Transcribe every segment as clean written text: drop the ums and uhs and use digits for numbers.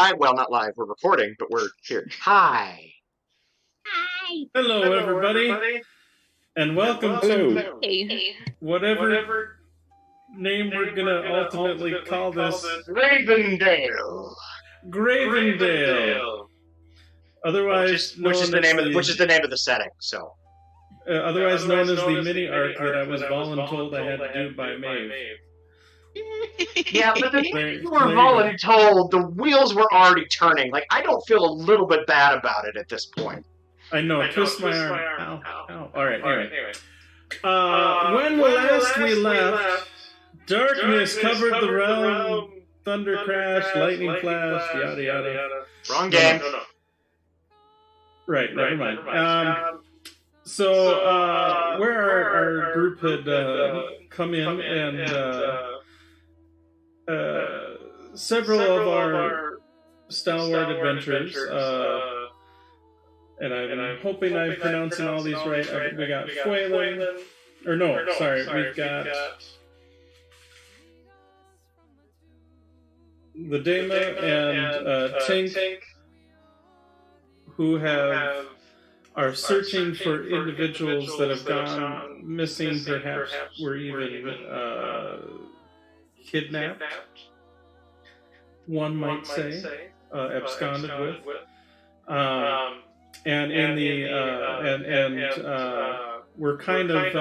live. Well, not live. We're recording, but we're here. Hi. Hi. Hello, everybody. And welcome to whatever name we're going to ultimately call this. Gravendale. Gravendale. Otherwise Which is the name of the setting, so. Otherwise known as the mini arc that I was voluntold I had to do by Maeve. Yeah, but you were voluntold, the wheels were already turning. Like, I don't feel a little bit bad about it at this point. I know, twist my arm. Ow. Alright, anyway. When last we left, darkness covered the realm, thunder crashed, lightning flashed, yada yada. Wrong game. No. Right, never mind. So, where our group had come in and several of our stalwart adventurers, and I'm hoping I'm pronouncing all these right. We got Fuelen, we've got the Dama and Tink, who are searching for individuals that have gone missing, perhaps were even kidnapped, one might say, absconded with. And in the we're kind of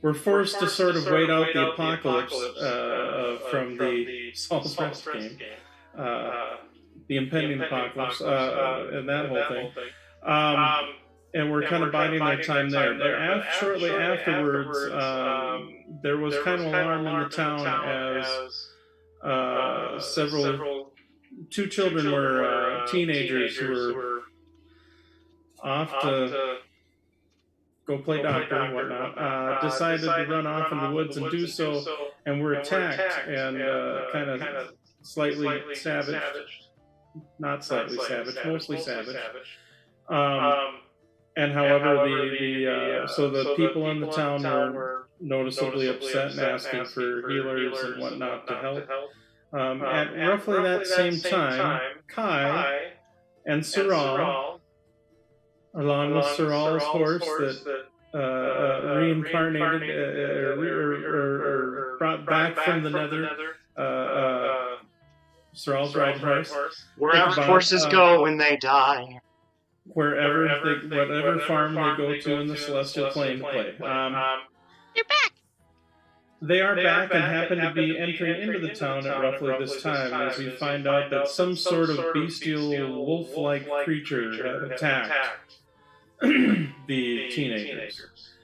we're forced to sort of wait out the apocalypse from the Saul's Rest game, the impending apocalypse, and that whole thing. And we're kind of biding our time there. But shortly afterwards, there was kind of alarm in the town as two children were teenagers who were off to go play doctor and whatnot, decided to run off in the woods and do so, and were attacked and kind of slightly savaged. Not slightly savage, mostly savage. And however, the people in the town were noticeably upset and asking for healers and whatnot to help. At roughly that same time, Kai and Saral, along with Saral's horse that reincarnated or brought back from the nether, Saral's riding horse. Wherever horses go when they die. Whatever farm they go to in the Celestial Plane to play. They're back. They are back and happen to be entering into the town at roughly this time as you find out that some sort of bestial wolf-like creature had attacked the teenagers.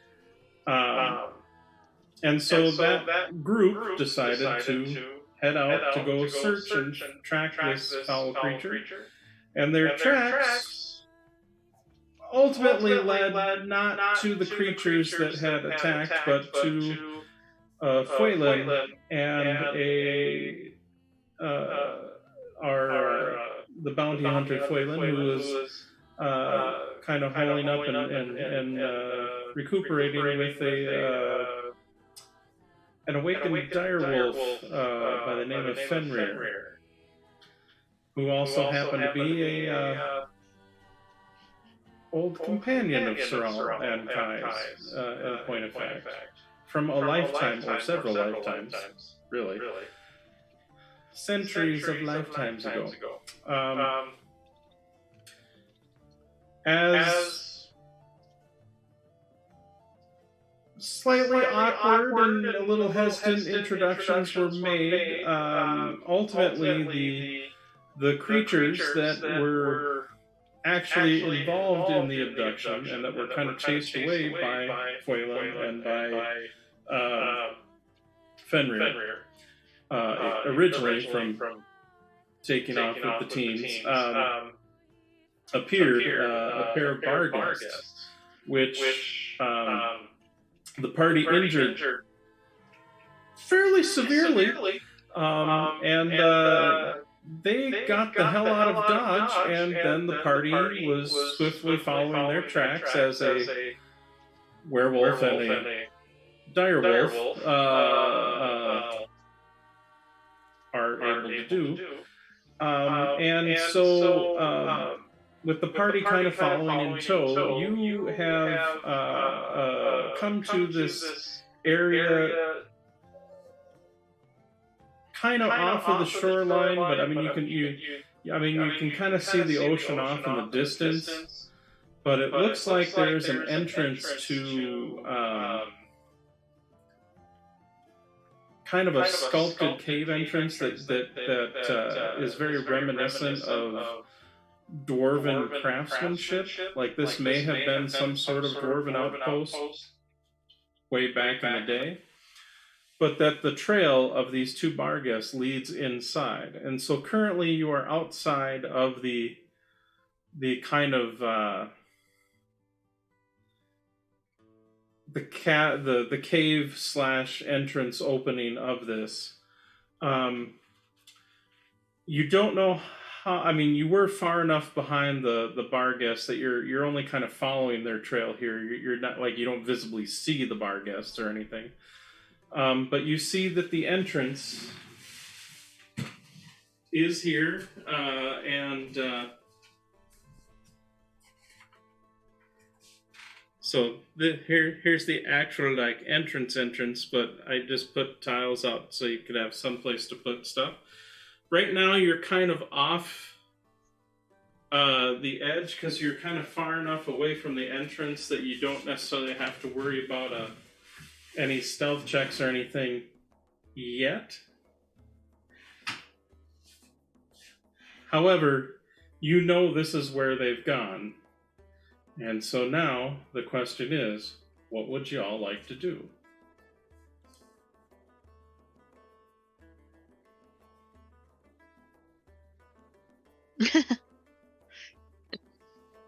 And so that group decided to head out to go search and track this foul creature. And their tracks ultimately led not to the creatures that had attacked, but to Fuelen and the bounty hunter Fuelen, who was kind of holing up and recuperating with an awakened direwolf by the name of Fenrir, who also happened to be a old companion of Saral and Kai's, in point of fact, from a lifetime or several lifetimes, really, centuries of lifetimes ago. As slightly awkward and a little hesitant introductions were made, ultimately the creatures that were actually involved in the abduction and that were kind of chased away by Fuelen and by Fenrir, originally from taking off with the teens, appeared a pair of bar guests, which the party injured fairly severely, and they got the hell out of Dodge, and then the party was swiftly following their tracks as a werewolf and a direwolf are able to do. And so, with the party kind of following in tow, you have come to this area kind of off of the shoreline, but I mean you can kind of see the ocean off in the distance, but it looks like there's an entrance to kind of a sculpted cave entrance that is very reminiscent of dwarven craftsmanship. Like this may have been some sort of dwarven outpost way back in the day, but that the trail of these two bar guests leads inside. And so currently you are outside of the kind of the cave / entrance opening of this. You don't know how. I mean, you were far enough behind the bar guests that you're only kind of following their trail here. You're not like, you don't visibly see the bar guests or anything, but you see that the entrance is here, and so here's the actual like entrance, but I just put tiles out so you could have some place to put stuff. Right now you're kind of off the edge because you're kind of far enough away from the entrance that you don't necessarily have to worry about any stealth checks or anything yet. However, you know this is where they've gone. And so now the question is, what would you all like to do?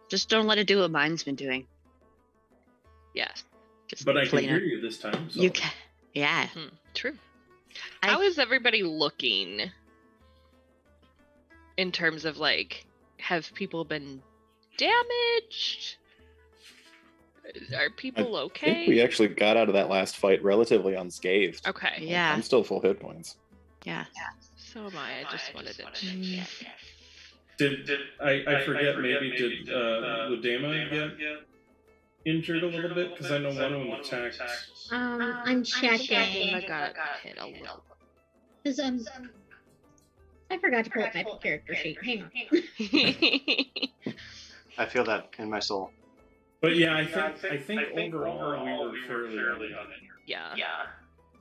Just don't let it do what mine's been doing. Yeah. But I can hear you this time. So. You can. Yeah. True. How is everybody looking in terms of like, have people been damaged? Are people okay? I think we actually got out of that last fight relatively unscathed. Okay. Yeah. I'm still full hit points. Yeah. So am I. I just wanted to check. Did I forget? Maybe did Ludema get injured a little bit? Because I know one of them attacked. I I'm checking. got hit a little. Because I forgot to pull up my character sheet. Hang on. I feel that in my soul. But yeah, I think overall we were fairly uninjured. Yeah.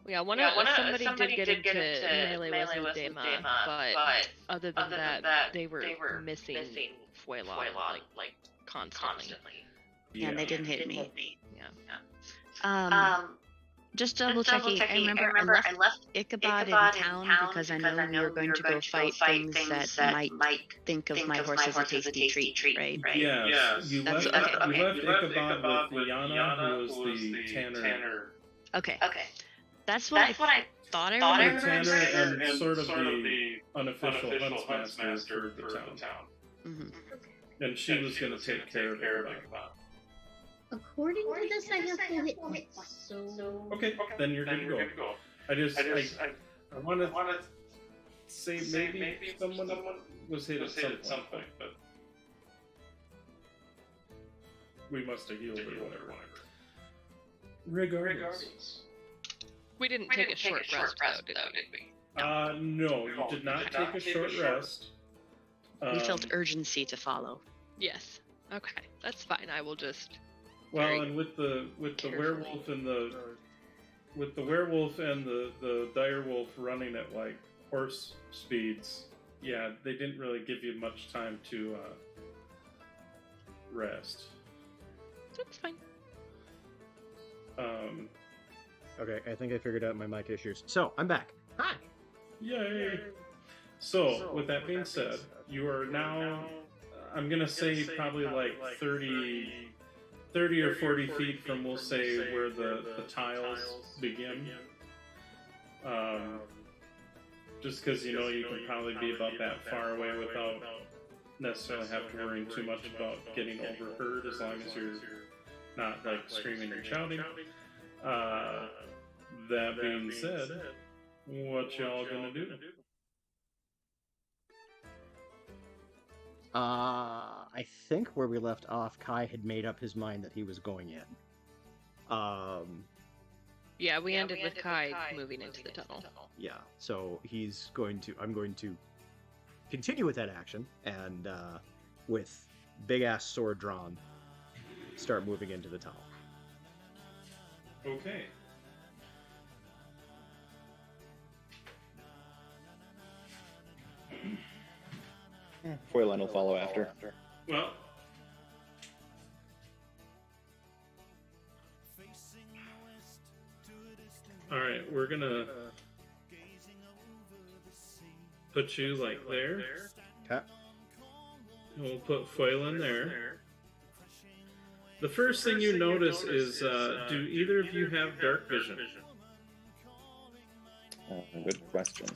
Somebody did get into melee with Ludema, but other than that, they were missing Fuelon like constantly. Yeah, and they didn't hit me. Yeah. Just double checking. I remember I left Ichabod in town because I know we were going to go fight things that might think of my horse as a tasty treat, right? Yes. You left Ichabod with Liana, who was the tanner. Okay. That's what I thought I remember. Tanner and sort of the unofficial huntsmaster for the town. Mm-hmm. And she was going to take care of Ichabod. According to this, I have full hit points. So Okay, then you're good to go. I want to say maybe someone was hit at some point, but we must have healed or whatever. Regardless. We didn't take a short rest, though, did we? No, you did not take a short rest. We felt urgency to follow. Yes. Okay, that's fine. I will just. Well, and with the werewolf and the direwolf running at like horse speeds, yeah, they didn't really give you much time to rest. That's fine. Okay, I think I figured out my mic issues. So, I'm back. Hi! Yay! So, with that being said, you are now, I'm going to say probably like 30 or 40 feet from, we'll say, where the tiles begin. Just because, you can probably be about that far away without necessarily having to worry too much about getting overheard, as long as you're not like screaming and shouting. That being said, what y'all gonna do? I think where we left off, Kai had made up his mind that he was going in. Yeah, we ended with Kai moving into the tunnel. Yeah, so I'm going to continue with that action, and with big-ass sword drawn, start moving into the tunnel. Okay. Foylan will follow after. Well, all right, we're gonna put you like there. Okay. And we'll put Foylan there. The first thing you notice is, do either of you have dark vision? Good question.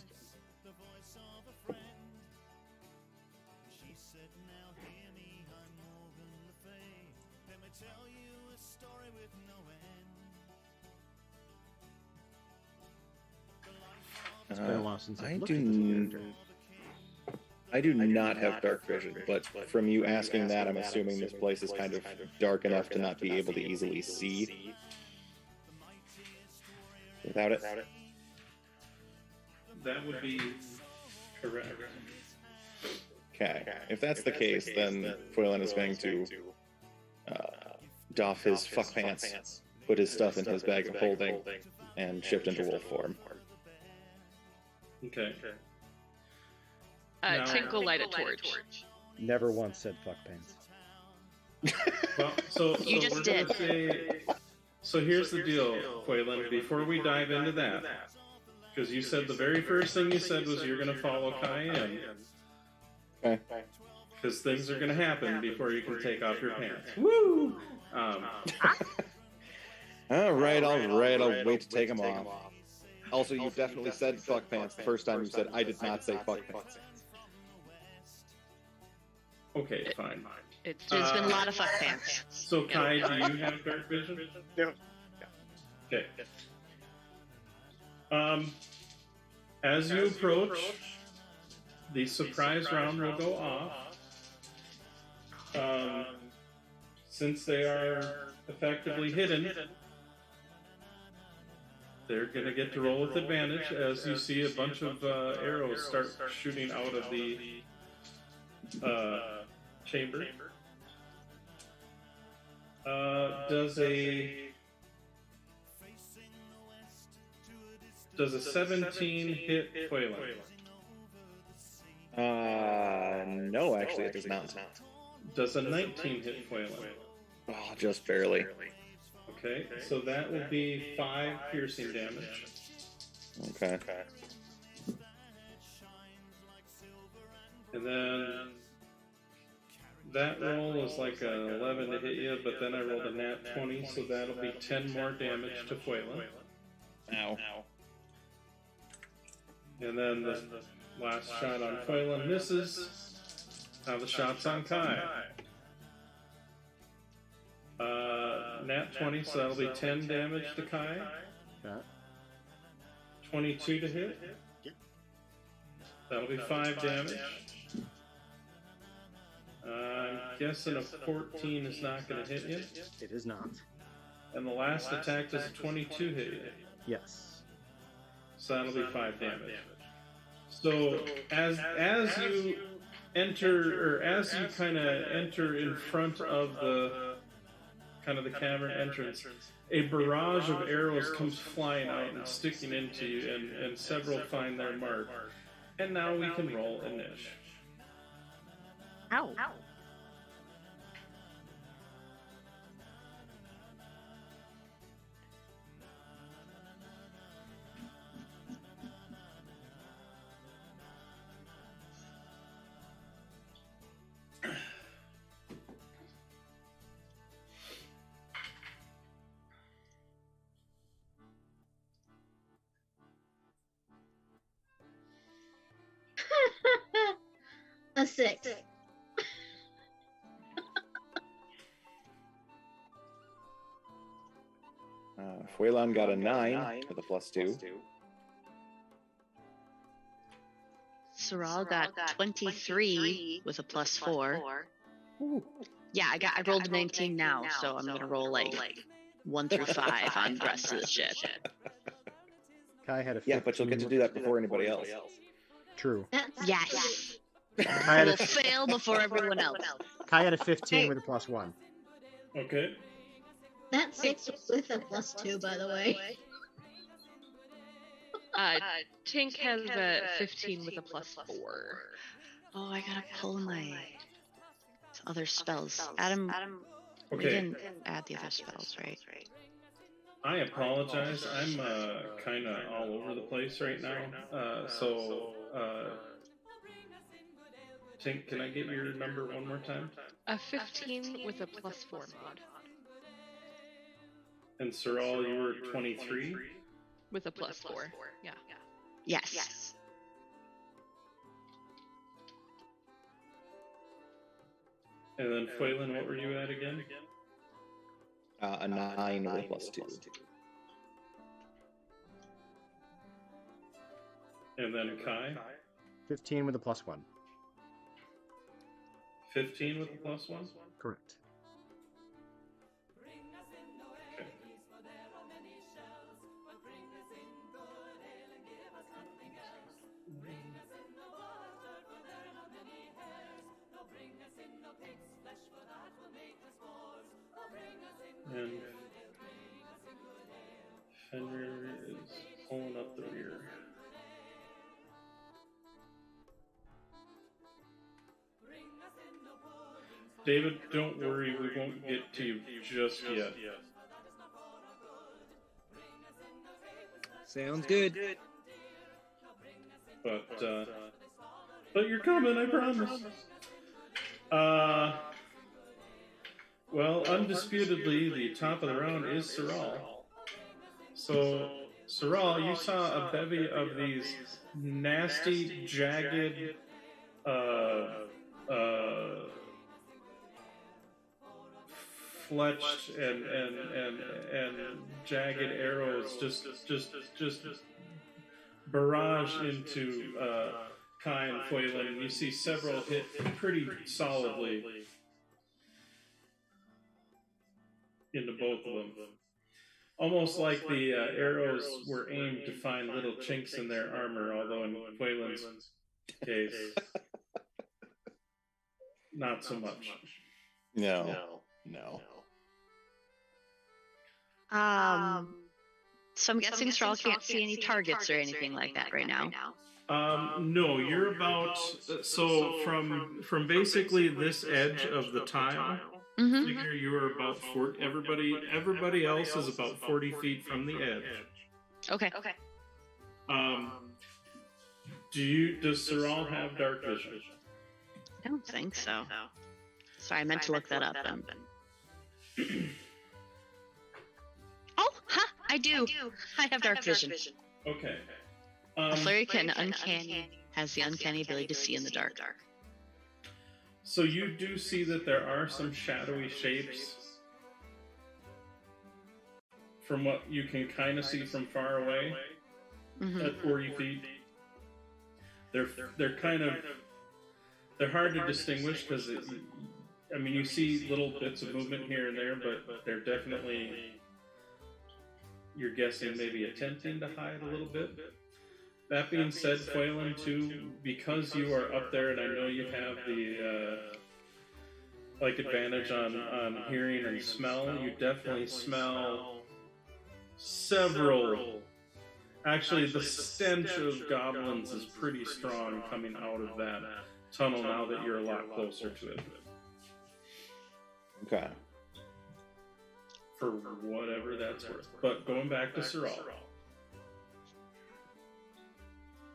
It's been a while since I I've looked at this character. I do not have dark vision, but from you asking that, I'm assuming this place is kind of dark enough to not be able to easily see without it. That would be correct. Okay, if that's the case, then Foylan is going to doff his fuck pants, put his stuff in his bag of holding, and shift into wolf form. Okay. Tinkle light a torch. Never once said fuck pants. Well, so You just we're did. gonna say, so here's the deal, Foylan, before we dive into that, because you said the very first thing you said was you're going to follow Kai in. Okay. Because things are going to happen before you can take off your pants. Woo! All right, I'll wait to take them off. Also, you definitely said fuck pants the first time you said I did not say fuck pants. Okay, fine. There's been a lot of fuck pants. So, Kai, do you have dark vision? No. Okay. As you approach, the surprise round will go off. Since they are effectively hidden, they're going to get to roll with advantage as you see a bunch of arrows start shooting out of the chamber. Does a 17 hit Foylan? No, actually, it does not. Does a 19 hit Foylan? Oh, just barely. Okay, so that will be 5 piercing damage. Okay. And then that roll is like an 11 to hit you, but then I rolled a nat 20, so that'll be 10 more damage to Foylan. Ow. And then the last shot on Foylan misses. Now the shot's on Kai. Nat 20, so that'll be 10 damage to Kai. Okay. 22 to hit. That'll be 5 damage. I'm guessing a 14 is not going to hit you. It is not. And the last attack does a 22 hit you. Yes. So that'll be 5 damage. So as you enter, or as you kind of enter in front of the kind of the cavern entrance, a barrage of arrows comes flying out and sticking into you, and several find their mark. And now we can roll initiative. Ow. A 6. Foylan got a 9 with a +2. Sorrel got 23 with a +4. Ooh. Yeah, I rolled a 19 now, so I'm gonna roll like 1 through 5 on the rest of the shit. Kai had a 15. Yeah, but you'll get to do that before anybody else. True. Yes. Kai I will fail before everyone else. Kai had a 15 with a +1. Okay. That's 6 with a +2, by the way. Tink has a 15 with a +4. Oh, I gotta pull my other spells. Adam, we Okay. didn't add the other spells, right? I apologize. I'm kind of all over the place right now. Tink, can I get your number one more time? A 15 with a +4 mod. And Sorrel, you were 23? With a +4. Yeah. Yes. And then Phelan, what were you at again? A 9 with a +2. And then Kai? 15 with a +1. 15 with a +1? Correct. Okay. And Fenrir is pulling up the rear. David, don't worry, we won't get to you just yet. Sounds good. But you're coming, I promise. Well, undisputedly, the top of the round is Sorrel. So, Sorrel, you saw a bevy of these nasty, jagged, fletched and jagged arrows just barrage into Kai and Phelan, and you see several hit pretty solidly into both of them. Almost like the arrows were aimed to find little chinks in their armor, although in Phelan's case, not so much. No. So I'm guessing Sorrel can't see any targets or anything like that right now. No, you're about from basically this edge of the tile. Mm-hmm. Figure you are about 40. Everybody else is about 40 feet from the edge. Okay. Does Sorrel have dark vision? I don't think so. Sorry, I meant to look that up. Oh, I do. I have dark vision. Okay. A flurrykin has the uncanny ability to see in the dark. So you do see that there are some shadowy shapes from what you can kind of see from far away at 40 feet. They're kind of hard to distinguish because you see little bits of movement here and there, but they're definitely, you're guessing, maybe attempting to hide a little bit. That being said, Phelan, too, because you are up there, and I know you have the advantage on hearing and smell, you definitely smell several. Actually, the stench of goblins is pretty strong coming out of that tunnel now that you're a lot closer to it. Okay. For whatever that's worth. But going back to Sorrel.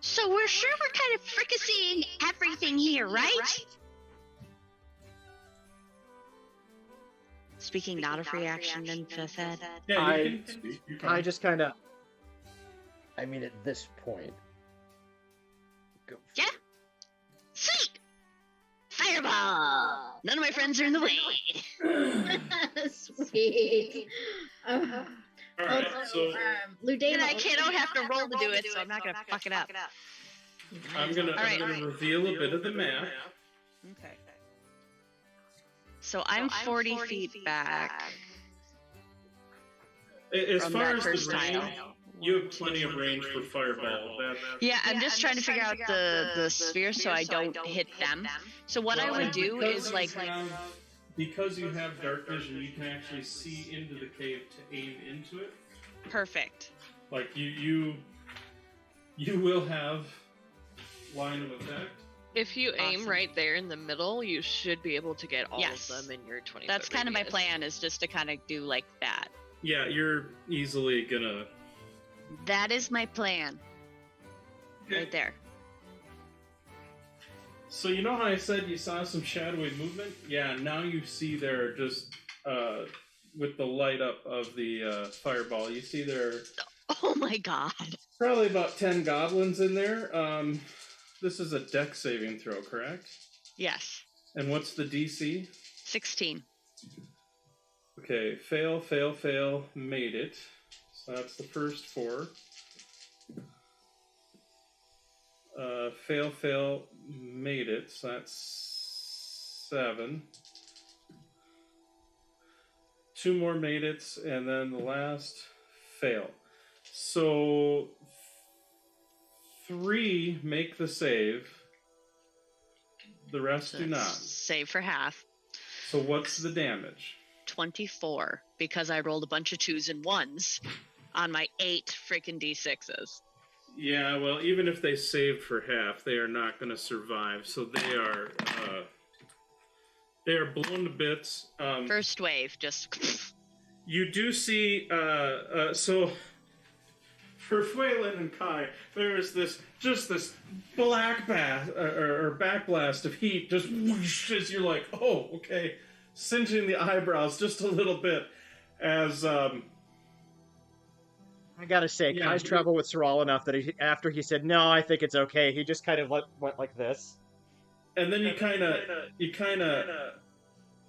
So we're sure we're kind of fricasseeing everything here, right? Speaking not of reaction, then Fifth Ed. Yeah, you can speak. I just kind of. At this point. Go. Yeah? Sweet! Fireball! None of my friends are in the way. Sweet. Alright, so Ludena, And I don't have to roll to do it, so I'm not going to fuck it up. I'm gonna reveal a bit of the map. Okay. So I'm 40 feet back. As from far that as first the range, tile. you have plenty of range for fireball. Yeah, I'm just trying to figure out the sphere so I don't hit them. So what I would do is like because you have dark vision, you can actually see into the cave to aim into it. perfect. Like you will have line of effect. If you aim Awesome. right there in the middle, you should be able to get all Yes. of them in your 20. That's kind of my plan, is just to kind of do like that. Yeah, you're easily gonna. That is my plan. Right there. So you know how I said you saw some shadowy movement? Yeah, now you see there just with the light up of the fireball, you see there are Oh my god. probably about 10 goblins in there. This is a dex saving throw, correct? Yes. And what's the DC? 16. Okay, fail, fail, fail, made it. So that's the first 4. Fail, fail, made it. So that's 7. 2 more made it, and then the last fail. So 3 make the save. The rest do not. Save for half. So what's the damage? 24, because I rolled a bunch of 2s and 1s on my 8 freaking D6s. Yeah, well, even if they saved for half, they are not going to survive. So they are blown to bits. First wave, just. You do see, so for Phelan and Kai, there is this black backblast of heat, just whoosh, as you're like, oh, okay, singeing the eyebrows just a little bit as I gotta say, Yeah. Kai's traveled with Sorrel enough that after he said, no, I think it's okay, he just kind of went like this. and then you kind of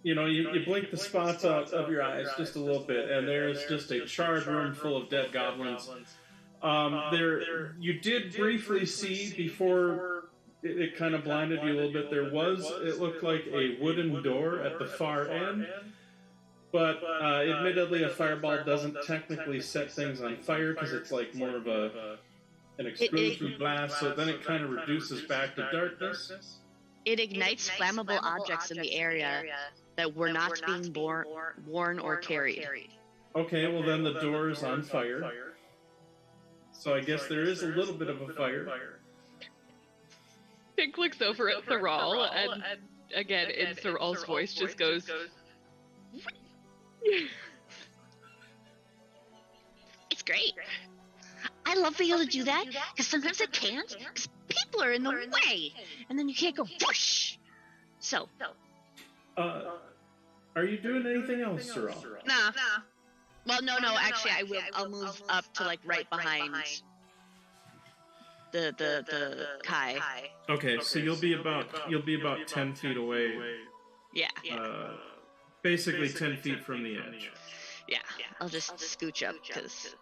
you blink the spots out of your eyes just a little bit, and there's just a charred room full of dead goblins. There, you did briefly see before it kind of blinded you a little bit. It looked like a wooden door at the far end, but admittedly, a fireball doesn't technically set things on fire because it's like more of an explosion blast. So then it kind of reduces back to darkness. It ignites flammable objects in the area that were not being worn or carried. Okay, well then the door is on fire. So I guess there is a little bit of a fire. Pink looks over at Thrall, and again, in Thrall's voice, just goes. It's great. I love being able to do that, because sometimes I can't, because people are in the way, and then you can't go whoosh. So, Are you doing anything else, Sorrel? nah. Well, no, actually, I will. I'll move up to like right behind the Kai. Okay, so you'll be about 10 feet away. Yeah. Basically 10 feet from the edge. Yeah. I'll just scooch up because.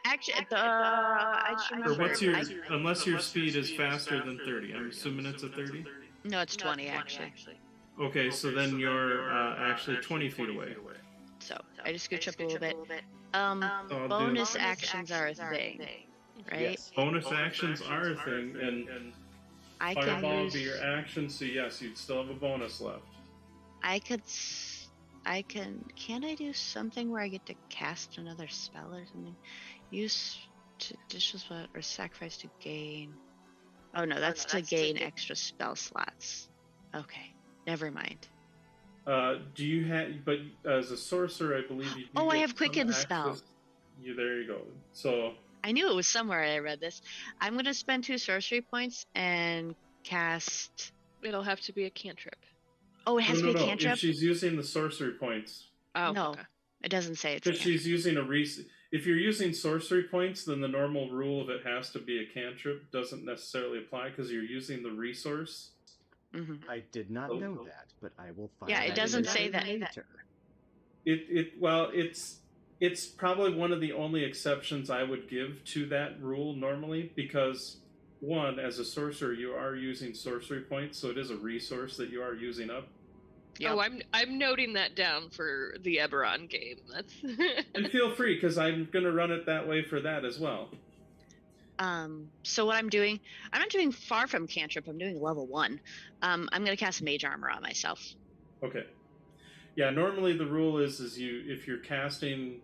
Actually, I just Or remember. what's your unless your speed is faster than 30? I'm assuming it's a 30. No, it's 20 actually. Okay, so then you're actually 20 feet away. So I just scooch up a little bit. do- Bonus actions are a thing, right? Yes. Bonus actions are a thing, and I fireball can would be use. your action. So yes, you'd still have a bonus left. I can. Can I do something where I get to cast another spell or something? Use additional spell or sacrifice to gain. Oh no, that's to gain extra spell slots. Okay, never mind. Do you have? But as a sorcerer, I believe you. Oh, I get have quicken some spell. access- There you go. So I knew it was somewhere I read this. I'm gonna spend 2 sorcery points and cast. It'll have to be a cantrip. Oh, it has to be a no. cantrip. If she's using the sorcery points, Oh, No. okay. It doesn't say it's a if cantrip. she's using if you're using sorcery points, then the normal rule of it has to be a cantrip doesn't necessarily apply because you're using the resource. Mm-hmm. I did not know that, but I will find Yeah, it that doesn't out say that. later. It's probably one of the only exceptions I would give to that rule normally because one, as a sorcerer, you are using sorcery points, so it is a resource that you are using up. Yep. Oh, I'm noting that down for the Eberron game. That's. And feel free, because I'm going to run it that way for that as well. So what I'm doing, I'm not doing far from cantrip. I'm doing level 1. I'm going to cast mage armor on myself. Okay. Yeah, normally the rule is if you're casting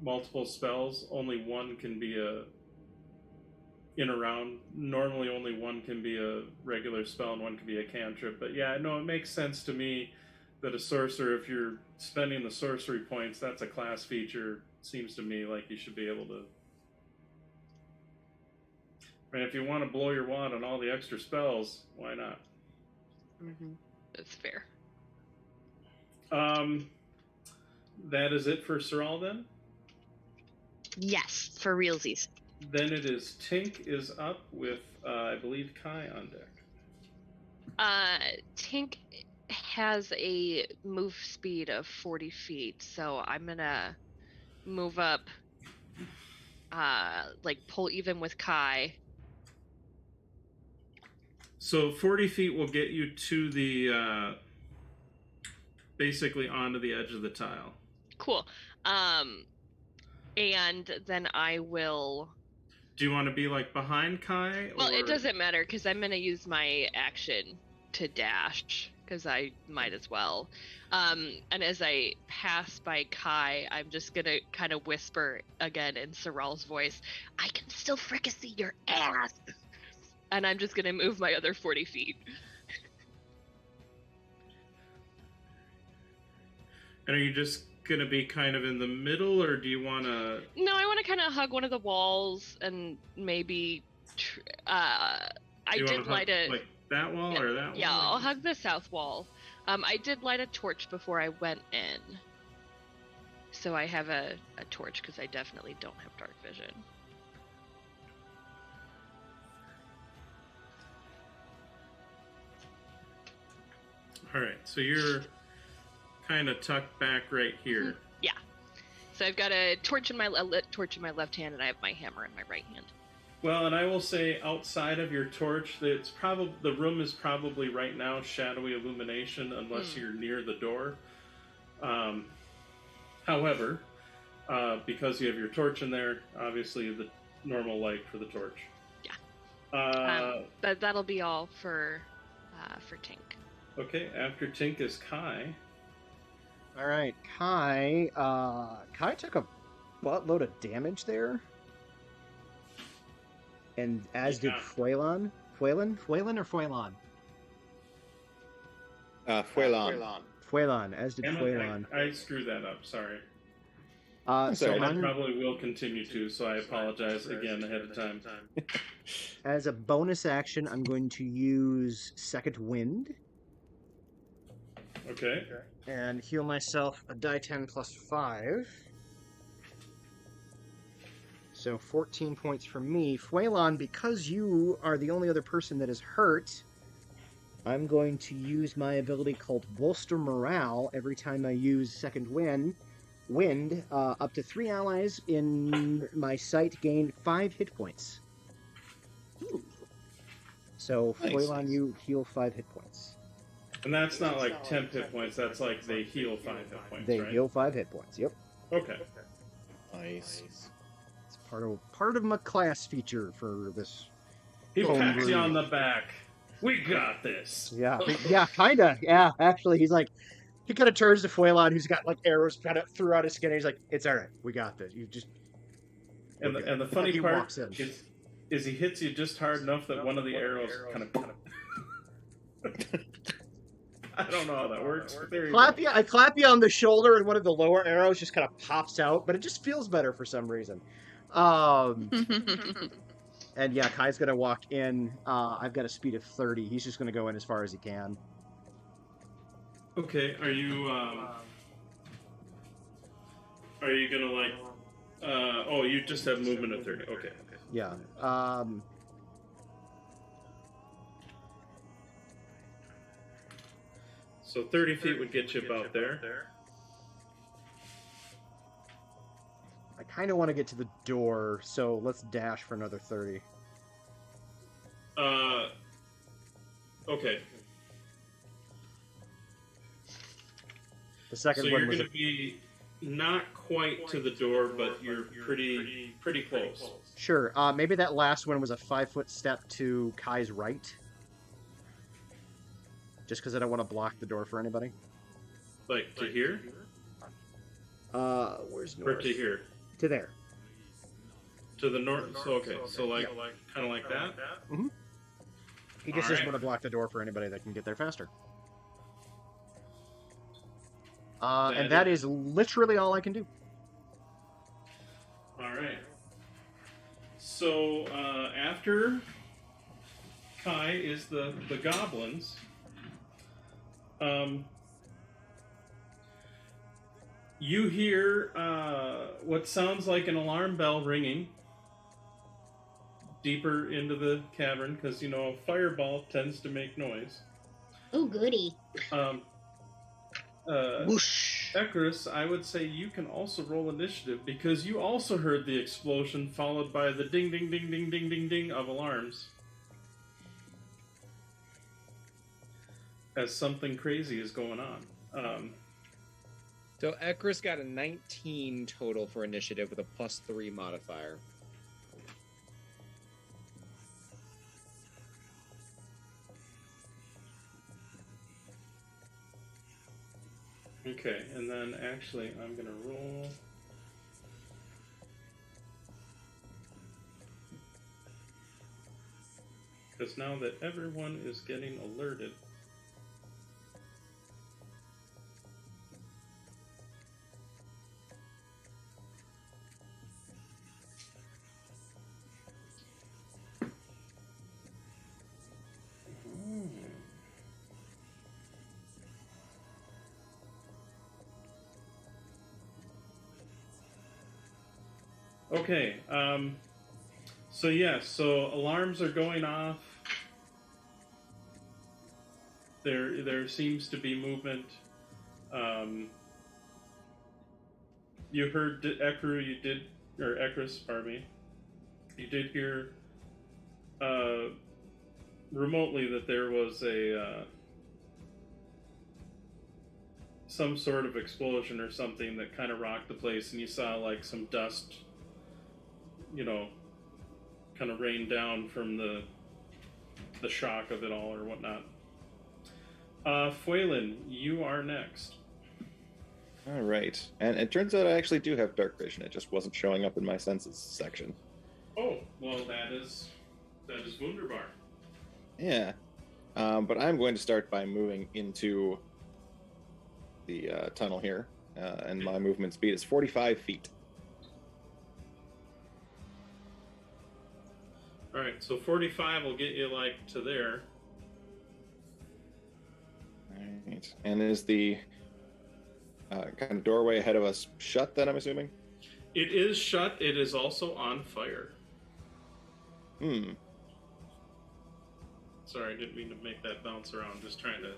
multiple spells, only one can be in a round. Normally only one can be a regular spell and one can be a cantrip. But yeah, no, it makes sense to me that a sorcerer, if you're spending the sorcery points, that's a class feature. Seems to me like you should be able to. I mean, if you want to blow your wad on all the extra spells, why not? Mm-hmm. That's fair. That is it for Sorrel then? Yes, for realsies. Then it is Tink is up with, I believe, Kai on deck. Tink has a move speed of 40 feet, so I'm gonna move up, like pull even with Kai. So 40 feet will get you to the, basically onto the edge of the tile. Cool. And then I will... Do you want to be like behind Kai? Well, it doesn't matter because I'm going to use my action to dash because I might as well. And as I pass by Kai, I'm just going to kind of whisper again in Sorrel's voice, I can still fricassee your ass! And I'm just going to move my other 40 feet. And are you just going to be kind of in the middle, or do you want to... No, I want to kind of hug one of the walls and maybe... I did light a... Like that wall or that wall? Yeah, I'll hug the south wall. I did light a torch before I went in. So I have a torch because I definitely don't have dark vision. All right, so you're kind of tucked back right here. Yeah. So I've got a torch in my torch in my left hand, and I have my hammer in my right hand. Well, and I will say, outside of your torch, it's probably the room is probably right now shadowy illumination, unless you're near the door. However, because you have your torch in there, obviously the normal light for the torch. Yeah. That'll be all for Tink. Okay, after Tink is Kai. All right, Kai. Kai took a buttload of damage there, and as did Fuelan. Fuelan or Fuelan? Fuelan. Fuelan, as did Fuelan. I screwed that up. Sorry. So I probably will continue to, so I apologize again ahead of time. As a bonus action, I'm going to use Second Wind. Okay. And heal myself a die 10 plus 5. So 14 points from me. Fuelan, because you are the only other person that is hurt, I'm going to use my ability called Bolster Morale every time I use Second Wind. Up to 3 allies in my sight gain 5 hit points. Ooh. So, nice. Fuelan, you heal 5 hit points. And that's not like 10 hit points, that's like they heal 5 hit points, They heal 5 hit points, yep. Okay. Nice. It's part of my class feature for this. He pats you on the back. We got this. Yeah, kinda. Yeah, actually, he kind of turns to Fuelan, who's got like arrows kind of throughout his skin, and he's like, "It's all right, we got this. You just." And the funny part is he hits you just hard enough that one of the arrows kind of. I don't know how that works. I clap you on the shoulder, and one of the lower arrows just kind of pops out, but it just feels better for some reason. And yeah, Kai's gonna walk in. I've got a speed of 30. He's just gonna go in as far as he can. Okay, are you gonna like? Oh, you just have movement of 30. Okay. Yeah. So 30 feet would get you about there. I kind of want to get to the door, so let's dash for another 30. Okay. The second So one you're was going to be not quite to the door, but you're pretty close. Sure. Maybe that last one was a 5-foot step to Kai's right. Just because I don't want to block the door for anybody. Like to here? Where's north? Or to here? To there. To the north? So, okay. So, like kind of like that? Mm-hmm. He just doesn't want to block the door for anybody that can get there faster. And that is literally all I can do. All right. So, after Kai is the goblins. You hear what sounds like an alarm bell ringing deeper into the cavern, because, a fireball tends to make noise. Oh, goody. Whoosh. Ekrus, I would say you can also roll initiative, because you also heard the explosion followed by the ding, ding, ding, ding, ding, ding, ding of alarms. As something crazy is going on. So Ekrus got a 19 total for initiative with a +3 modifier. Okay, and then actually I'm going to roll... Because now that everyone is getting alerted... Okay, so alarms are going off. There seems to be movement. You heard Ekrus, pardon me. You did hear remotely that there was some sort of explosion or something that kind of rocked the place, and you saw like some dust, kind of rain down from the shock of it all or whatnot. Fuelin, you are next. All right, and it turns out I actually do have dark vision. It just wasn't showing up in my senses section. Oh, well, that is wunderbar. Yeah, but I'm going to start by moving into the tunnel here, and my movement speed is 45 feet. All right, so 45 will get you to there. All right, and is the kind of doorway ahead of us shut? Then I'm assuming. It is shut. It is also on fire. Sorry, I didn't mean to make that bounce around. Just trying to...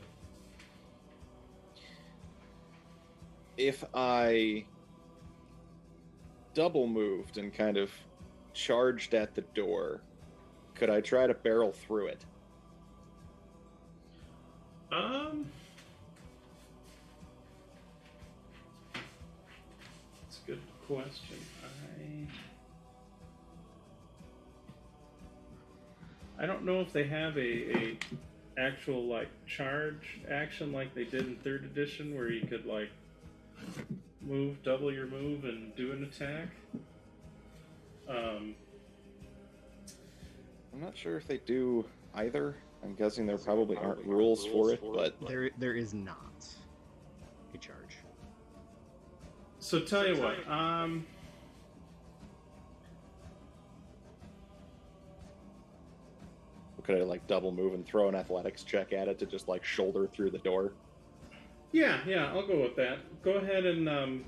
If I double moved and kind of charged at the door, could I try to barrel through it? That's a good question. I don't know if they have a actual charge action like they did in 3rd edition, where you could double your move and do an attack. I'm not sure if they do either. I'm guessing there probably aren't rules for it, but there is not a charge. So tell you what, could I double move and throw an athletics check at it to just shoulder through the door? Yeah, I'll go with that. Go ahead and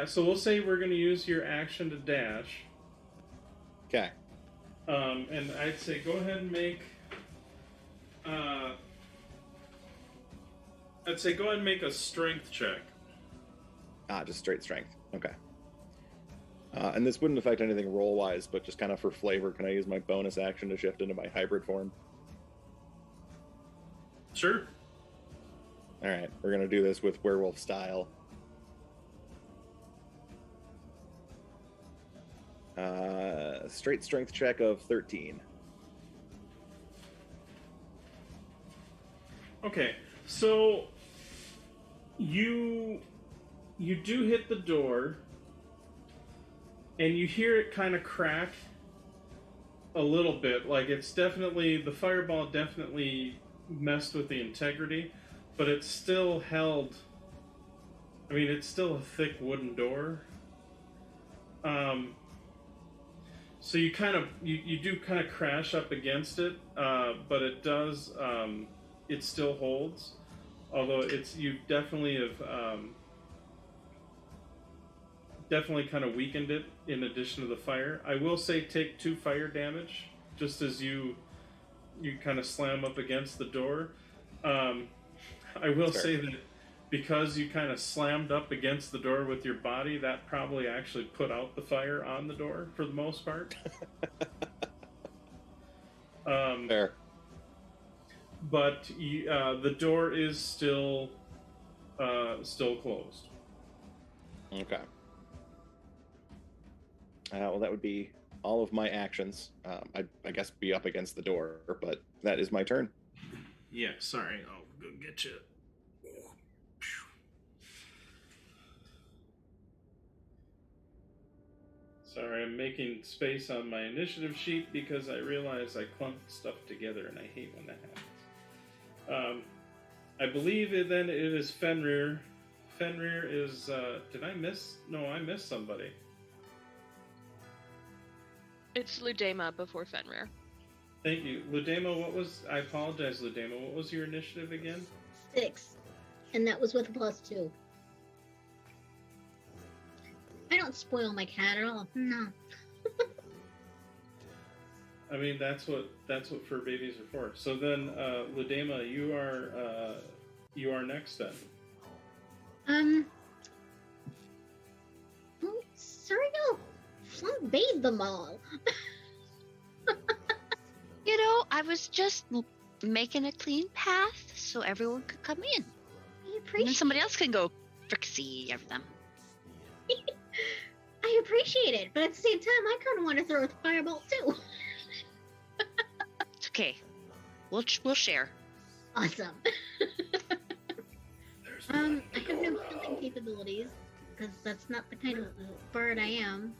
so we'll say we're going to use your action to dash. Okay. And I'd say go ahead and make a strength check. Just straight strength. Okay. And this wouldn't affect anything roll-wise, but just kind of for flavor, can I use my bonus action to shift into my hybrid form? Sure. All right, we're going to do this with werewolf style. Straight strength check of 13. Okay, so you do hit the door, and you hear it kind of crack a little bit. Like it's definitely, the fireball definitely messed with the integrity, but it's still held. I mean, it's still a thick wooden door. So you kind of you do kind of crash up against it, but it does it still holds. Although you definitely have definitely kind of weakened it in addition to the fire. I will say take 2 fire damage just as you kind of slam up against the door. I will say that because you kind of slammed up against the door with your body, that probably actually put out the fire on the door for the most part. Fair. But the door is still closed. Okay. Well, that would be all of my actions. I guess be up against the door, but that is my turn. Yeah, sorry. I'll go get you. Sorry, I'm making space on my initiative sheet because I realize I clumped stuff together and I hate when that happens. I believe it is Fenrir. Fenrir is, did I miss? No, I missed somebody. It's Ludema before Fenrir. Thank you. Ludema, I apologize, Ludema, what was your initiative again? 6. And that was with a +2. I don't spoil my cat at all. No. I mean, that's what fur babies are for. So then, Ludema, you are next then. Well, Suriel flambéed them all. You know, I was just making a clean path so everyone could come in. I And appreciate then somebody else can go frixie of them. I appreciate it, but at the same time, I kind of want to throw a fireball too. It's okay. We'll share. Awesome. I have no healing capabilities because that's not the kind of bard I am.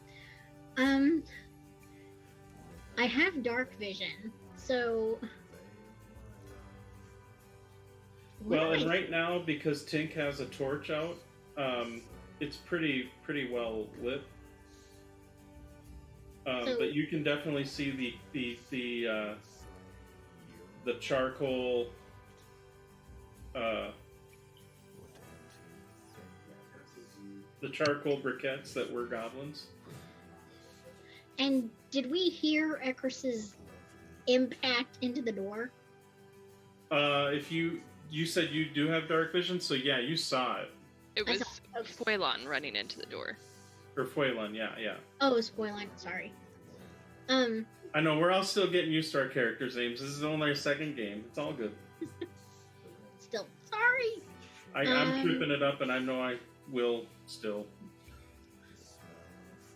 I have dark vision, so. Well, and right now, because Tink has a torch out, it's pretty well lit. But you can definitely see the charcoal. The charcoal briquettes that were goblins. And did we hear Ekris's impact into the door? If you said you do have dark vision, so yeah, you saw it. It was Fuelon running into the door. Or Fuelon, yeah. Oh, it was Spoiline, sorry. I know, we're all still getting used to our characters' names. This is only our second game. It's all good. Still, sorry. I'm tripping it up, and I know I will still.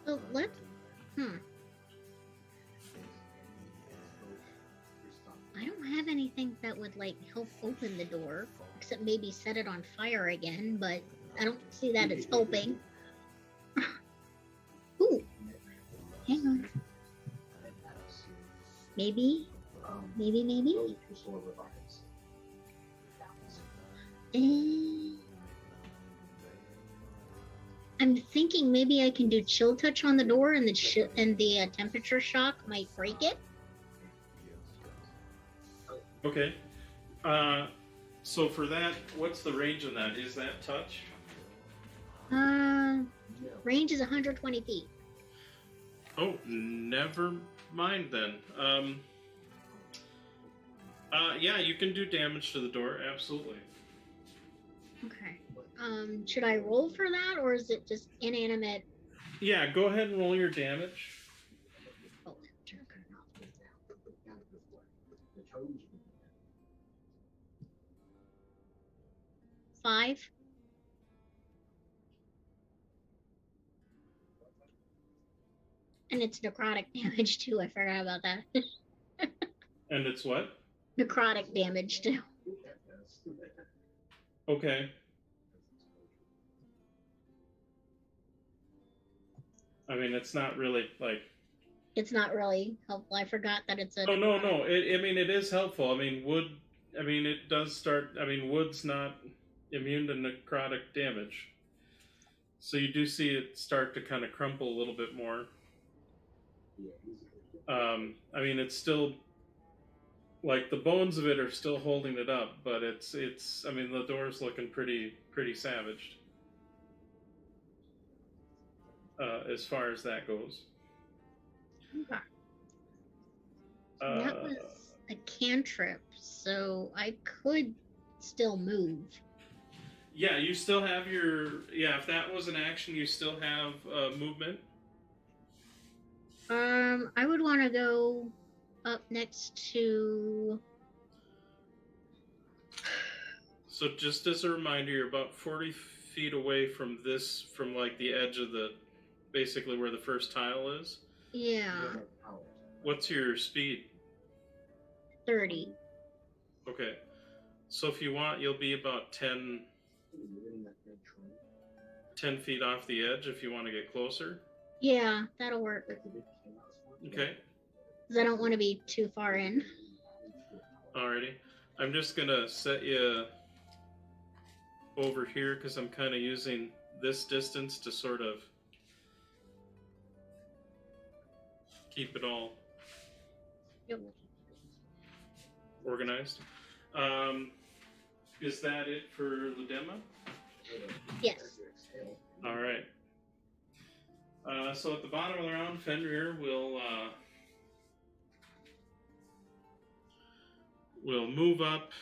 Oh, what? I don't have anything that would, like, help open the door, except maybe set it on fire again, but I don't see that it's helping. Ooh. Hang on. Maybe. I'm thinking maybe I can do chill touch on the door, and the temperature shock might break it. Okay. So for that, what's the range on that? Is that touch? Range is 120 feet. Oh, never mind then. Yeah, you can do damage to the door, absolutely. Okay. Should I roll for that, or is it just inanimate? Yeah, go ahead and roll your damage. Oh, 5. And it's necrotic damage too. I forgot about that. And it's what? Necrotic damage too. Okay. I mean, it's not really like... It's not really helpful. I forgot that it's a... Oh, no. I mean, it is helpful. I mean, wood... I mean, it does start... I mean, wood's not immune to necrotic damage. So you do see it start to kind of crumple a little bit more. I mean, it's still... Like, the bones of it are still holding it up, but it's... I mean, the door's looking pretty savaged. As far as that goes. Okay. That was a cantrip, so I could still move. Yeah, you still have your... Yeah, if that was an action, you still have movement. I would want to go up next to... So just as a reminder, you're about 40 feet away from this, from like the edge of the... Basically where the first tile is. Yeah. What's your speed? 30. Okay. So if you want, you'll be about 10 feet off the edge if you want to get closer. Yeah, that'll work. Okay. Because I don't want to be too far in. Alrighty. I'm just going to set you over here because I'm kind of using this distance to sort of keep it all organized. Is that it for the demo? Yes. All right. So at the bottom of the round, Fenrir will move up.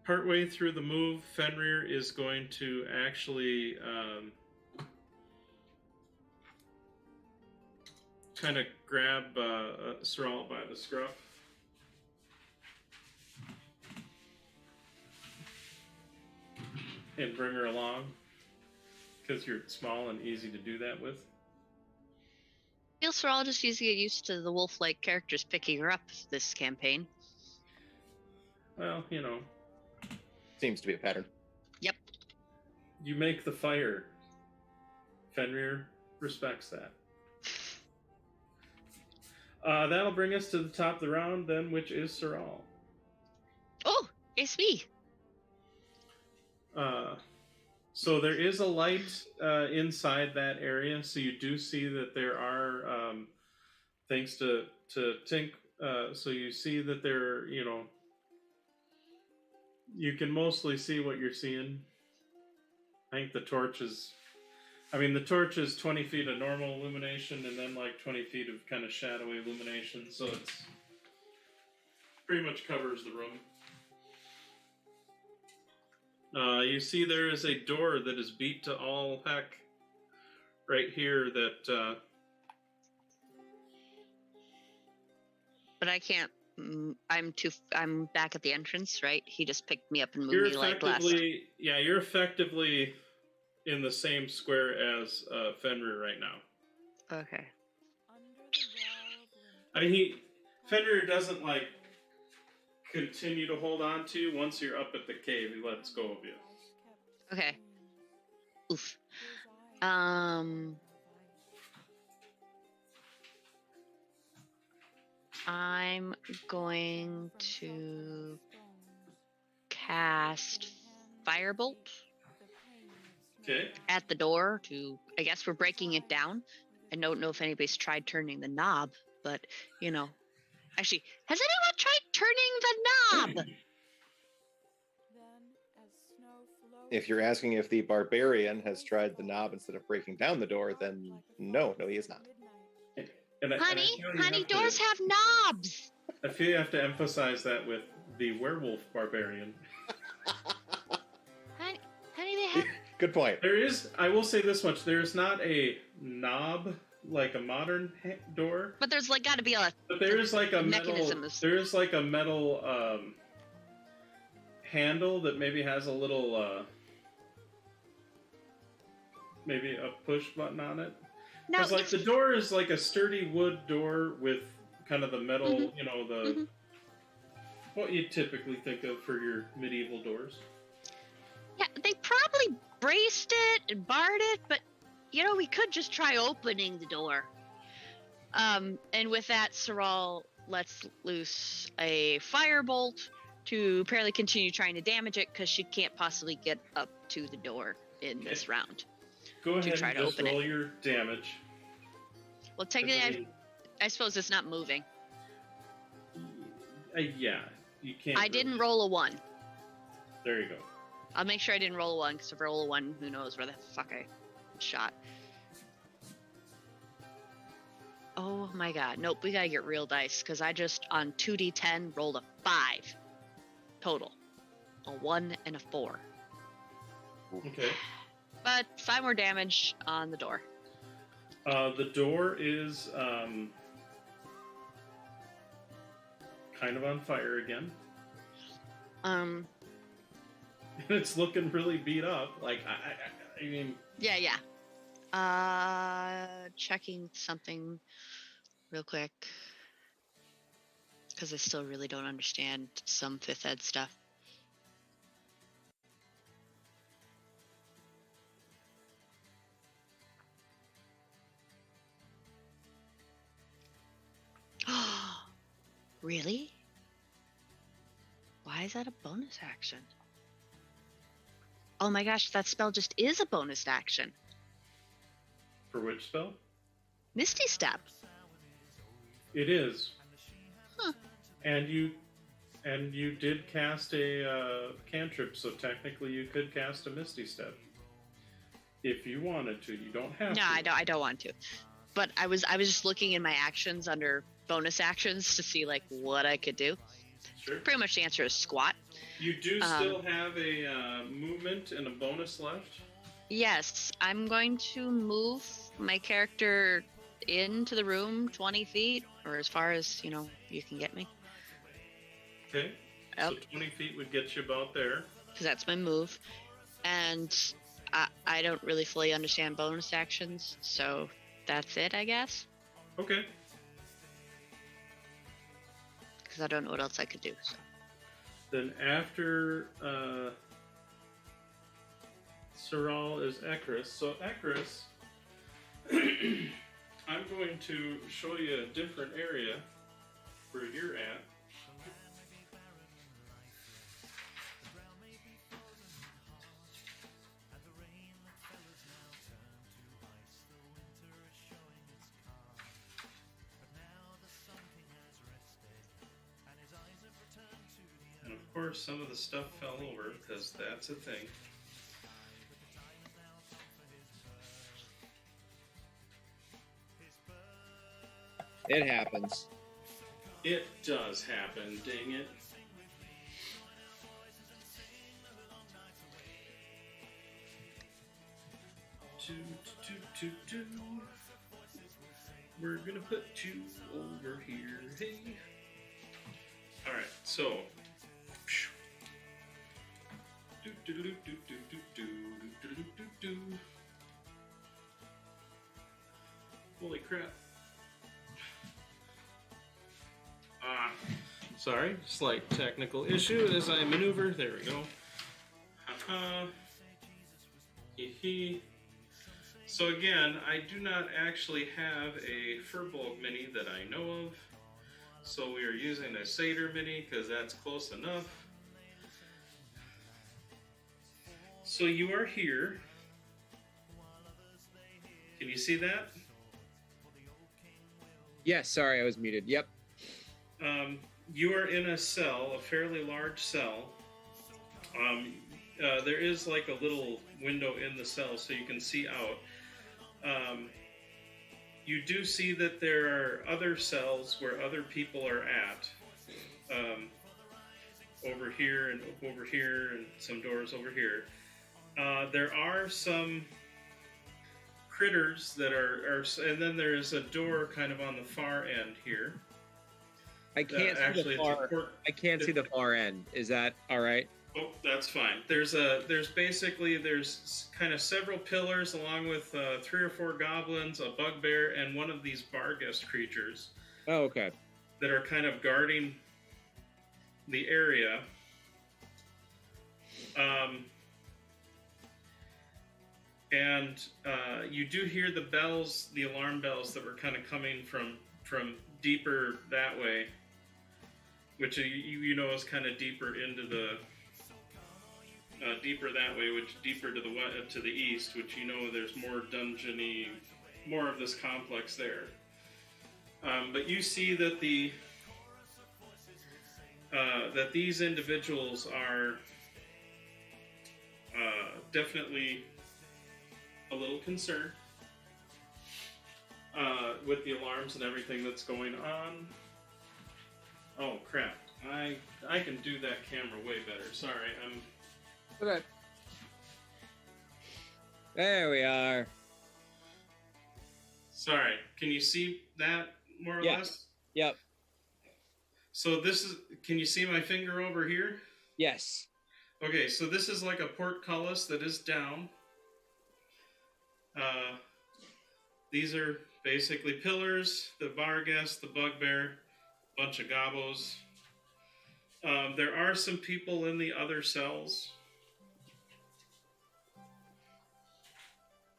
Partway through the move, Fenrir is going to actually kind of grab Sorrel by the scruff. And bring her along, because you're small and easy to do that with. Feels we're all just used to get used to the wolf-like characters picking her up this campaign. Well, you know. Seems to be a pattern. Yep. You make the fire. Fenrir respects that. That'll bring us to the top of the round, then, which is Sorrel. Oh, it's me. So there is a light inside that area, so you do see that there are, thanks to Tink, so you see that there, you know, you can mostly see what you're seeing. I think the torch is... I mean, the torch is 20 feet of normal illumination and then like 20 feet of kind of shadowy illumination, so it's pretty much covers the room. You see there is a door that is beat to all heck right here that... But I can't... I'm back at the entrance, right? He just picked me up and moved me like last. Yeah, you're effectively in the same square as Fenrir right now. Okay. I mean, Fenrir doesn't like continue to hold on to you. Once you're up at the cave, he lets go of you. Okay. Oof. I'm going to cast Firebolt. Okay. At the door to, I guess we're breaking it down. I don't know if anybody's tried turning the knob, but, you know. Actually, has anyone tried turning the knob? If you're asking if the barbarian has tried the knob instead of breaking down the door, then no, he is not. Honey, doors have knobs. I feel you have to emphasize that with the werewolf barbarian. Good point. There is, I will say this much, there's not a knob like a modern door. But there's like got to be a. But there is like a mechanism. metal handle that maybe has a little maybe a push button on it. Because like the door is like a sturdy wood door with kind of the metal, you know, the what you typically think of for your medieval doors. Yeah, they probably braced it and barred it, but you know, we could just try opening the door. And with that, Saral lets loose a firebolt to apparently continue trying to damage it because she can't possibly get up to the door in this round. Go ahead try and to just open roll it. your damage. Well, technically, I suppose it's not moving. Yeah, you can't. I didn't roll a 1. There you go. I'll make sure I didn't roll a 1, because if I roll a 1, who knows where the fuck I shot. Oh my god. Nope, we gotta get real dice, because I just, on 2d10, rolled a 5. Total. A 1 and a 4. Okay. But 5 more damage on the door. The door is kind of on fire again. It's looking really beat up. Like, I mean... Yeah. Checking something real quick. Because I still really don't understand some 5th ed stuff. Really? Why is that a bonus action? Oh my gosh, that spell just is a bonus action. For which spell? Misty Step. It is. Huh. And you did cast a cantrip, so technically you could cast a Misty Step. If you wanted to. You don't have to. No, I don't want to. But I was just looking in my actions under bonus actions to see like what I could do. Sure. Pretty much the answer is squat. You do still have a movement and a bonus left? Yes, I'm going to move my character into the room 20 feet, or as far as, you can get me. Okay. Yep. So 20 feet would get you about there. Because that's my move. And I don't really fully understand bonus actions, so that's it, I guess. Okay. Because I don't know what else I could do. So. Then after Saral is Ekris. So Ekris, I'm going to show you a different area where you're at. And of course, some of the stuff fell over because that's a thing. It happens. It does happen, dang it. We're gonna put you over here, hey. Alright, so. Holy crap. Sorry, slight technical issue as I maneuver. There we go. Haha. Hee. So again, I do not actually have a Furbolg mini that I know of. So we are using a Satyr mini because that's close enough. So you are here. Can you see that? Yes, sorry, I was muted. Yep. You are in a cell, a fairly large cell. There is like a little window in the cell so you can see out. You do see that there are other cells where other people are at. Over here and some doors over here. There are some critters that are, and then there is a door kind of on the far end here. I can't see the far. I can't see the far end. Is that all right? Oh, that's fine. There's kind of several pillars along with 3 or 4 goblins, a bugbear, and one of these Barghest creatures. Oh, okay. That are kind of guarding the area. And you do hear the bells, the alarm bells that were kind of coming from deeper that way, which you know is kind of deeper into the deeper that way, which deeper to the east, which you know there's more dungeony, more of this complex there. But you see that that these individuals are definitely a little concerned with the alarms and everything that's going on. Oh crap! I can do that camera way better. Sorry, I'm. Okay. There we are. Sorry. Can you see that more or less? Yep. So this is. Can you see my finger over here? Yes. Okay, so this is like a portcullis that is down. These are basically pillars, the Barghest, the bugbear, a bunch of gobos. There are some people in the other cells.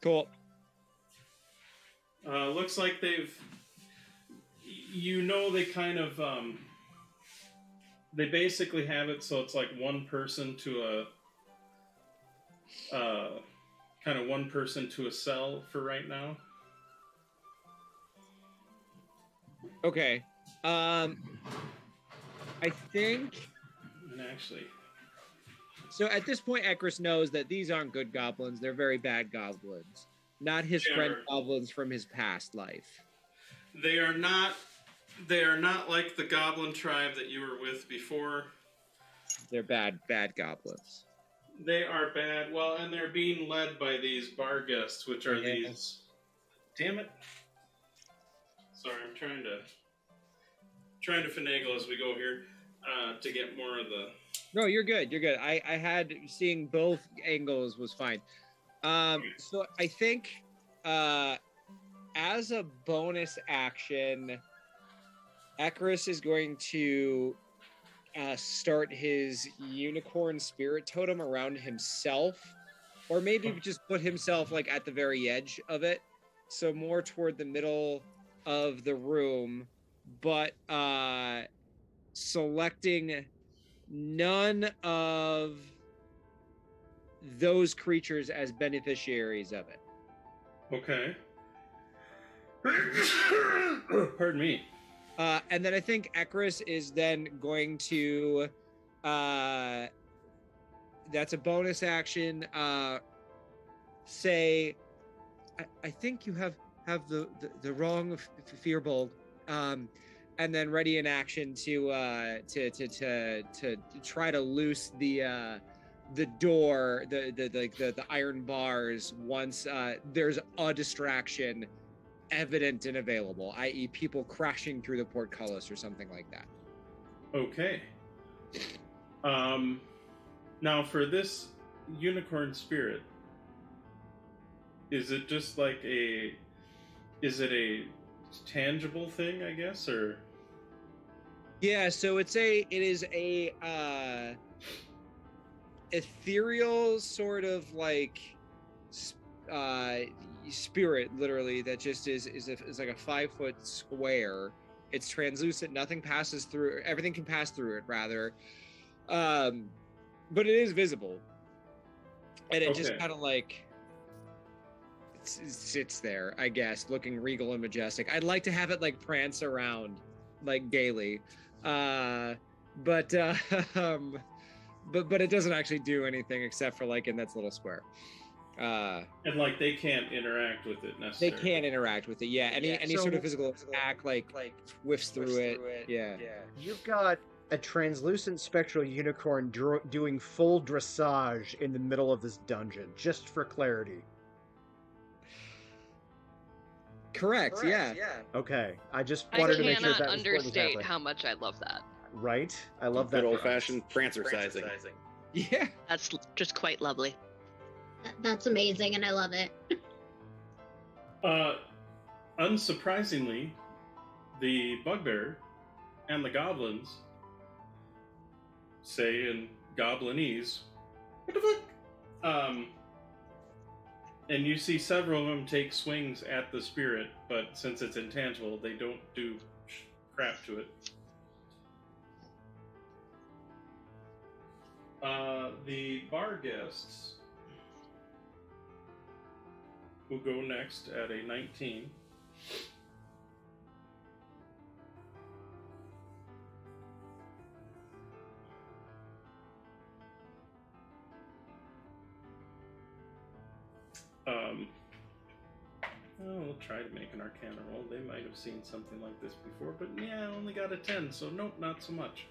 Cool. Looks like they've... they kind of... they basically have it so it's like one person to kind of one person to a cell for right now. Okay. I think... And actually... So at this point, Ekris knows that these aren't good goblins. They're very bad goblins. Not his friend goblins from his past life. They are not like the goblin tribe that you were with before. They're bad goblins. They are bad. Well, and they're being led by these Barghests, which are these... Damn it. Sorry, I'm trying to finagle as we go here to get more of the... No, you're good. You're good. I had seeing both angles was fine. So I think as a bonus action, Ekris is going to start his unicorn spirit totem around himself, or maybe just put himself like at the very edge of it, so more toward the middle of the room, but selecting none of those creatures as beneficiaries of it. Okay. Pardon me. And then I think Ekris is then going to that's a bonus action, say I think you have the wrong Fearbolt, and then ready in action to try to loose the door, the iron bars once there's a distraction evident and available, i.e. people crashing through the portcullis or something like that. Okay. Now for this unicorn spirit, is it just like is it a tangible thing, I guess, or? Yeah, so it is a ethereal sort of like spirit, literally, that just is like a 5-foot square. It's translucent, nothing passes through, everything can pass through it rather, but it is visible, and it just kind of like sits there, I guess, looking regal and majestic. I'd like to have it like prance around like gaily, but it doesn't actually do anything except for like in that little square. And like they can't interact with it necessarily. They can't interact with it. Yeah. Any sort of physical attack like whiffs through it. Yeah. You've got a translucent spectral unicorn doing full dressage in the middle of this dungeon, just for clarity. Correct. Yeah. Okay, I just I wanted to make sure cannot that was what was understate happening. how much I love that. Right? I love Good that. old-fashioned prancer-sizing. Yeah. That's just quite lovely. That's amazing, and I love it. Unsurprisingly, the bugbear and the goblins say in Goblinese, "What the fuck?" And you see several of them take swings at the spirit, but since it's intangible, they don't do crap to it. The bar guests, who go next at a 19. We'll try to make an Arcana roll. They might have seen something like this before, but yeah, I only got a 10, so nope, not so much.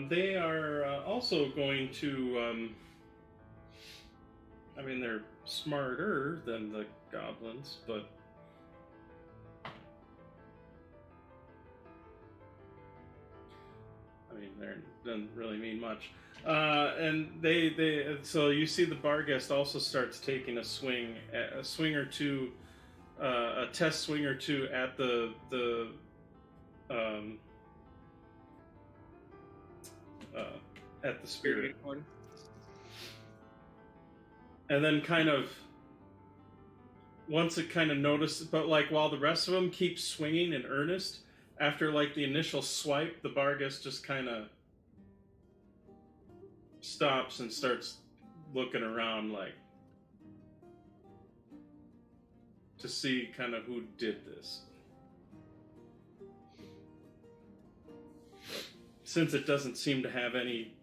They are also going to, I mean, they're smarter than the goblins, but I mean, they doesn't really mean much. And so you see the bar guest also starts taking a swing or two, a test swing or two at the spirit, and then kind of once it kind of noticed, but like while the rest of them keep swinging in earnest, after like the initial swipe, the bar guest just kind of stops and starts looking around like to see kind of who did this. Since it doesn't seem to have any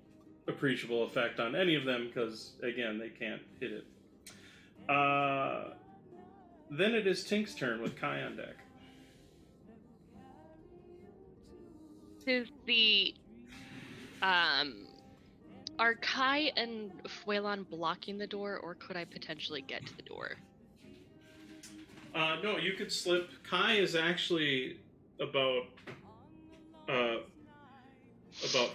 appreciable effect on any of them, because again, they can't hit it. Then it is Tink's turn with Kai on deck. Is the are Kai and Fuelon blocking the door, or could I potentially get to the door? No, you could slip. Kai is actually about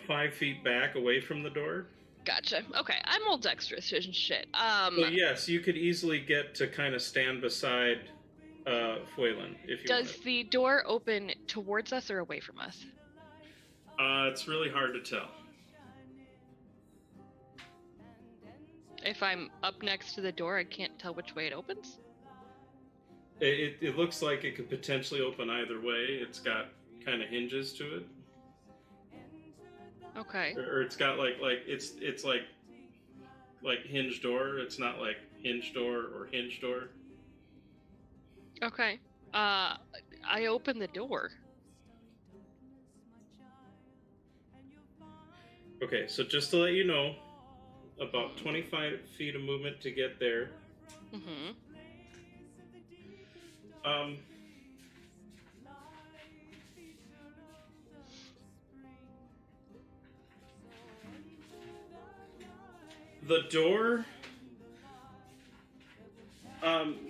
5 feet back away from the door. Gotcha. Okay, I'm all dexterous and shit. So yes, you could easily get to kind of stand beside Fuelon if you does wanted. the door open towards us or away from us? It's really hard to tell. If I'm up next to the door, I can't tell which way it opens? It looks like it could potentially open either way. It's got kind of hinges to it. Okay. Or it's got like it's like hinge door. It's not like hinge door or hinge door. Okay. I open the door. Okay, so just to let you know, about 25 feet of movement to get there. Mm-hmm. The door,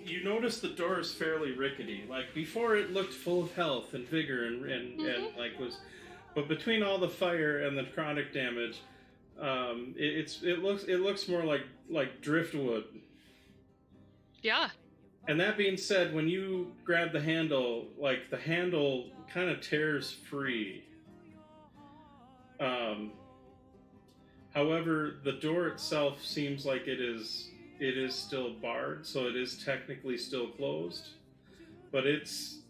you notice the door is fairly rickety. Like before, it looked full of health and vigor and like was, but between all the fire and the chronic damage, it looks more like driftwood. Yeah. And that being said, when you grab the handle, like the handle kind of tears free. However, the door itself seems like it is still barred, so it is technically still closed. But it's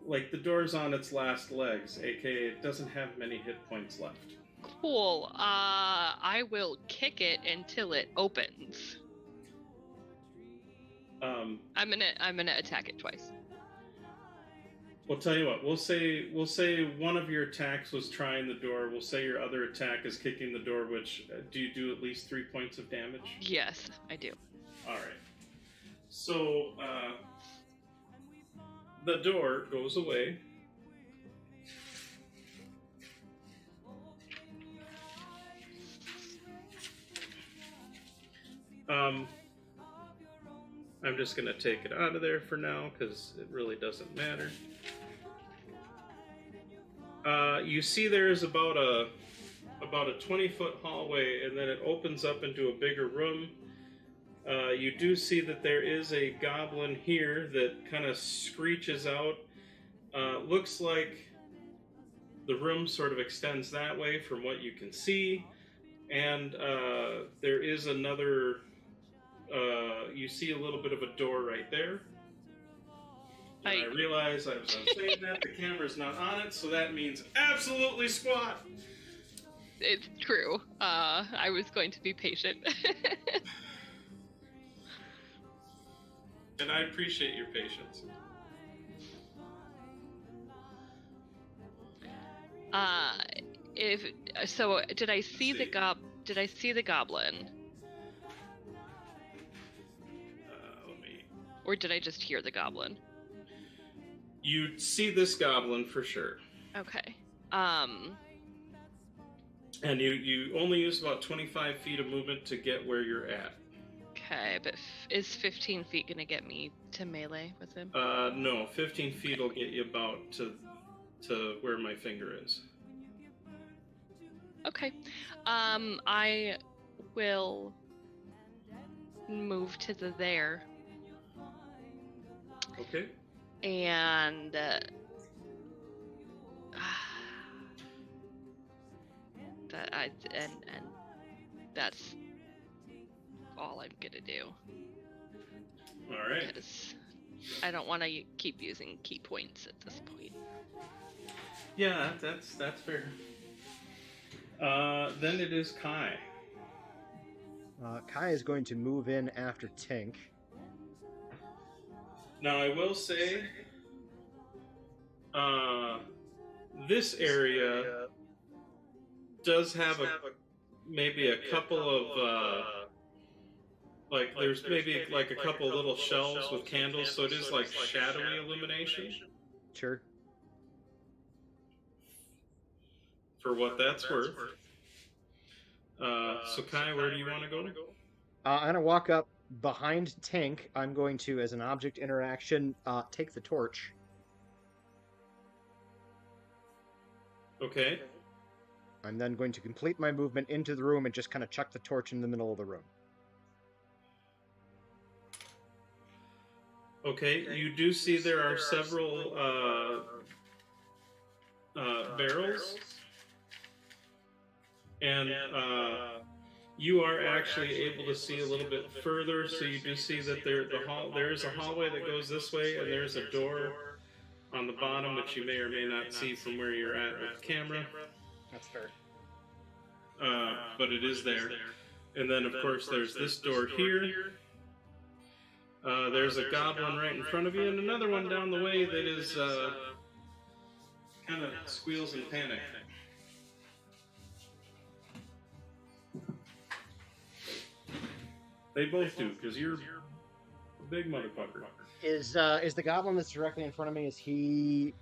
like the door's on its last legs, aka it doesn't have many hit points left. Cool. I will kick it until it opens. I'm gonna attack it twice. We'll tell you what. We'll say one of your attacks was trying the door. We'll say your other attack is kicking the door. Which do you do at least 3 points of damage? Yes, I do. All right. So the door goes away. I'm just going to take it out of there for now because it really doesn't matter. You see there's about a 20-foot hallway, and then it opens up into a bigger room. You do see that there is a goblin here that kind of screeches out. Looks like the room sort of extends that way from what you can see. And there is another... you see a little bit of a door right there. And I realize I was saying that the camera's not on it, so that means absolutely squat. It's true. I was going to be patient. And I appreciate your patience. Did I see the goblin? Or did I just hear the goblin? You see this goblin for sure. Okay. And you only use about 25 feet of movement to get where you're at. Okay, but is 15 feet gonna get me to melee with him? No, 15 feet will get you about to where my finger is. Okay. I will move to there. Okay. And that's all I'm gonna do. All right. Because I don't want to keep using key points at this point. Yeah, that's fair. Then it is Kai. Kai is going to move in after Tink. Now I will say, this area does have maybe a couple of there's maybe like a couple little shelves with candles, so it is like shadowy illumination. Sure. For what that's worth. So Kai, where do you want to go? I'm going to walk up behind Tink. I'm going to, as an object interaction, take the torch. Okay. I'm then going to complete my movement into the room and just kind of chuck the torch in the middle of the room. Okay, you do see there are several barrels, and you are actually able to see a little bit further, so you do see that there is a hallway that goes this way, and there's a door on the bottom, which you may or may not see from where you're at with the camera. That's fair. But it is there. And then, of course, there's this door here. There's a goblin right in front of you, and another one down the way that is kind of squeals in panic. They both do, because you're a big motherfucker. Is the goblin that's directly in front of me, is he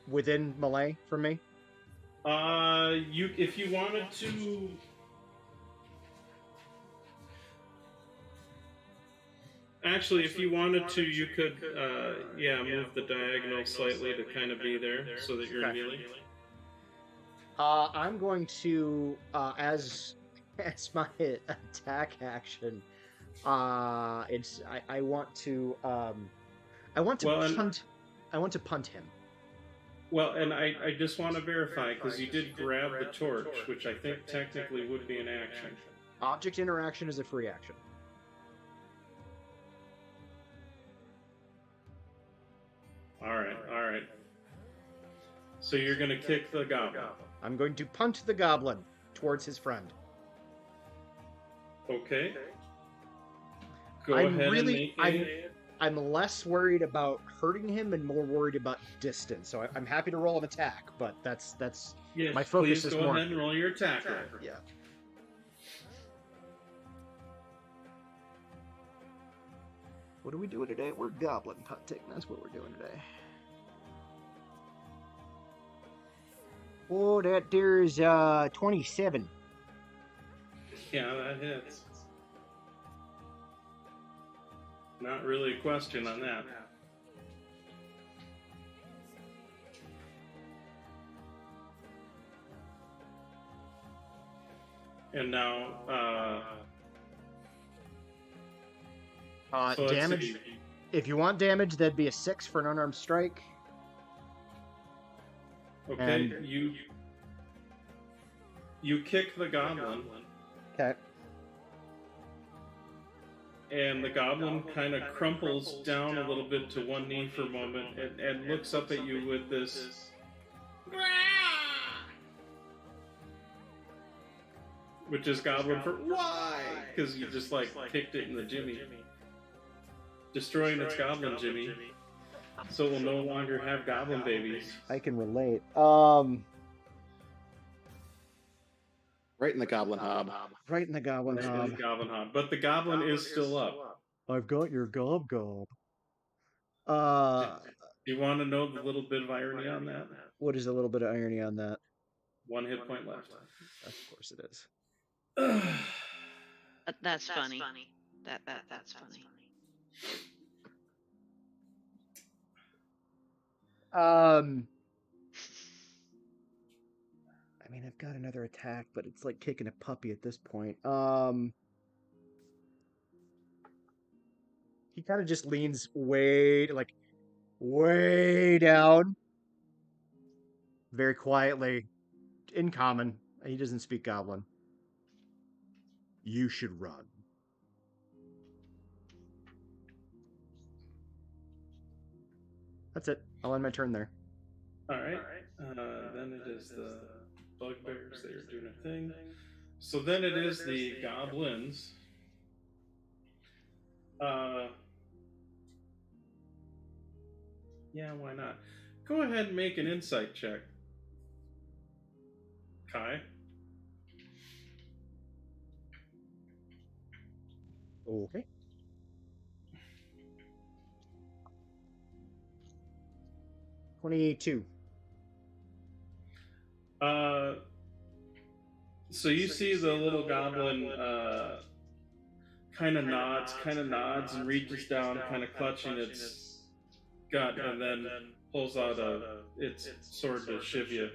within melee from me? If you wanted to. Actually, if you wanted to, you could, move the diagonal slightly to kind of be there so that you're in melee. I'm going to, as my attack action, I want to punt him. Well, and I just want to verify, because you did grab the torch, which I think technically would be an action. Object interaction is a free action. All right. So you're going to kick the goblin. I'm going to punt the goblin towards his friend. Okay. Go ahead and make it. I'm less worried about hurting him and more worried about distance. So I'm happy to roll an attack, but that's yes, my focus please is go more. ahead and roll your attack roll. Yeah. What are we doing today? We're goblin punting. That's what we're doing today. Oh, that there's 27. Yeah, that hits. Not really a question on that. And now, so let's damage. see. If you want damage, that'd be a 6 for an unarmed strike. Okay, And- you kick the goblin, Okay. and the goblin kind of crumples down a little bit to one knee for a moment and looks up at you with this, which is goblin for why? Because you just like kicked it in the jimmy, destroying its goblin jimmy, so it will no longer have goblin babies. I can relate. Right in the goblin hob. Right in the goblin Right in hob. the goblin hob. But the goblin is still up. I've got your gob gob. Do you want to know the little bit of irony on that? What is a little bit of irony on that? 1 hit point left. Of course it is. That's funny. That's funny. I mean, I've got another attack, but it's like kicking a puppy at this point. He kind of just leans way down, very quietly, in common. He doesn't speak Goblin. You should run. That's it. I'll end my turn there. All right. Then it is the bugbears. They are doing a thing. So then it is the goblins. Yeah, why not? Go ahead and make an insight check. Kai. Okay. $22. So you see the little goblin kind of nods and reaches down, kind of clutching its gut, and then pulls out its sword to shiv you.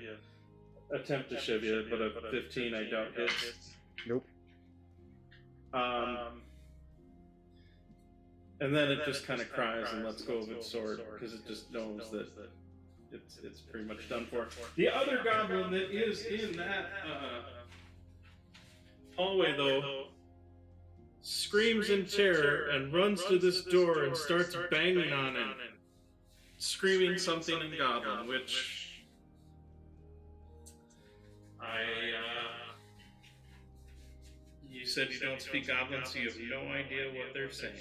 Attempt to shiv you, but a 15 I doubt hits. Nope. And then it just kind of cries and lets go of its sword because it just knows that it's pretty much done for. The other goblin that is in that hallway, though, screams in terror and runs to this door and starts banging on it, screaming something in Goblin, which you said you don't speak Goblin, so you have no idea what they're saying.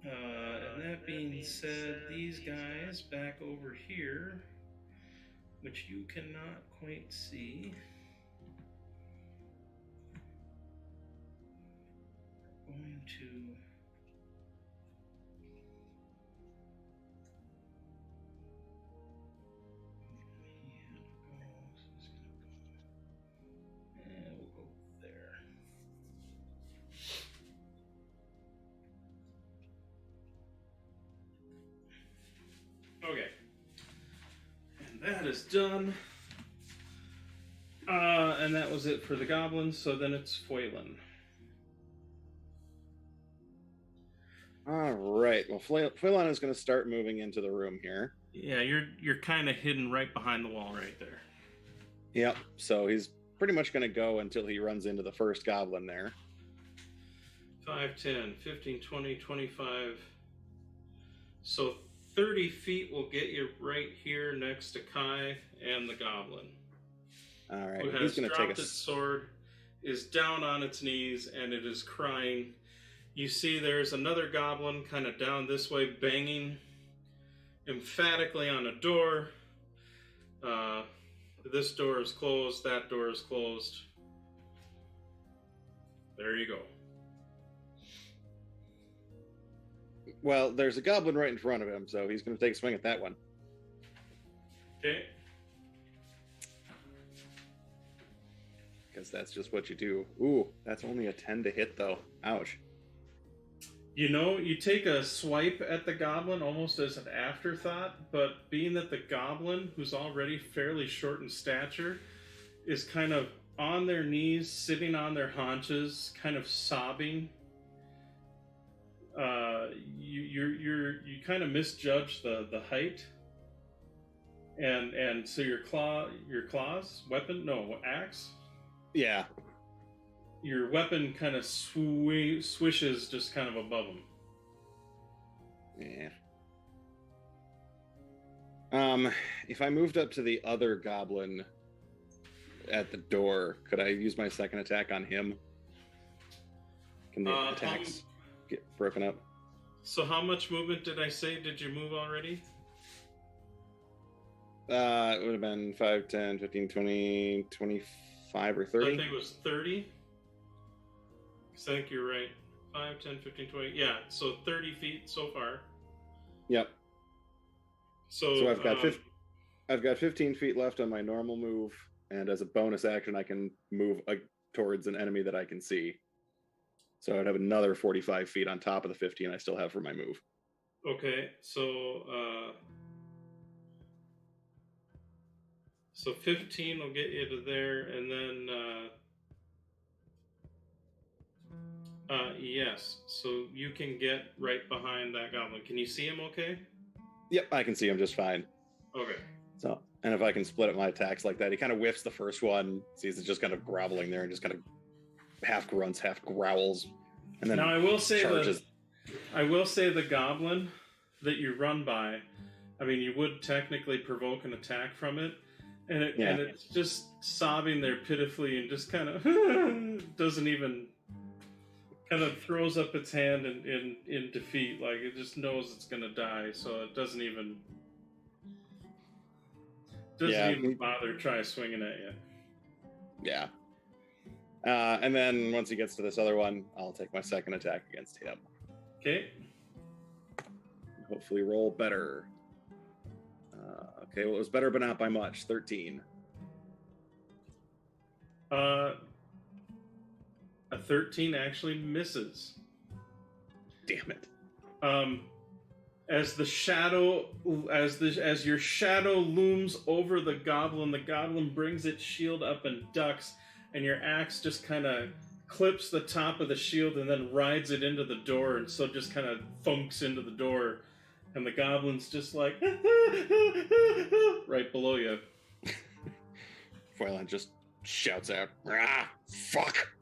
And that being said, these guys back over here, which you cannot quite see, are going to and we'll go there. Okay. And that is done. And that was it for the goblins, so then it's Foylan. All right. Well, Phelan is going to start moving into the room here. Yeah, you're kind of hidden right behind the wall right there. Yep. So he's pretty much going to go until he runs into the first goblin there. 5, 10, 15, 20, 25. So 30 feet will get you right here next to Kai and the goblin. All right. Who He's has going to dropped take its sword, is down on its knees, and it is crying. You see there's another goblin kind of down this way, banging emphatically on a door. This door is closed, that door is closed. There you go. Well, there's a goblin right in front of him, so he's going to take a swing at that one. Okay. because that's just what you do. Ooh, that's only a 10 to hit, though. Ouch. You know, you take a swipe at the goblin almost as an afterthought, but being that the goblin, who's already fairly short in stature, is kind of on their knees, sitting on their haunches, kind of sobbing, you kind of misjudge the height, and so your axe. Yeah. Your weapon kind of swishes just kind of above him. Yeah. If I moved up to the other goblin at the door, could I use my second attack on him? Can the attacks get broken up? So how much movement did I say? Did you move already? It would have been 5, 10, 15, 20, 25, or 30. I think it was 30. I think you're right. 5, 10, 15, 20. Yeah, so 30 feet so far. Yep. So I've got 15 feet left on my normal move, and as a bonus action, I can move towards an enemy that I can see. So I'd have another 45 feet on top of the 15 I still have for my move. Okay, so 15 will get you to there, and then yes, so you can get right behind that goblin. Can you see him okay? Yep, I can see him just fine. Okay. So, and if I can split up my attacks like that, he kind of whiffs the first one, sees it's just kind of groveling there, and just kind of half grunts, half growls, and then now I will say charges. The goblin that you run by, I mean, you would technically provoke an attack from it, and it's just sobbing there pitifully and just kind of doesn't even, kind of throws up its hand in defeat, like it just knows it's gonna die, so it doesn't even bother try swinging at you. Yeah. And then once he gets to this other one, I'll take my second attack against him. Okay. Hopefully roll better. Okay, well, it was better, but not by much. 13. A 13 actually misses. Damn it. As your shadow looms over the goblin brings its shield up and ducks, and your axe just kind of clips the top of the shield and then rides it into the door, and so just kind of thunks into the door, and the goblin's just like right below you. Froylan just shouts out, "Ah, fuck!"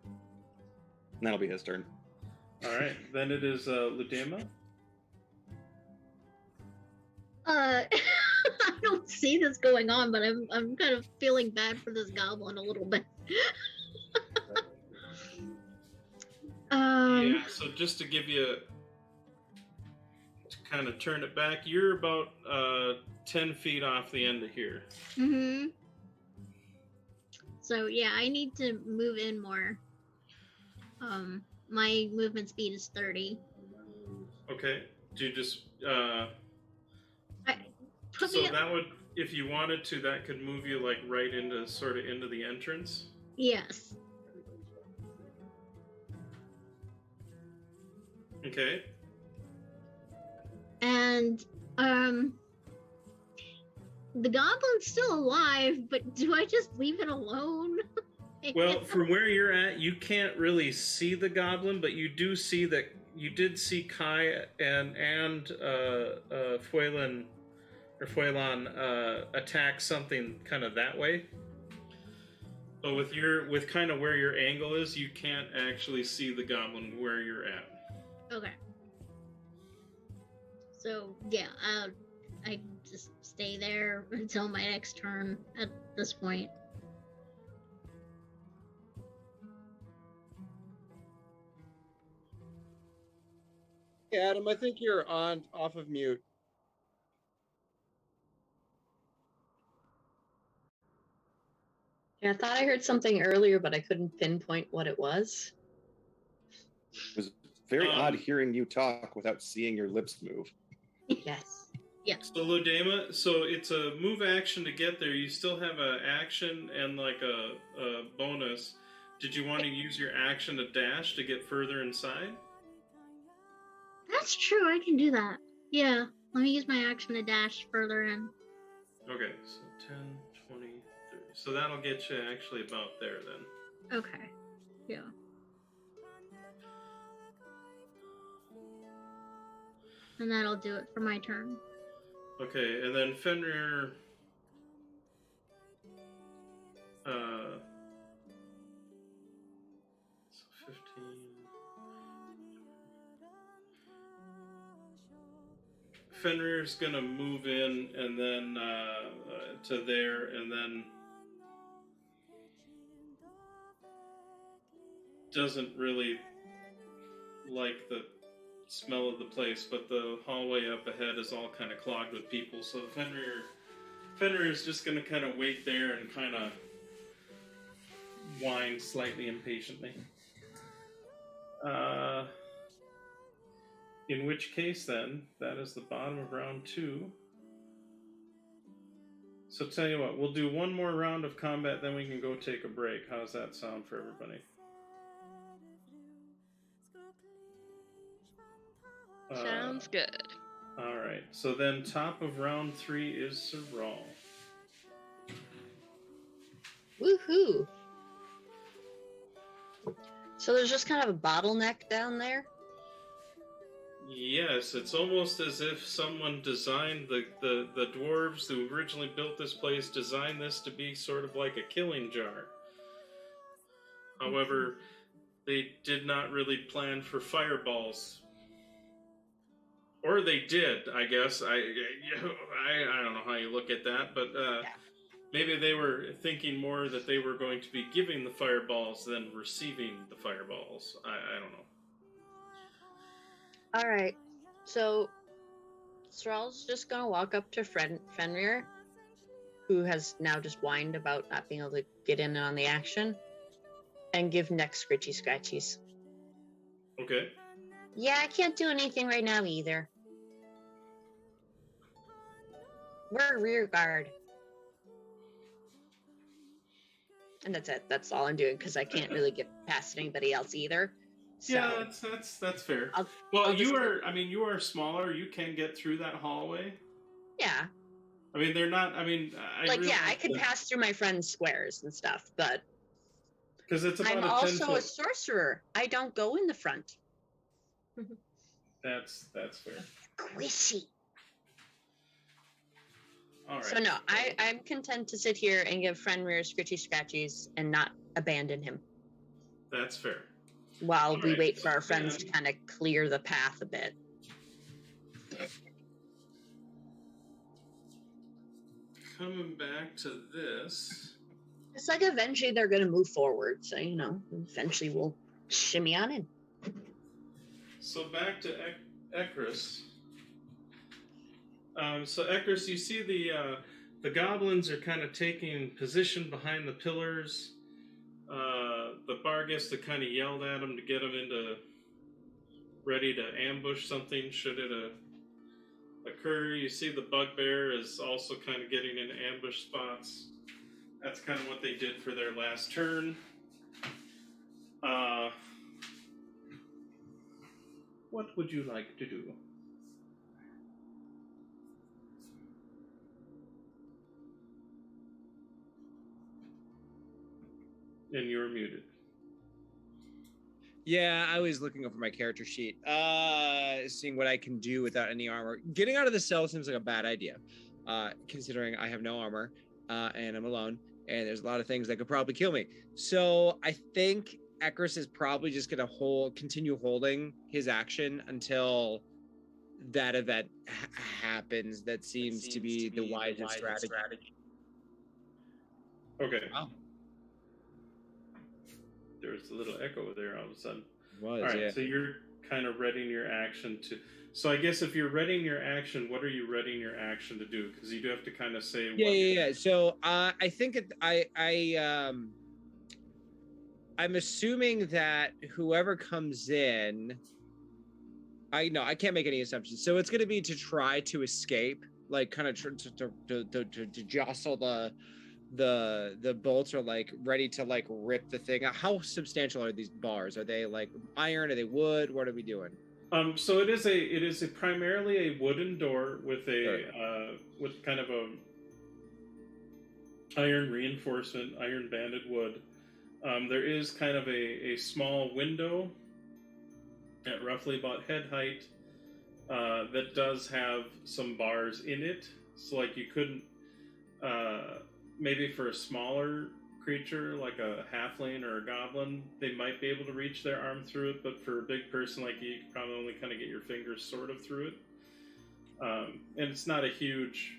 And that'll be his turn. All right, then it is Ludema. I don't see this going on, but I'm kind of feeling bad for this goblin a little bit. Yeah, so just to give you, to kind of turn it back, you're about 10 feet off the end of here. Mm-hmm. So yeah, I need to move in more. My movement speed is 30. Okay. Do you just Put so me that would, if you wanted to, that could move you like right into the entrance? Yes. Okay. And the goblin's still alive, but do I just leave it alone? Well, from where you're at, you can't really see the goblin, but you do see that you did see Kai and Froylan attack something kind of that way. But with kind of where your angle is, you can't actually see the goblin where you're at. Okay. So yeah, I just stay there until my next turn at this point. Yeah, Adam, I think you're off of mute. Yeah, I thought I heard something earlier, but I couldn't pinpoint what it was. It was very odd hearing you talk without seeing your lips move. Yes. Yeah. So Lodema, so it's a move action to get there. You still have an action and like a bonus. Did you want to use your action to dash to get further inside? That's true. I can do that. Yeah. Let me use my action to dash further in. Okay, so 10, 20, 30. So that'll get you actually about there then. Okay. Yeah. And that'll do it for my turn. Okay, and then Fenrir. So 15. Fenrir's gonna move in and then to there, and then doesn't really like the smell of the place, but the hallway up ahead is all kind of clogged with people. So Fenrir is just gonna kind of wait there and kind of whine slightly impatiently. In which case, then, that is the bottom of round 2. So tell you what, we'll do one more round of combat, then we can go take a break. How does that sound for everybody? Sounds good. All right. So then, top of round 3 is Saral. Woohoo! So there's just kind of a bottleneck down there? Yes, it's almost as if someone designed the dwarves who originally built this place designed this to be sort of like a killing jar. However, they did not really plan for fireballs. Or they did, I guess. I don't know how you look at that, but maybe they were thinking more that they were going to be giving the fireballs than receiving the fireballs. I don't know. All right, so Saral's just gonna walk up to Fenrir, who has now just whined about not being able to get in on the action, and give neck scritchy scratchies. Okay. Yeah, I can't do anything right now either. We're rear guard. And that's it. That's all I'm doing because I can't really get past anybody else either. So, yeah, that's fair. You are smaller. You can get through that hallway. Yeah. I mean, they're not. I mean, I could pass through my friends' squares and stuff, but because it's about I'm a 10 also foot. a sorcerer. I don't go in the front. That's fair. Squishy. All right. So no, I'm content to sit here and give Fenrir scritchy scratchies and not abandon him. That's fair. While we wait for our friends to kind of clear the path a bit. Coming back to this. It's like eventually they're going to move forward. So, eventually we'll shimmy on in. So back to Ekris. So Ekris, you see the goblins are kind of taking position behind the pillars. The Barghest that kind of yelled at him to get him ready to ambush something should it occur. You see the bugbear is also kind of getting into ambush spots. That's kind of what they did for their last turn. What would you like to do? And you're muted. Yeah, I was looking over my character sheet, seeing what I can do without any armor. Getting out of the cell seems like a bad idea, considering I have no armor and I'm alone, and there's a lot of things that could probably kill me. So I think Ekris is probably just going to continue holding his action until that event happens. That seems to be the wisest strategy. Okay. Wow. There was a little echo there all of a sudden. Was, all right, yeah. So you're kind of readying your action to... So I guess if you're readying your action, what are you readying your action to do? Because you do have to kind of say... Yeah. So I think I'm assuming that whoever comes in... I can't make any assumptions. So it's going to be to try to escape like kind of to jostle the bolts, or like ready to like rip the thing out? How substantial are these bars? Are they like iron? Are they wood? What are we doing? So it is a primarily a wooden door with with kind of a iron reinforcement, iron banded wood. There is kind of a small window at roughly about head height that does have some bars in it. So like you couldn't, maybe for a smaller creature like a halfling or a goblin, they might be able to reach their arm through it, but for a big person like you can probably only kind of get your fingers sort of through it. And it's not a huge,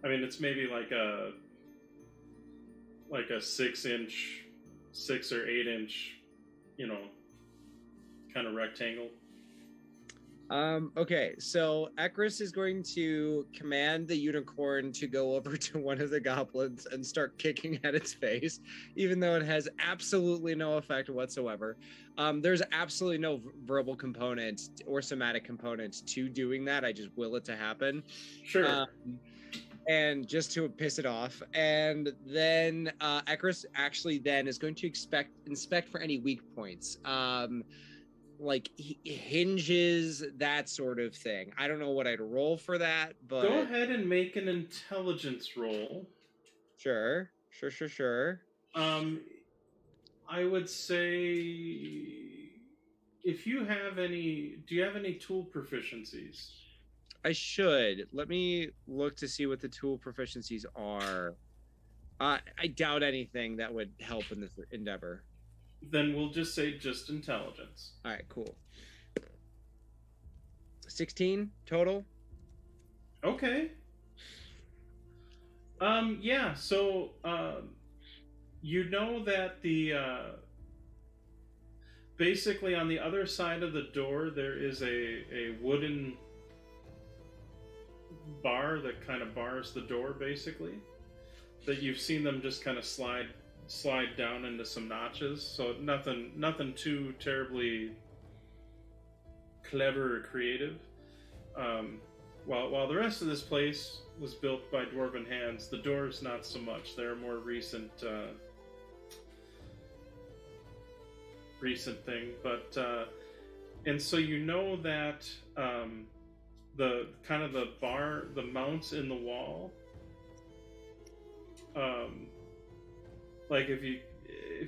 I mean, it's maybe like a 6 or 8 inch, kind of rectangle. Okay, so Ekris is going to command the unicorn to go over to one of the goblins and start kicking at its face, even though it has absolutely no effect whatsoever. There's absolutely no verbal component or somatic component to doing that. I just will it to happen. Sure. And just to piss it off. And then Ekris actually then is going to inspect for any weak points. Like hinges, that sort of thing. I don't know what I'd roll for that, but go ahead and make an intelligence roll. Sure. I would say, if you have any, do you have any tool proficiencies? I should. Let me look to see what the tool proficiencies are. I doubt anything that would help in this endeavor. Then we'll just say just intelligence. All right, cool. 16 total. Okay. Yeah. So, you know that the basically on the other side of the door there is a wooden bar that kind of bars the door, basically. That you've seen them just kind of slide down into some notches, so nothing too terribly clever or creative. While the rest of this place was built by dwarven hands, the doors not so much. They're a more recent thing, but and so you know that the kind of the mounts in the wall. Like if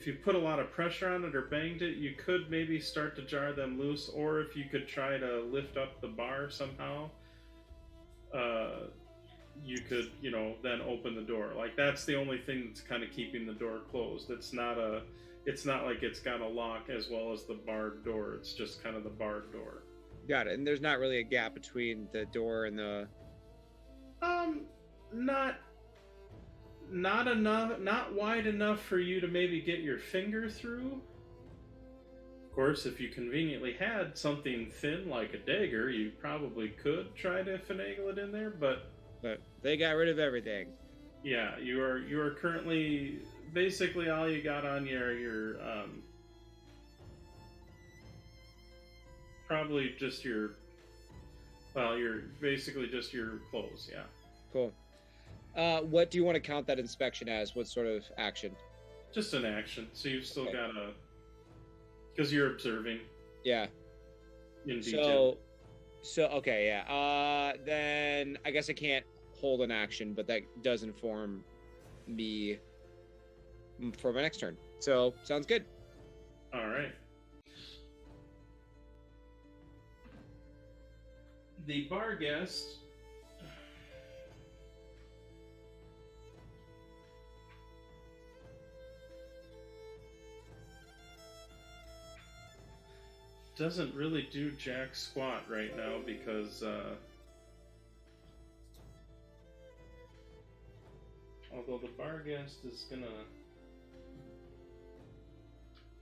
you put a lot of pressure on it or banged it, you could maybe start to jar them loose, or if you could try to lift up the bar somehow, you could, then open the door. Like that's the only thing that's kind of keeping the door closed. It's not like it's got a lock as well as the barred door. It's just kind of the barred door. Got it. And there's not really a gap between the door and the not enough, not wide enough for you to maybe get your finger through. Of course, if you conveniently had something thin like a dagger, you probably could try to finagle it in there, but they got rid of everything. Yeah, you are currently basically all you got on your probably just you're basically just your clothes. Yeah. Cool. What do you want to count that inspection as? What sort of action? Just an action. So you've still got because you're observing. Yeah. In detail. So okay, yeah. Then I guess I can't hold an action, but that does inform me for my next turn. So sounds good. All right. The bar guest doesn't really do jack squat right now because although the bar guest is gonna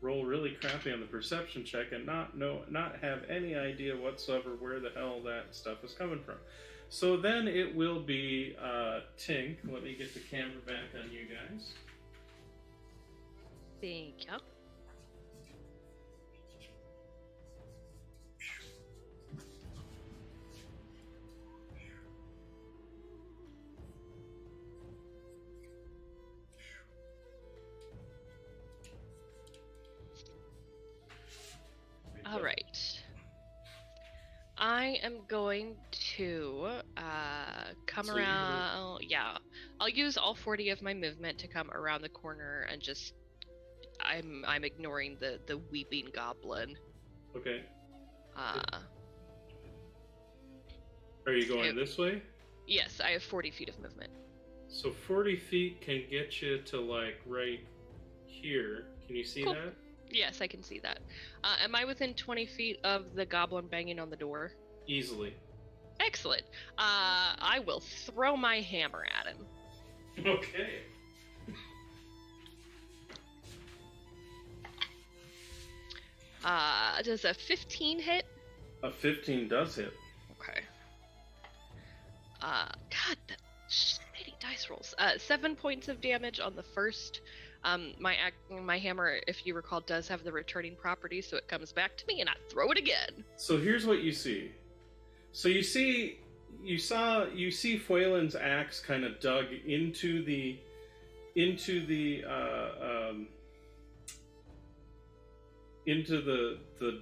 roll really crappy on the perception check and not have any idea whatsoever where the hell that stuff is coming from. So then it will be Tink. Let me get the camera back on you guys. Thank you. going to come So you- around. Yeah, I'll use all 40 of my movement to come around the corner and just. I'm ignoring the weeping goblin. Okay. Uh, Are you going this way? yes, I have 40 feet of movement. So 40 feet can get you to like right here. Can you see Cool. that? Yes, I can see that. Am I within 20 feet of the goblin banging on the door? Easily. Excellent. I will throw my hammer at him. Okay. Does a 15 hit? A 15 does hit. Okay. God, the shitty dice rolls. 7 points of damage on the first. My hammer, if you recall, does have the returning property, so it comes back to me, and I throw it again. So here's what you see. So you see Fuelin's axe kind of dug into the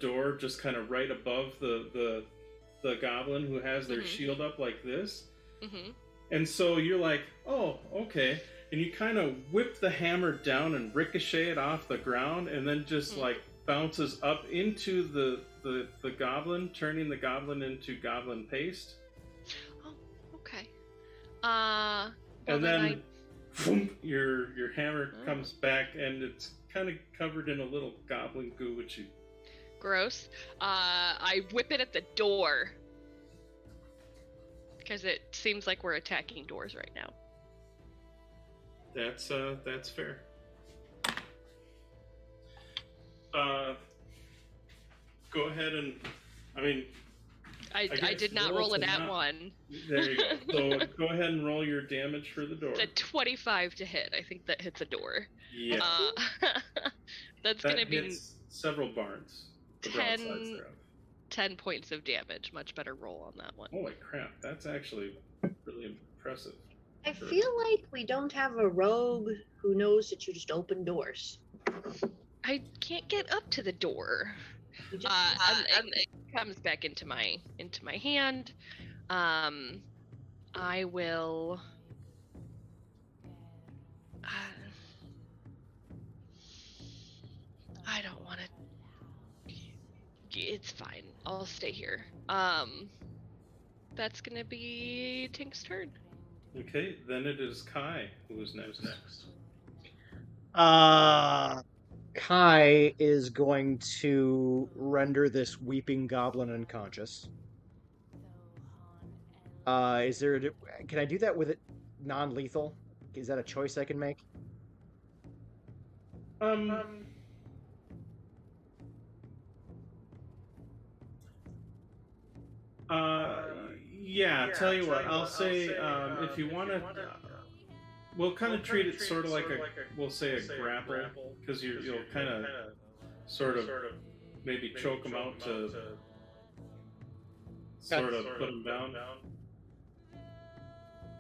door, just kind of right above the goblin who has their shield up like this. Mm-hmm. And so you're like, oh, okay. And you kind of whip the hammer down and ricochet it off the ground, and then just like bounces up into the goblin, turning the goblin into goblin paste. Oh, okay. Well, And then boom, your hammer comes back, and it's kind of covered in a little goblin goo, which you... Gross. I whip it at the door. Because it seems like we're attacking doors right now. That's fair. Go ahead and, I did not roll an at one. There you go. So go ahead and roll your damage for the door. It's a 25 to hit. I think that hits a door. Yeah. That's that going to be hits several barns. 10 points of damage. Much better roll on that one. Holy crap, that's actually really impressive. I feel like we don't have a rogue who knows that you just open doors. I can't get up to the door. You just, and it comes back into my hand. I will. I don't want to. It's fine. I'll stay here. That's gonna be Tink's turn. Okay, then it is Kai who is next. Kai is going to render this weeping goblin unconscious. Is there? Can I do that with it non-lethal? Is that a choice I can make? Yeah. Tell you what, I'll say if you want to. We'll kind of treat it sort of like we'll say a grapple, because you'll kind of sort of maybe choke them out to sort of put them down.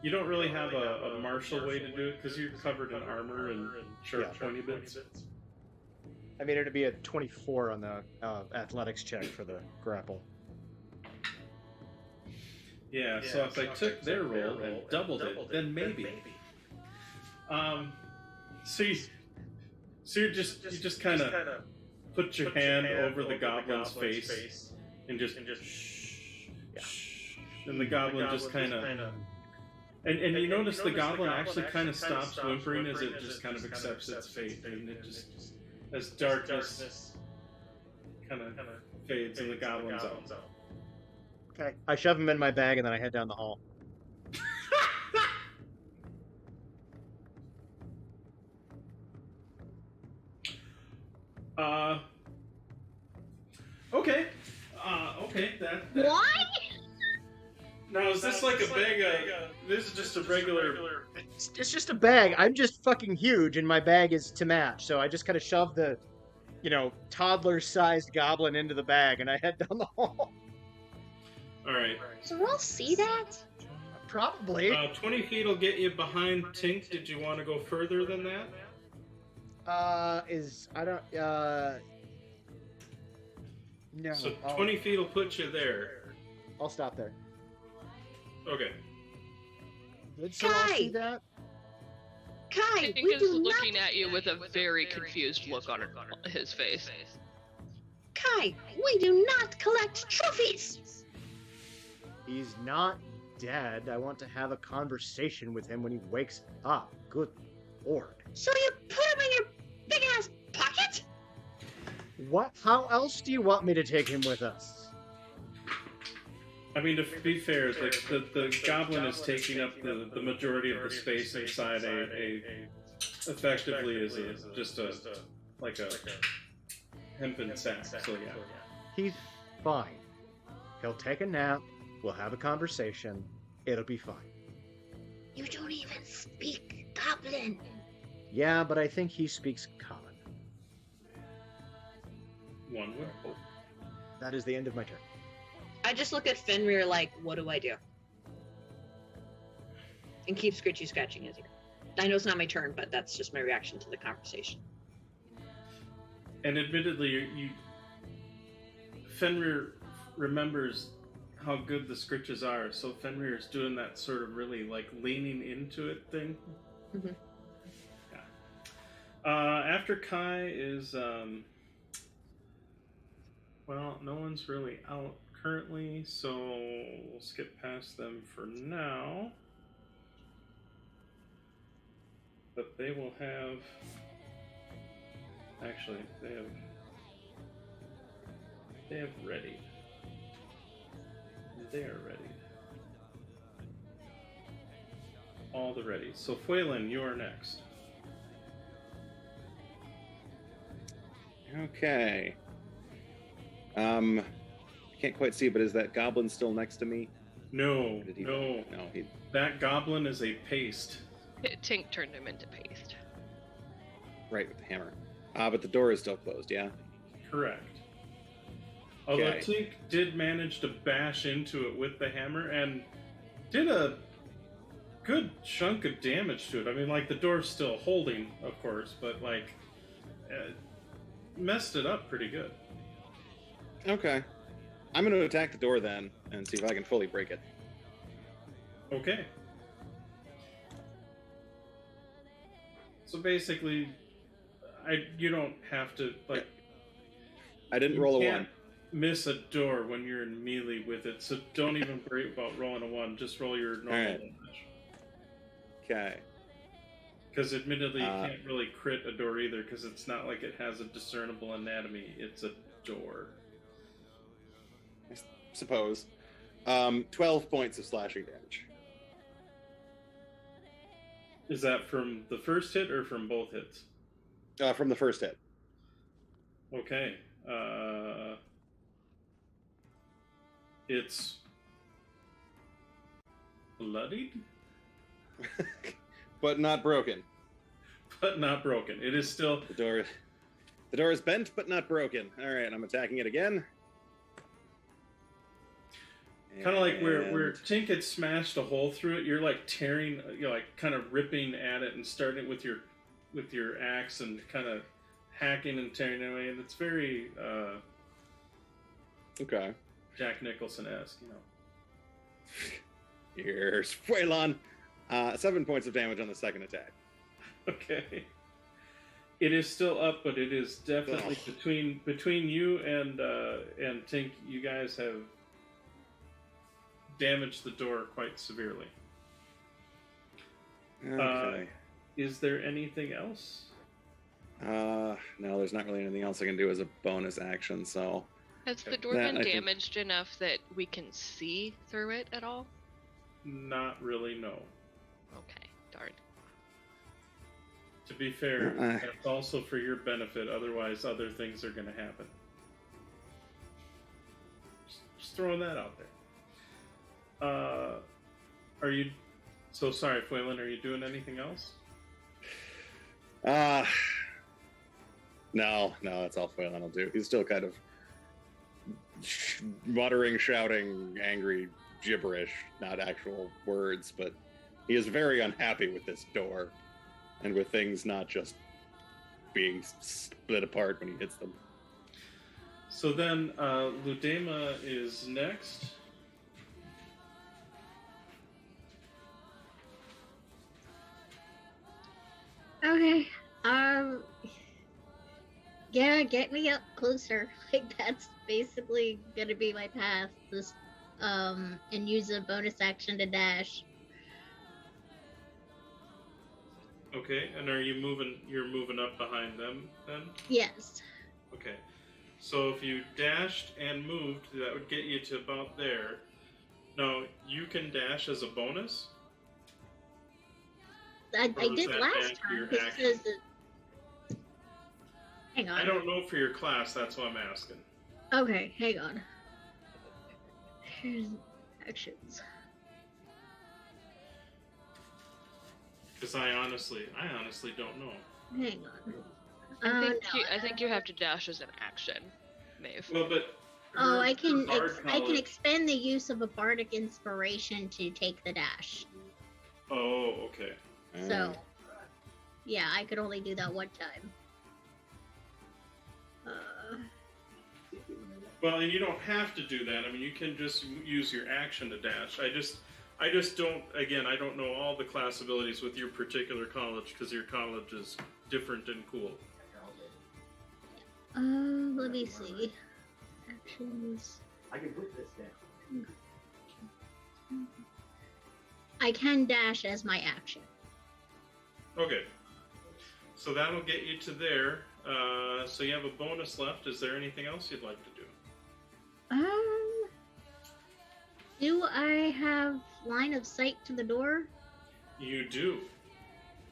You don't really have a martial way to do it because you're covered in armor and sharp pointy bits. I mean, it'd be a 24 on the athletics check for the grapple. Yeah, so if I took their roll and doubled it, then maybe. So you just kind of put your hand over the goblin's face and just shh, and the goblin just kind of and you notice the goblin actually kind of stops whimpering as it just kind of accepts its fate, and it just, as darkness kind of fades and the goblin's out. Okay. I shove him in my bag and then I head down the hall. Okay. Okay. That. What? Now is this like a bag of? This is just a regular. It's just a bag. I'm just fucking huge, and my bag is to match. So I just kind of shove the, toddler-sized goblin into the bag, and I head down the hall. All right. So we'll see that? Probably. 20 feet will get you behind Tink. Did you want to go further than that? No. So 20 feet will put you there. I'll stop there. Okay. Did Sorrel see Kai! that? Kai, Tink we is do looking not. at you with a very confused look on his face. Kai, we do not collect trophies. He's not dead. I want to have a conversation with him when he wakes up. Good lord. So you put him in your big ass pocket? What? How else do you want me to take him with us? I mean, to be fair, the goblin is taking up the majority of the space inside effectively is just a hempen sack. So yeah. He's fine. He'll take a nap. We'll have a conversation. It'll be fine. You don't even speak Goblin. Yeah, but I think he speaks common. One would hope. That is the end of my turn. I just look at Fenrir like, what do I do? And keep scratching his ear. I know it's not my turn, but that's just my reaction to the conversation. And admittedly, Fenrir remembers how good the scritches are, so Fenrir is doing that sort of really like leaning into it thing. Mm-hmm. Yeah. After Kai is, well, no one's really out currently, so we'll skip past them for now. But they will have. Actually, they have readied. They are ready. All the ready. So Fuelin, you are next. Okay. I can't quite see, but is that goblin still next to me? No, Or did he- no. No, he. That goblin is a paste. Tink turned him into paste. Right, with the hammer. But the door is still closed, yeah? Correct. Although Okay. Tink did manage to bash into it with the hammer and did a good chunk of damage to it. I mean, like, the door's still holding, of course, but, like, messed it up pretty good. Okay. I'm going to attack the door then and see if I can fully break it. Okay. So basically, you don't have to, like... I didn't you roll a can't one. miss a door when you're in melee with it, so don't even worry about rolling a one. Just roll your normal Alright. damage. Okay. Because admittedly, you can't really crit a door either, because it's not like it has a discernible anatomy. It's a door. I suppose. 12 points of slashing damage. Is that from the first hit or from both hits? From the first hit. Okay. It's bloodied, But not broken. but not broken. It is still. The door is bent, but not broken. All right, I'm attacking it again. Kind of like where And- Tink had smashed a hole through it. You're like tearing, you're like kind of ripping at it and starting with your axe and kind of hacking and tearing it away. And it's very Okay. Jack Nicholson-esque, you know. Here's Fuelon. 7 points of damage on the second attack. Okay. It is still up, but it is definitely between you and Tink. You guys have damaged the door quite severely. Okay. Is there anything else? No, there's not really anything else I can do as a bonus action, so... Has the door That, been I think- damaged enough that we can see through it at all? Not really, no. Okay, darn. To be fair, Uh, that's also for your benefit, otherwise other things are going to happen. Just throwing that out there. Are you... So sorry, Fuelin, are you doing anything else? No, that's all Fuelon will do. He's still kind of muttering, shouting, angry gibberish, not actual words, but he is very unhappy with this door and with things not just being split apart when he hits them. So then, Ludema is next. Okay. Yeah, get me up closer. Like that's basically gonna be my path. This, and use a bonus action to dash. Okay, and you're moving up behind them then? Yes. Okay. So if you dashed and moved, that would get you to about there. Now, you can dash as a bonus? I does did that last add to time. your It action? says it. Hang on. I don't know for your class, that's what I'm asking. Okay, hang on. Here's actions. Because I honestly don't know. Hang on. I think you have to dash as an action, Maeve. Well, but Oh, her- I can her bard I can college- expend the use of a bardic inspiration to take the dash. Oh, okay. So, yeah, I could only do that one time. Well, and you don't have to do that. I mean, you can just use your action to dash. I just don't. Again, I don't know all the class abilities with your particular college because your college is different and cool. Let me see. Actions. I can put this down. I can dash as my action. Okay. So that'll get you to there. So you have a bonus left. Is there anything else you'd like to do? Do I have line of sight to the door? You do.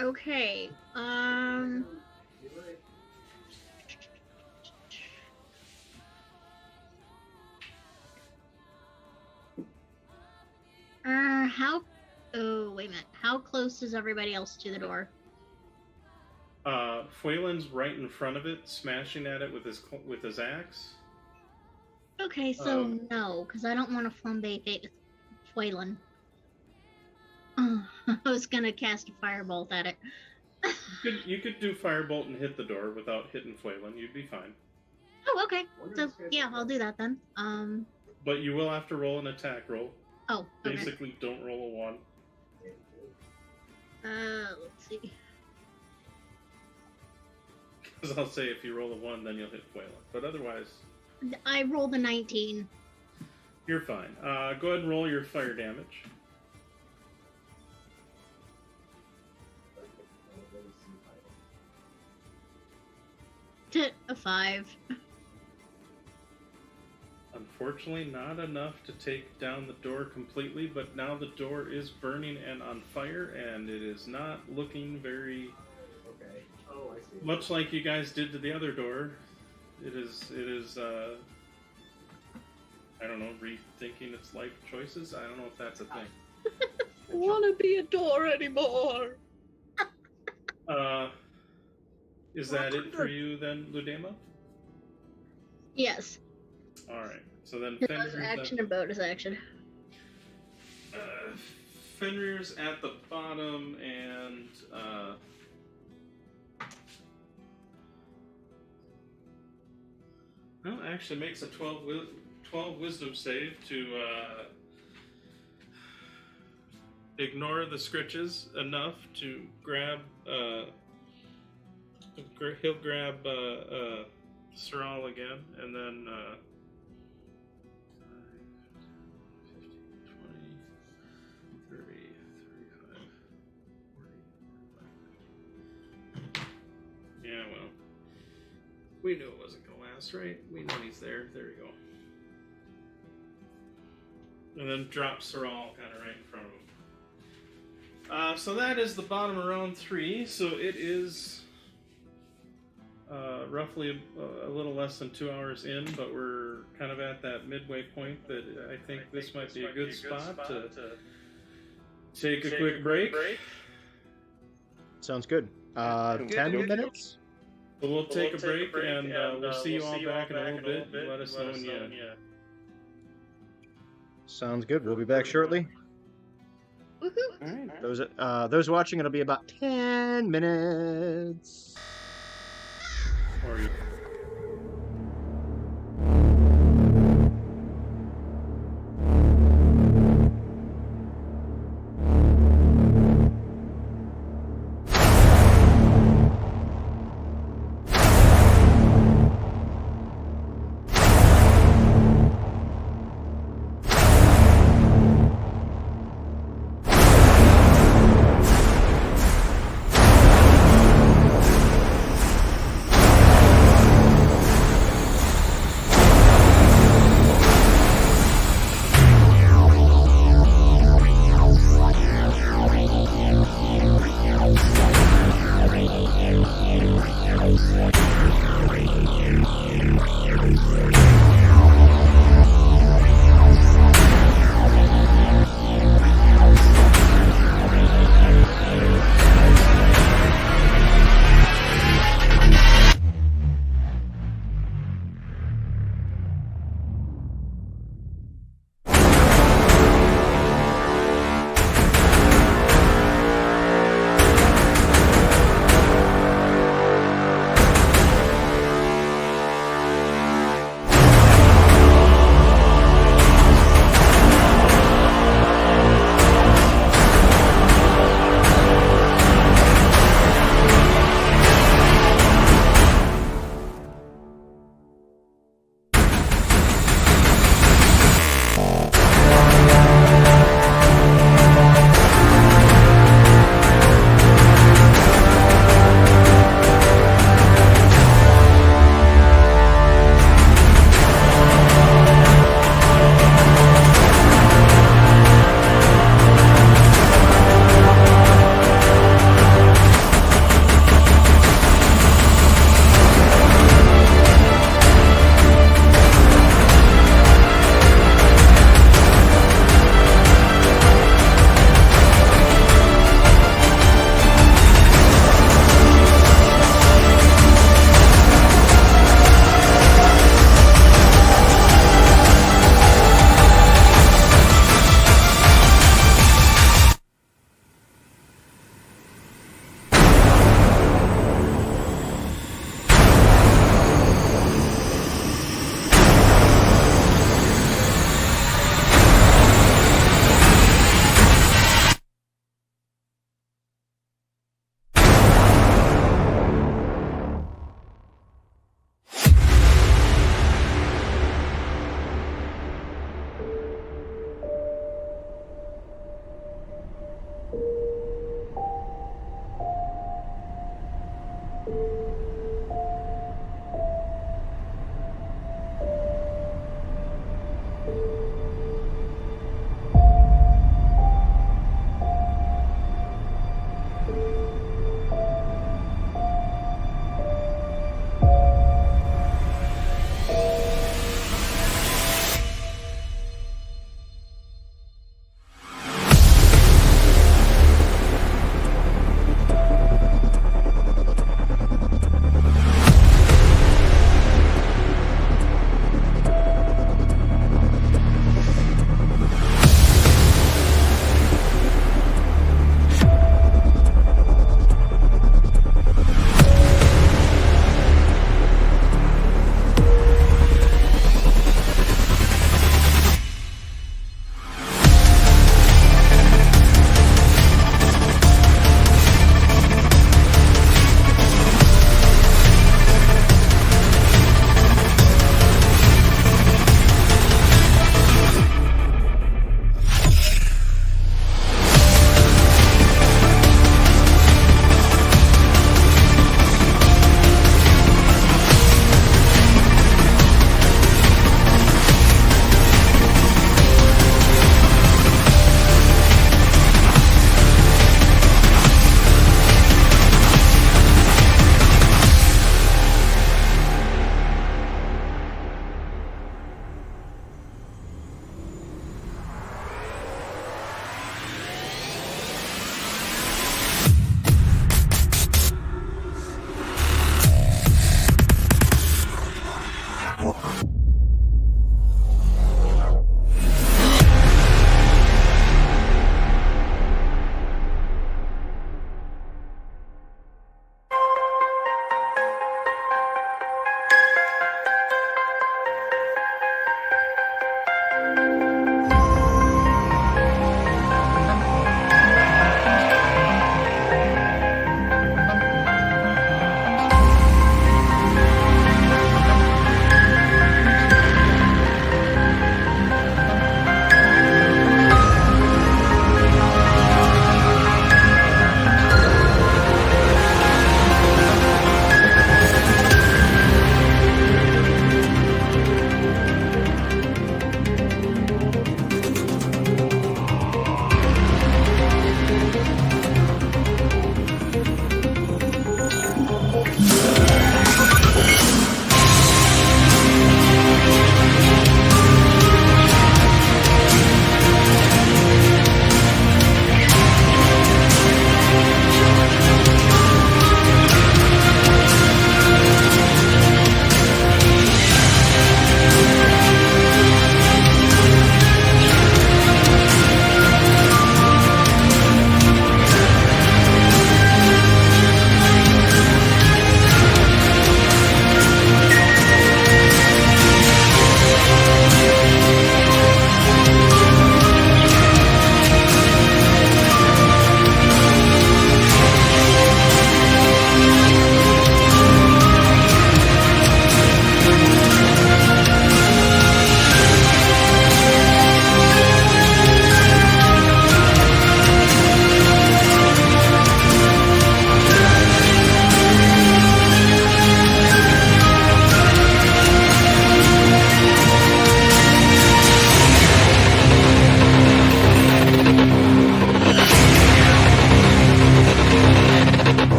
Okay. How? Oh, wait a minute. How close is everybody else to the door? Fuelin's right in front of it, smashing at it with his axe. Okay, so no, because I don't want to flambe fate with Fuelin. I was gonna cast a firebolt at it. You could do firebolt and hit the door without hitting Fuelin. You'd be fine. Oh, okay. So yeah, I'll do that then. But you will have to roll an attack roll. Oh, okay. Basically, don't roll a 1. Let's see. Because I'll say if you roll a 1, then you'll hit Fuelin. But otherwise, I rolled a 19. you're fine. Go ahead and roll your fire damage. A 5. Unfortunately, not enough to take down the door completely, but now the door is burning and on fire, and it is not looking very... Okay. Oh, I see. Much like you guys did to the other door. It is, I don't know, rethinking its life choices? I don't know if that's a thing. I want to be a door anymore. Is that it for you then, Ludema? Yes. Alright, so then It was action and bonus action. Fenrir's at the bottom, and well, actually makes a 12 wisdom save to ignore the scritches enough to grab. He'll grab Saral again, and then 15, 20, 30, 35, 40. Yeah, well, we knew it wasn't gonna last, right? We know he's there. There we go. And then drop Saral kind of right in front of him. So that is the bottom of round 3. So it is roughly a little less than 2 hours in, but we're kind of at that midway point that I think this might be a good spot to take a quick break. Sounds good. 10 minutes? So we'll take a break, and we'll see you all back in a little bit. Let us know when you... Sounds good. We'll be back shortly. Woohoo! Those watching, it'll be about 10 minutes. Or you...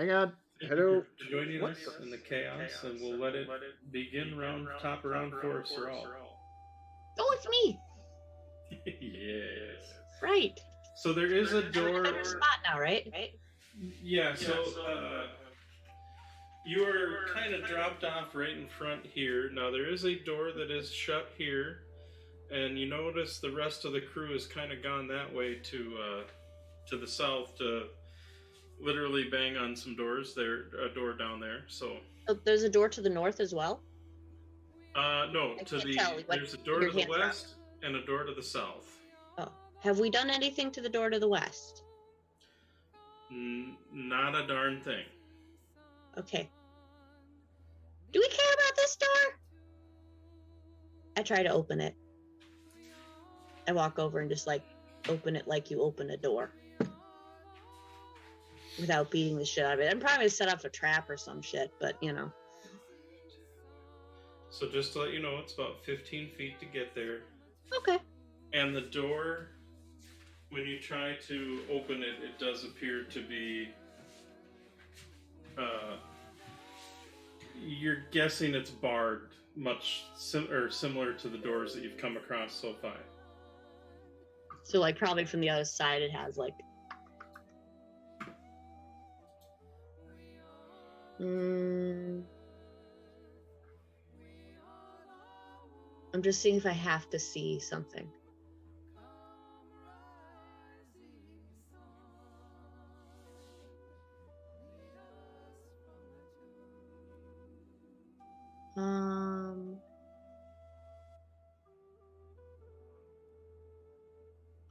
hang on. Thank Hello. you for joining What us in the chaos, and we'll let it begin top of round 4, Sorrel. Oh, it's me. Yes. Right. So there is a door. Better spot now, right? Yeah, so you are kind of dropped off right in front here. Now there is a door that is shut here, and you notice the rest of the crew has kind of gone that way to the south to literally bang on some doors. There's a door down there. So There's a door to the north as well. no, I to can't the tell what there's a door your to the hands are. west and a door to the south. Oh, have we done anything to the door to the west? Not a darn thing. Okay. Do we care about this door? I try to open it. I walk over and just like open it like you open a door. Without beating the shit out of it. I'm probably gonna set up a trap or some shit, but you know. So just to let you know, it's about 15 feet to get there. Okay. And the door, when you try to open it, it does appear to be you're guessing it's barred, much similar to the doors that you've come across so far. So like probably from the other side it has like I'm just seeing if I have to see something.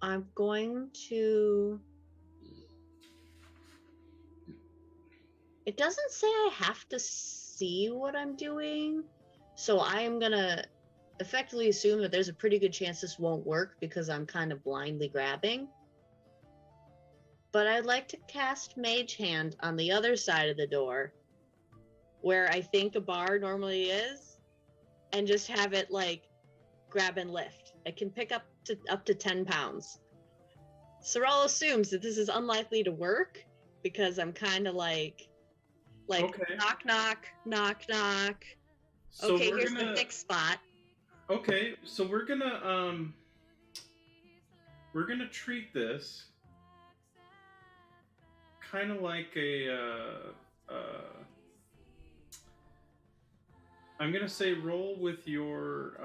I'm going to... It doesn't say I have to see what I'm doing, so I am gonna effectively assume that there's a pretty good chance this won't work because I'm kind of blindly grabbing. But I'd like to cast Mage Hand on the other side of the door, where I think a bar normally is, and just have it like grab and lift. It can pick up to 10 pounds. Sorrel assumes that this is unlikely to work because I'm kind of like okay. knock, knock, knock, knock. So okay, here's the fixed spot. Okay, so we're gonna treat this kind of like I'm gonna say roll with your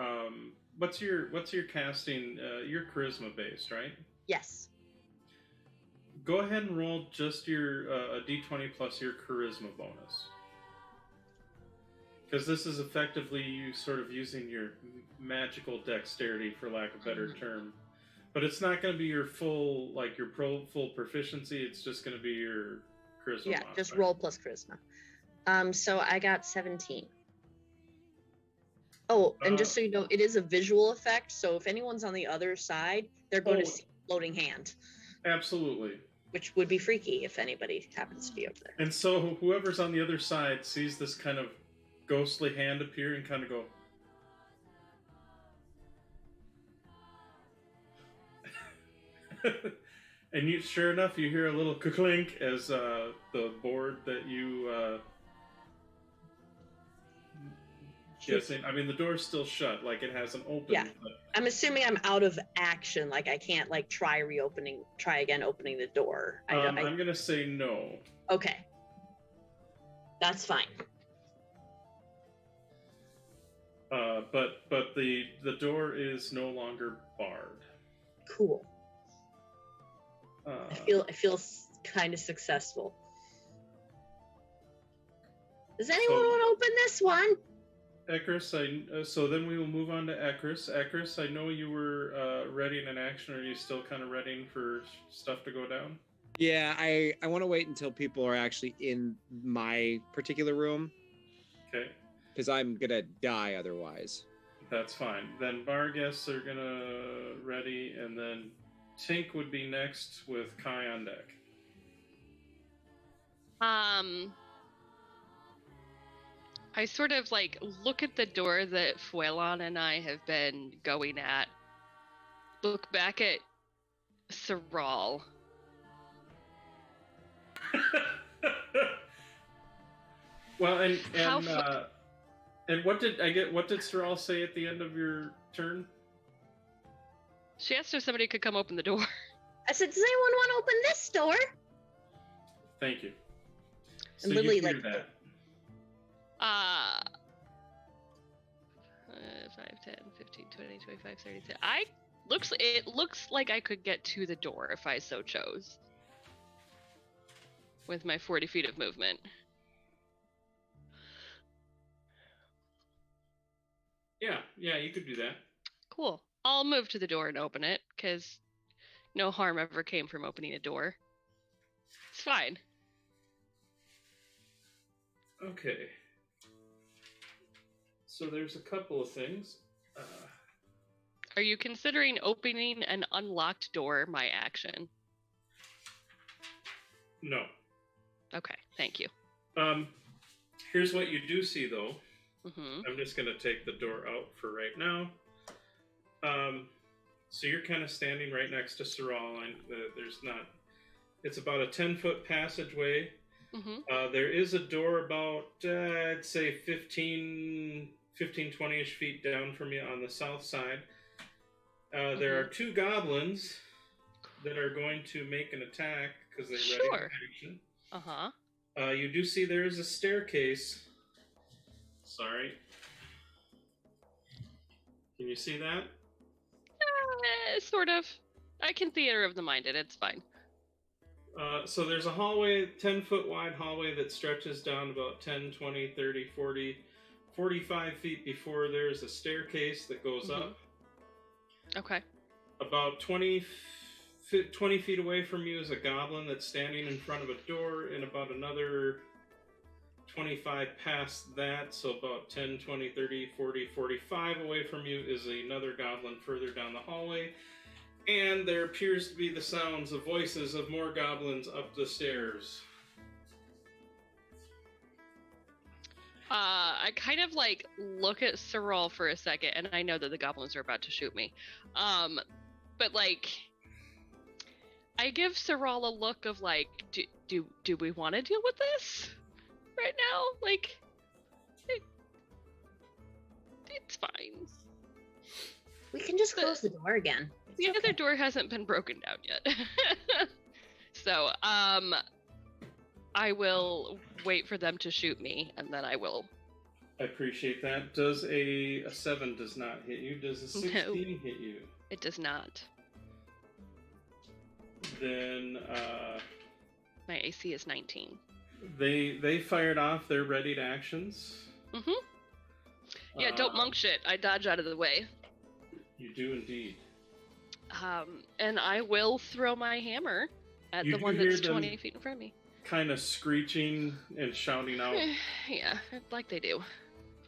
what's your casting your charisma based, right? Yes. Go ahead and roll just your a d20 plus your charisma bonus, because this is effectively you sort of using your magical dexterity, for lack of a better term. But it's not going to be your full full proficiency. It's just going to be your charisma. Yeah, modifier. just roll plus charisma. So I got 17. Oh, and just so you know, it is a visual effect. So if anyone's on the other side, they're going to see a floating hand. Absolutely. Which would be freaky if anybody happens to be over there. And so whoever's on the other side sees this kind of ghostly hand appear and kind of go. And you, sure enough, you hear a little clink as the board that you guessing. I mean, the door's still shut, like it hasn't opened. Yeah, but... I'm assuming I'm out of action. Like I can't like try again opening the door. I'm gonna say no. Okay, that's fine. But the door is no longer barred. Cool. I feel kind of successful. Does anyone want to open this one? Ekris, so then we will move on to Ekris. Ekris, I know you were readying an action. Are you still kind of readying for stuff to go down? Yeah, I want to wait until people are actually in my particular room. Okay. Because I'm going to die otherwise. That's fine. Then Vargas are going to ready, and then Tink would be next with Kai on deck. I sort of like look at the door that Fuelon and I have been going at. Look back at Sorrel. Well, How and what did I get? What did Sorrel say at the end of your turn? She asked if somebody could come open the door. I said, does anyone want to open this door? Thank you. So And Lily, you hear like, that. 5, 10, 15, 20, 25, 30. It looks like I could get to the door if I so chose. With my 40 feet of movement. Yeah, you could do that. Cool. I'll move to the door and open it, because no harm ever came from opening a door. It's fine. Okay. So there's a couple of things. Are you considering opening an unlocked door my action? No. Okay, thank you. Here's what you do see, though. Mm-hmm. I'm just going to take the door out for right now. So you're kind of standing right next to Sorrel. There's not... It's about a 10-foot passageway. Mm-hmm. There is a door about, I'd say, 15, 20-ish feet down from you on the south side. There are two goblins that are going to make an attack because they're ready for action. Uh-huh. You do see there is a staircase. Sorry. Can you see that? Sort of. I can theater of the minded. It's fine. So there's a hallway, 10-foot wide hallway that stretches down about 10, 20, 30, 40, 45 feet before there's a staircase that goes up. Okay. About 20 feet away from you is a goblin that's standing in front of a door, and about another 25 past that, so about 10, 20, 30, 40, 45 away from you is another goblin further down the hallway. And there appears to be the sounds of voices of more goblins up the stairs. I kind of like look at Sorrel for a second, and I know that the goblins are about to shoot me. But like, I give Sorrel a look of like, do we want to deal with this right now? Like, it's fine. We can just close the door again. The other door hasn't been broken down yet. So, I will wait for them to shoot me, and then I will. I appreciate that. Does a 7 does not hit you? Does a 16 hit you? It does not. Then, my AC is 19. They fired off their readied actions. Mm-hmm. Yeah, don't monk shit. I dodge out of the way. You do indeed. And I will throw my hammer at the one that's 20 feet in front of me. Kind of screeching and shouting out. Yeah, like they do.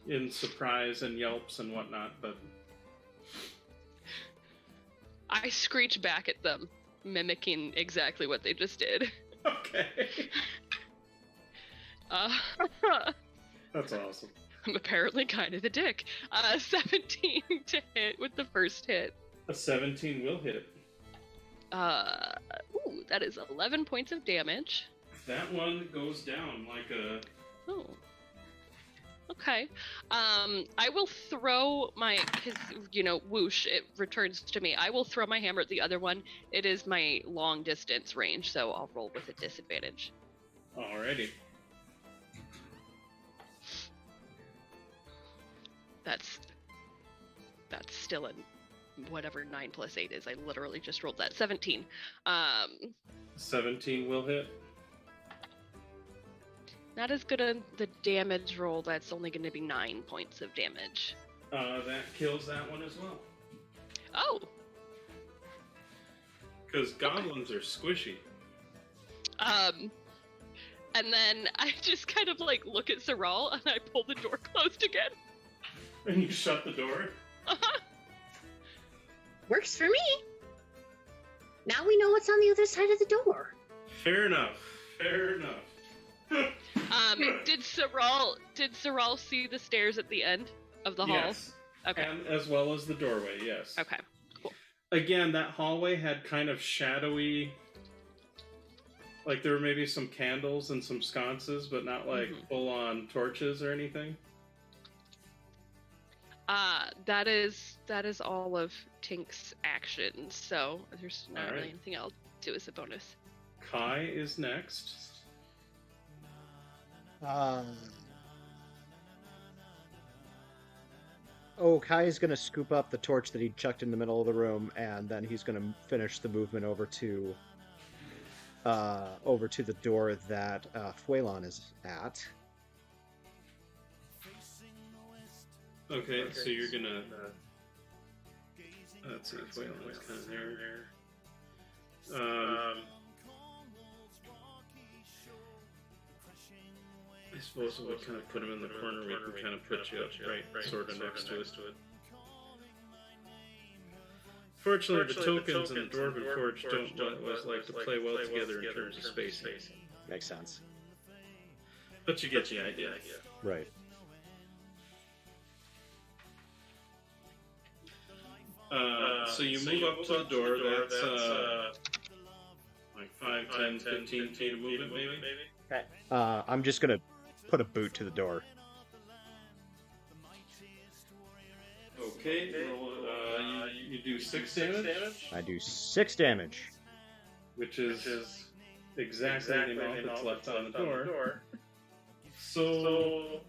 In surprise and yelps and whatnot, but... I screech back at them, mimicking exactly what they just did. Okay. That's awesome. I'm apparently kind of the dick. 17 to hit with the first hit. A 17 will hit. Ooh, that is 11 points of damage. That one goes down like a... Oh. Okay. I will throw my... Because, whoosh, it returns to me. I will throw my hammer at the other one. It is my long distance range, so I'll roll with a disadvantage. Alrighty. That's still a... whatever 9 plus 8 is. I literally just rolled that. 17. 17 will hit. Not as good on the damage roll. That's only going to be 9 points of damage. That kills that one as well. Oh! Because goblins are squishy. And then I just kind of like look at Sorrel and I pull the door closed again. And you shut the door? Uh-huh. Works for me. Now we know what's on the other side of the door. Fair enough. Fair enough. Did Sorrel see the stairs at the end of the hall? Yes. Okay. And as well as the doorway, yes. Okay. Cool. Again, that hallway had kind of shadowy Like there were maybe some candles and some sconces, but not like full-on torches or anything. That is all of Tink's actions. So there's not really anything else to do as a bonus. Kai is next. Kai is going to scoop up the torch that he chucked in the middle of the room, and then he's going to finish the movement over to the door that Fuelon is at. Okay, so you're gonna. Let's see, Fuelon's kind of there. I suppose we'll kind of put him in the corner. We can kind of put you up right sort of next to it. Fortunately, the tokens and the Dwarven Forge don't like to play well together in terms of spacing. Makes sense. But you get the idea. Right. So you move up to the door. That's like 5, 10, 15 feet of movement, maybe? Okay. I'm just going to put a boot to the door. Okay, you do 6 damage? I do 6 damage. Which is exactly the amount that's left on the door. So,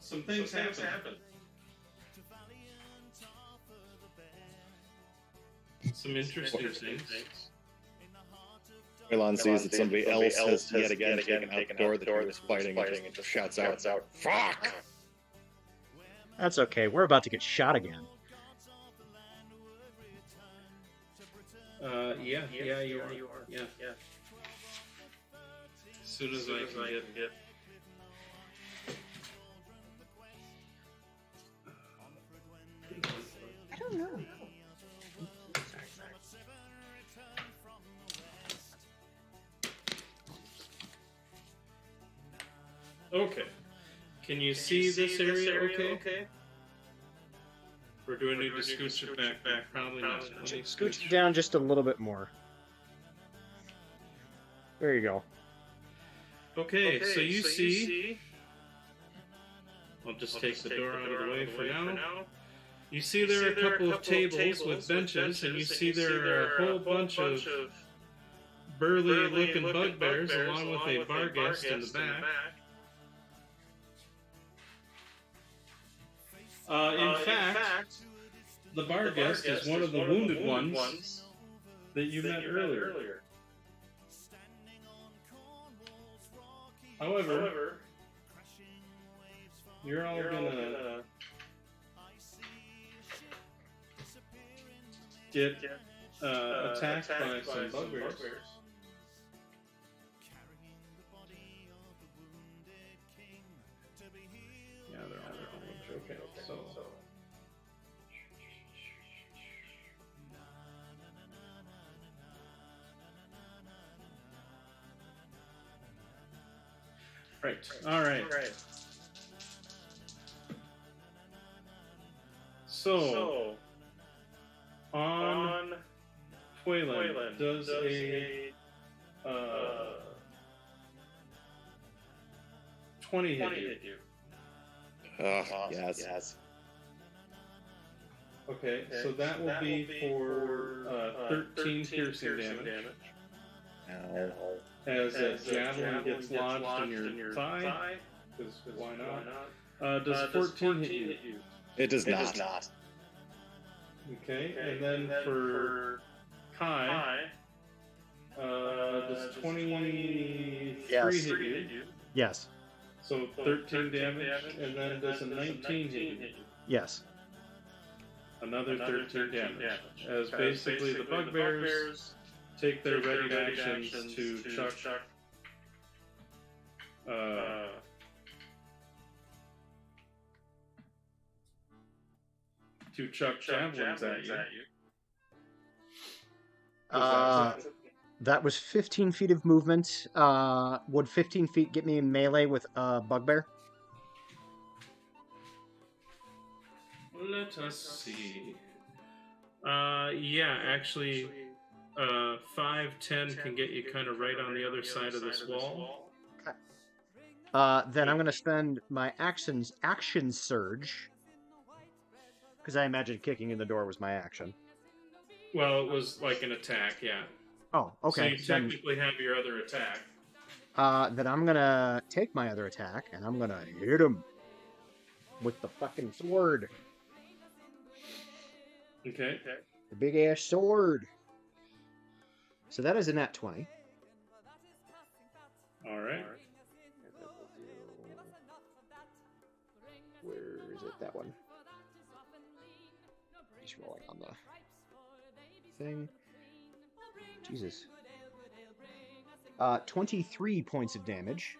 some things happen. Some interesting things. Fuelon sees that somebody else has yet again taken out the door that he was fighting and just shouts out, "Fuck!" That's okay. We're about to get shot again. Yeah, you are. Yeah. As soon as I can get... I don't know. Okay. Can you see this area okay? Or do I need to scooch it back? Probably not. Scooch it down just a little bit more. There you go. Okay, so you see... I'll just take the door out of the way for now. You see there are a couple of tables with benches, and you see there are a whole bunch of burly-looking bugbears along with a bar guest in the back. In fact, the bar guest is one of the wounded ones that you met earlier. However, you're all gonna get attacked by some bugbears. Yeah, they're all okay. So. Right. All right. So on Fuelon does a 20 hit you? Yes. Okay, so that will be for 13 piercing damage. No. As a javelin gets lodged in your thigh, because why not? Does 14 hit you? It does not. Okay, and then for Kai, does 23 hit you? Yes. So 13 damage, and then does a 19 hit you? Yes. Another 13 damage. As basically the bugbears take their ready actions to chuck javelins at you. That was 15 feet of movement. Would 15 feet get me in melee with bugbear? Let us see. Yeah, actually, 5, 10 can get you kind of right on the other side of this wall. Then I'm going to spend my action surge, because I imagine kicking in the door was my action. Well, it was like an attack, yeah. Oh, okay. So you technically have your other attack. Then I'm going to take my other attack, and I'm going to hit him with the fucking sword. Okay. The big-ass sword. So that is a nat 20. All right. Where is it? That one. Just rolling on the thing. Jesus. 23 points of damage.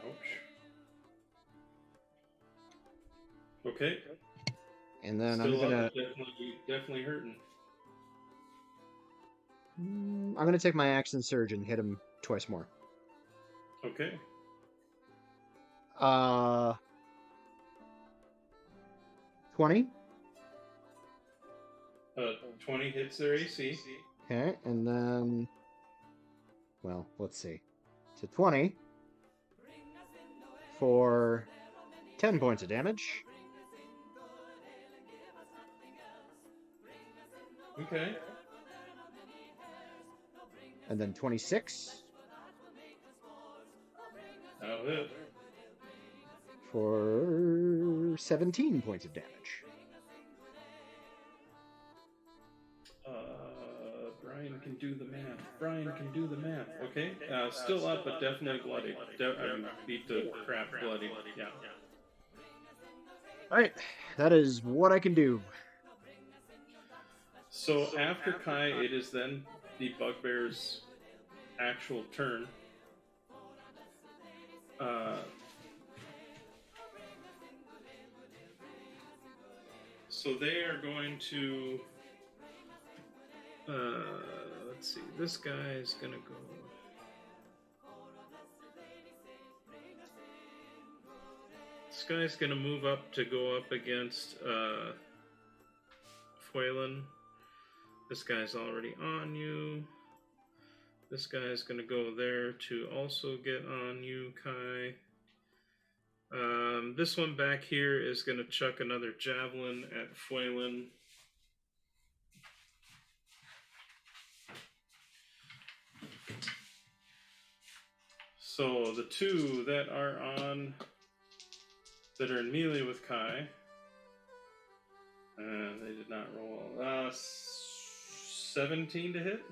Ouch. Okay. And then Still I'm gonna definitely hurting. I'm gonna take my action surge and hit him twice more. Okay. 20. 20 hits their AC. Okay, and then, well, let's see. So 20 for 10 points of damage. Okay. And then 26 That'll hit. for 17 points of damage. Bryan can do the math. Bryan can do the math. Okay. Still up, but definitely bloody. Beat the crap bloody. Yeah. Alright, that is what I can do. So after Kai, it is then the bugbear's actual turn. So they are going to. Let's see. This guy is gonna go. This guy's gonna move up to go up against Foylan. This guy's already on you. This guy's gonna go there to also get on you, Kai. This one back here is gonna chuck another javelin at Foylan. So the two that are in melee with Kai, they did not roll. 17 to hit.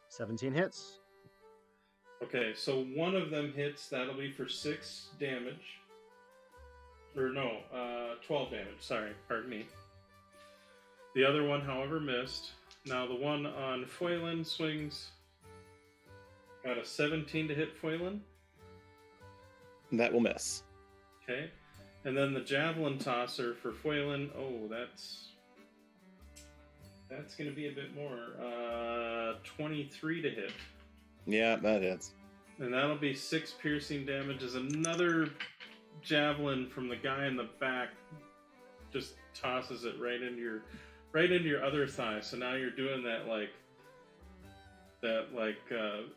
17 hits. Okay, so one of them hits. That'll be for 6 damage. Or no, 12 damage. Sorry, pardon me. The other one, however, missed. Now the one on Foylan swings. Got a 17 to hit Foylan. That will miss. Okay. And then the javelin tosser for Foylan. Oh, that's going to be a bit more. 23 to hit. Yeah, that hits. And that'll be 6 piercing damage as another javelin from the guy in the back just tosses it right into your other thigh. So now you're doing that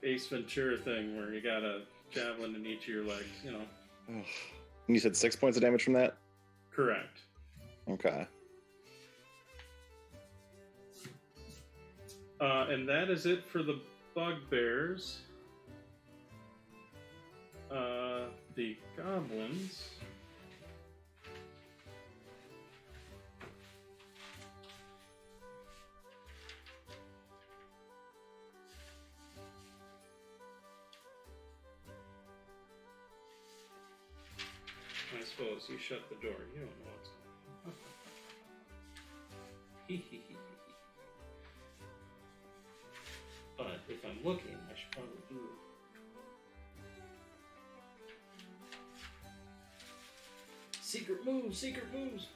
Ace Ventura thing where you got a javelin in each of your legs, you know. And you said 6 points of damage from that? Correct. Okay. And that is it for the bugbears. The goblins. I suppose you shut the door. You don't know what's going on. But if I'm looking, I should probably do it. Secret moves! Secret moves!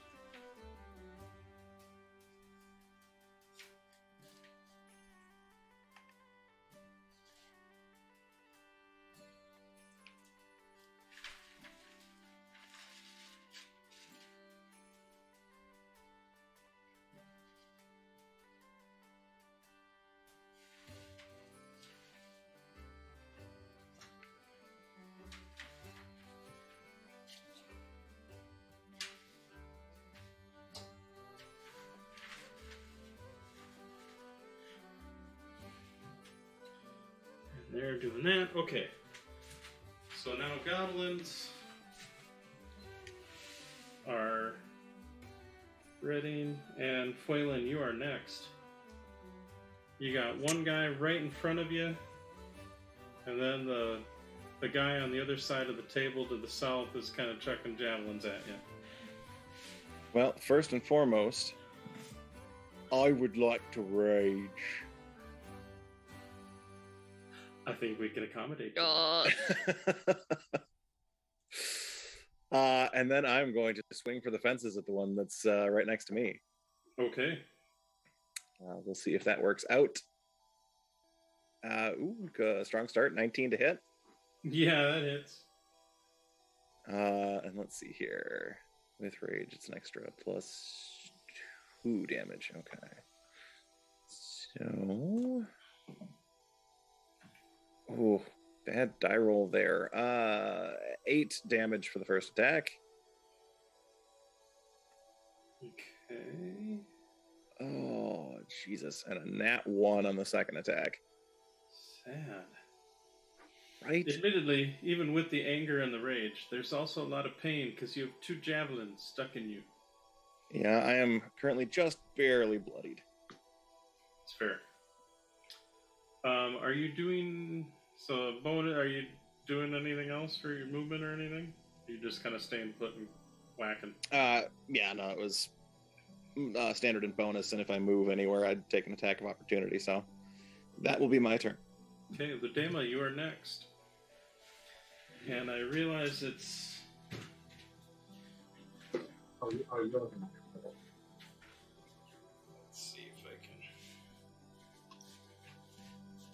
they're doing that. Okay. So now goblins are ready, and Fuelan, you are next. You got one guy right in front of you, and then the guy on the other side of the table to the south is kind of chucking javelins at you. Well, first and foremost, I would like to rage. I think we can accommodate you. God. And then I'm going to swing for the fences at the one that's right next to me. Okay. We'll see if that works out. Strong start, 19 to hit. Yeah, that hits. And let's see here. With rage, it's an extra +2 damage. Okay. So... Oh, bad die roll there. 8 damage for the first attack. Okay. Oh, Jesus. And a nat 1 on the second attack. Sad. Right? Admittedly, even with the anger and the rage, there's also a lot of pain because you have 2 javelins stuck in you. Yeah, I am currently just barely bloodied. It's fair. Are you doing... So, bonus, are you doing anything else for your movement or anything? Are you just kind of staying put and whacking? Yeah, no, it was standard and bonus, and if I move anywhere, I'd take an attack of opportunity, so that will be my turn. Okay, Ludema, you are next. And I realize it's... Let's see if I can...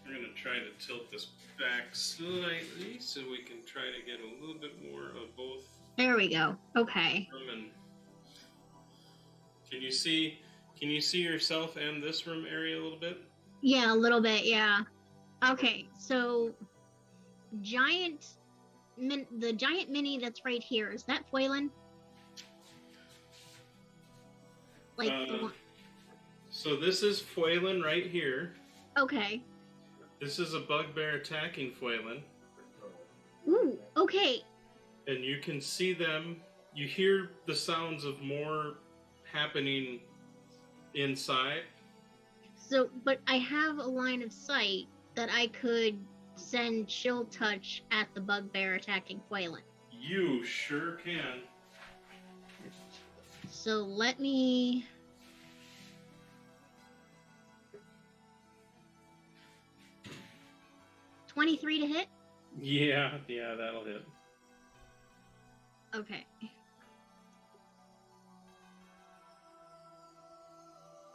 I'm going to try to tilt this back slightly so we can try to get a little bit more of both. There we go. Okay. And can you see yourself and this room area a little bit? Yeah, a little bit, yeah. Okay, so the giant mini that's right here, is that Fuelan? Like the one... So this is Fuelan right here. Okay. This is a bugbear attacking Fuelan. Ooh, okay. And you can see them. You hear the sounds of more happening inside. So, but I have a line of sight that I could send Chill Touch at the bugbear attacking Fuelan. You sure can. So let me... $23 to hit? Yeah, that'll hit. Okay.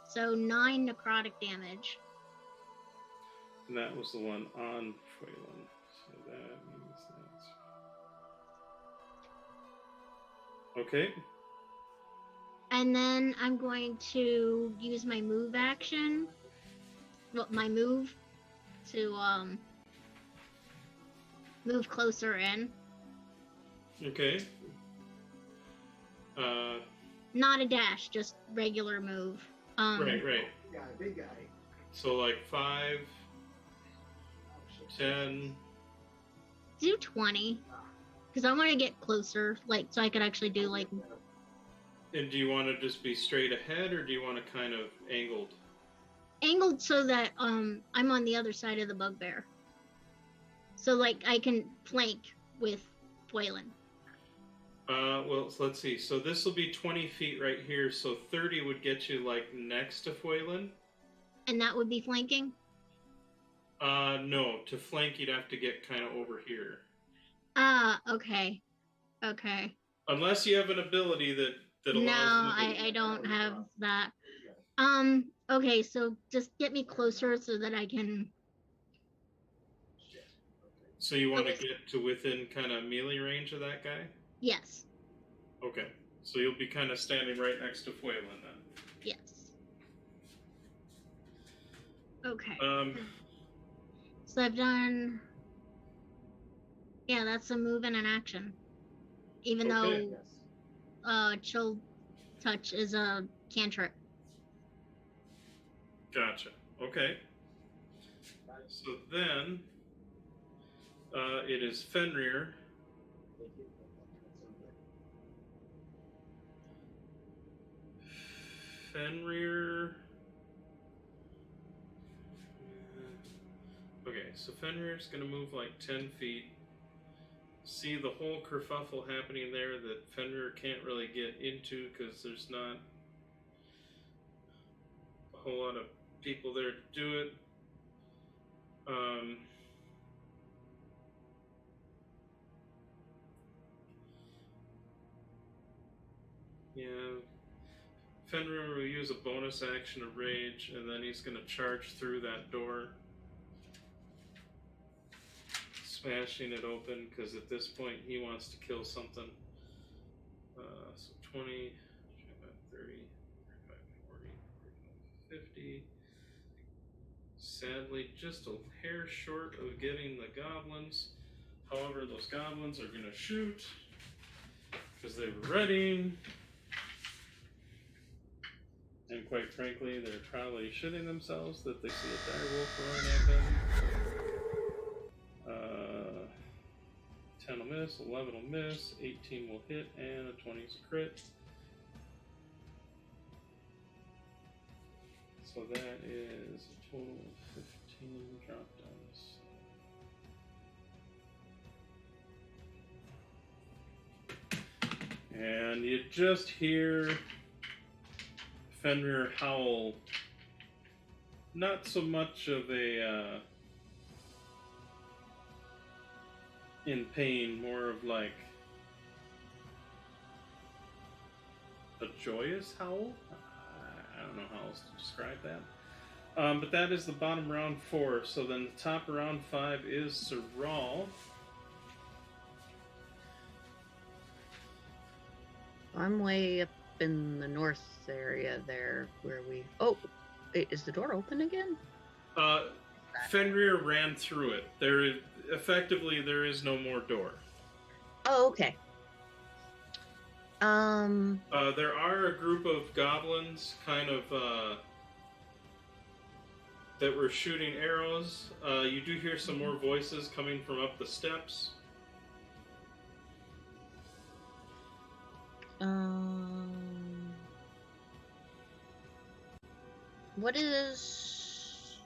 So 9 necrotic damage. And that was the one on Fuelan. So that means that's... Okay. And then I'm going to use my move action. Well, my move to move closer in. Okay. Not a dash, just regular move. Right. Yeah, big guy. So like 5, 10. Do 20. Because I want to get closer, like, so I could actually do, like... And do you want to just be straight ahead, or do you want to kind of angled? Angled so that I'm on the other side of the bugbear. So, like, I can flank with Fuelan. Well, so let's see. So this will be 20 feet right here, so 30 would get you, like, next to Fuelan. And that would be flanking? No. To flank, you'd have to get kind of over here. Ah, okay. Okay. Unless you have an ability that allows... No, I don't have that. Okay, so just get me closer so that I can... So you want to get to within kind of melee range of that guy? Yes. Okay. So you'll be kind of standing right next to Fuelan then? Yes. Okay. So I've done... Yeah, that's a move and an action. Even though Chill Touch is a cantrip. Gotcha. Okay. So then It is Fenrir. Fenrir. Okay, so Fenrir's gonna move like 10 feet. See the whole kerfuffle happening there that Fenrir can't really get into because there's not a whole lot of people there to do it. Yeah. Fenrir will use a bonus action of rage, and then he's going to charge through that door, smashing it open, because at this point he wants to kill something. So 20, 30, 35, 40, 50. Sadly, just a hair short of getting the goblins. However, those goblins are going to shoot, because they were ready. And quite frankly, they're probably shitting themselves that they see a direwolf roaring at them. 10 will miss, 11 will miss, 18 will hit, and a 20 is a crit. So that is a total of 15 drop downs. And you just hear Fenrir howl. Not so much of a in pain, more of like a joyous howl. I don't know how else to describe that. But that is the bottom round 4. So then the top round 5 is Serral. I'm way up in the north area there where we... Oh, wait, is the door open again? Fenrir ran through it. Effectively, there is no more door. Oh, okay. There are a group of goblins kind of that were shooting arrows. You do hear some more voices coming from up the steps. What is...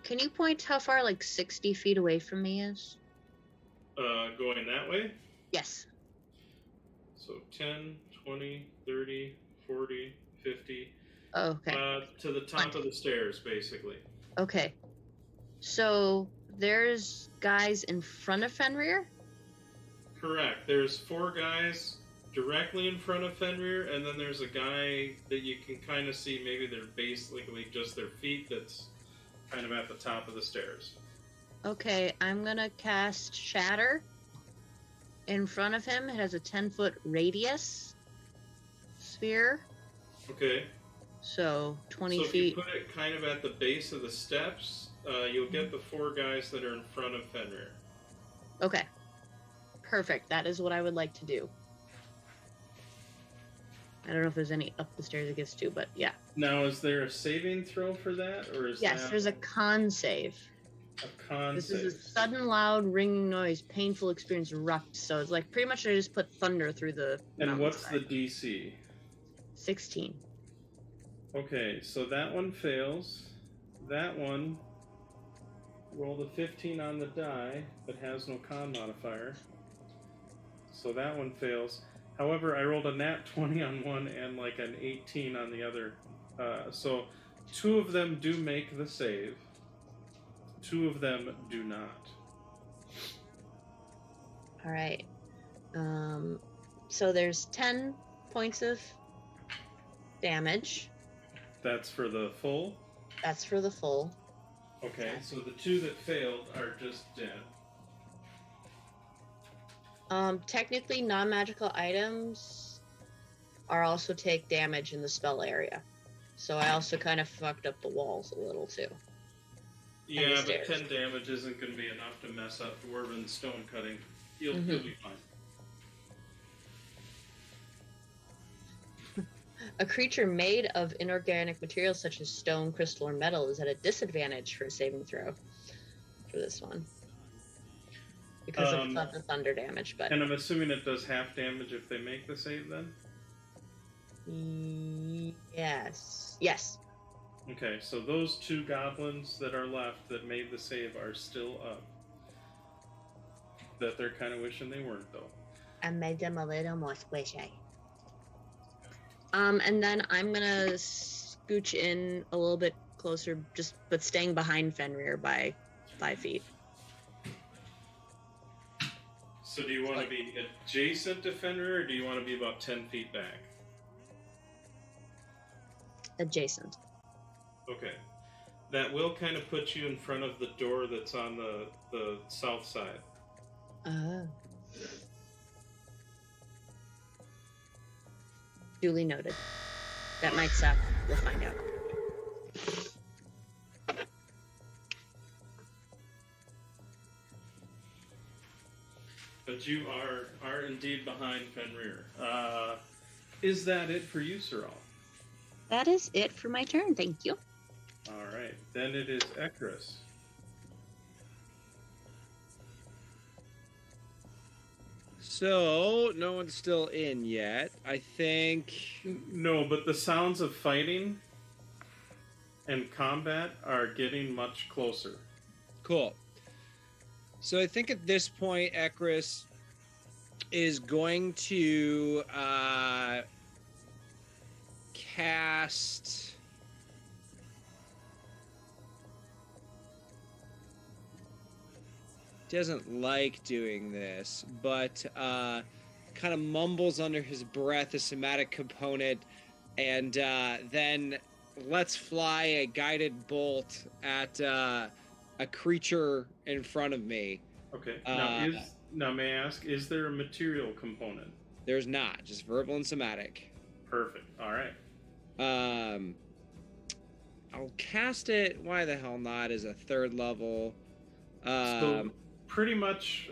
Can you point how far, like, 60 feet away from me is? Going that way? Yes. So 10, 20, 30, 40, 50. Oh, okay. To the top of the stairs, basically. Okay. So, there's guys in front of Fenrir? Correct. There's 4 guys directly in front of Fenrir, and then there's a guy that you can kind of see maybe their basically just their feet that's kind of at the top of the stairs. Okay, I'm gonna cast Shatter in front of him. It has a 10-foot radius sphere. Okay. So 20 so feet. So if you put it kind of at the base of the steps, you'll get the 4 guys that are in front of Fenrir. Okay. Perfect. That is what I would like to do. I don't know if there's any up the stairs it gets to, but yeah. Now, is there a saving throw for that, or is Yes, there's a con save. A con this save. Is a sudden, loud, ringing noise, painful experience erupt. So it's like pretty much I just put thunder through the. And what's the DC? 16. Okay, so that one fails. That one rolled a 15 on the die, but has no con modifier. So that one fails. However, I rolled a nat 20 on one and like an 18 on the other. So 2 of them do make the save. 2 of them do not. All right. So there's 10 points of damage. That's for the full? That's for the full. Okay, so the 2 that failed are just dead. Technically, non-magical items are also take damage in the spell area. So I also kind of fucked up the walls a little too. Yeah, but 10 damage isn't going to be enough to mess up dwarven stone cutting. You'll be fine. A creature made of inorganic materials such as stone, crystal, or metal is at a disadvantage for a saving throw for this one. Because it's not the thunder damage, but... And I'm assuming it does half damage if they make the save then? Yes. Yes. Okay, so those 2 goblins that are left that made the save are still up. That they're kind of wishing they weren't, though. I made them a little more squishy. And then I'm gonna scooch in a little bit closer, but staying behind Fenrir by 5 feet. So do you want to be adjacent to Fenrir, or do you want to be about 10 feet back? Adjacent. Okay. That will kind of put you in front of the door that's on the south side. Duly noted. That might suck. We'll find out. But you are indeed behind Fenrir. Is that it for you, Sorrel? That is it for my turn. Thank you. All right. Then it is Ekris. So, no one's still in yet. I think... No, but the sounds of fighting and combat are getting much closer. Cool. So I think at this point, Ekris is going to cast... Doesn't like doing this, but kind of mumbles under his breath a somatic component, and then lets fly a guided bolt at a creature in front of me. Okay. Now, may I ask, is there a material component? There's not, just verbal and somatic. Perfect. All right. I'll cast it. Why the hell not? As a 3rd level. So pretty much,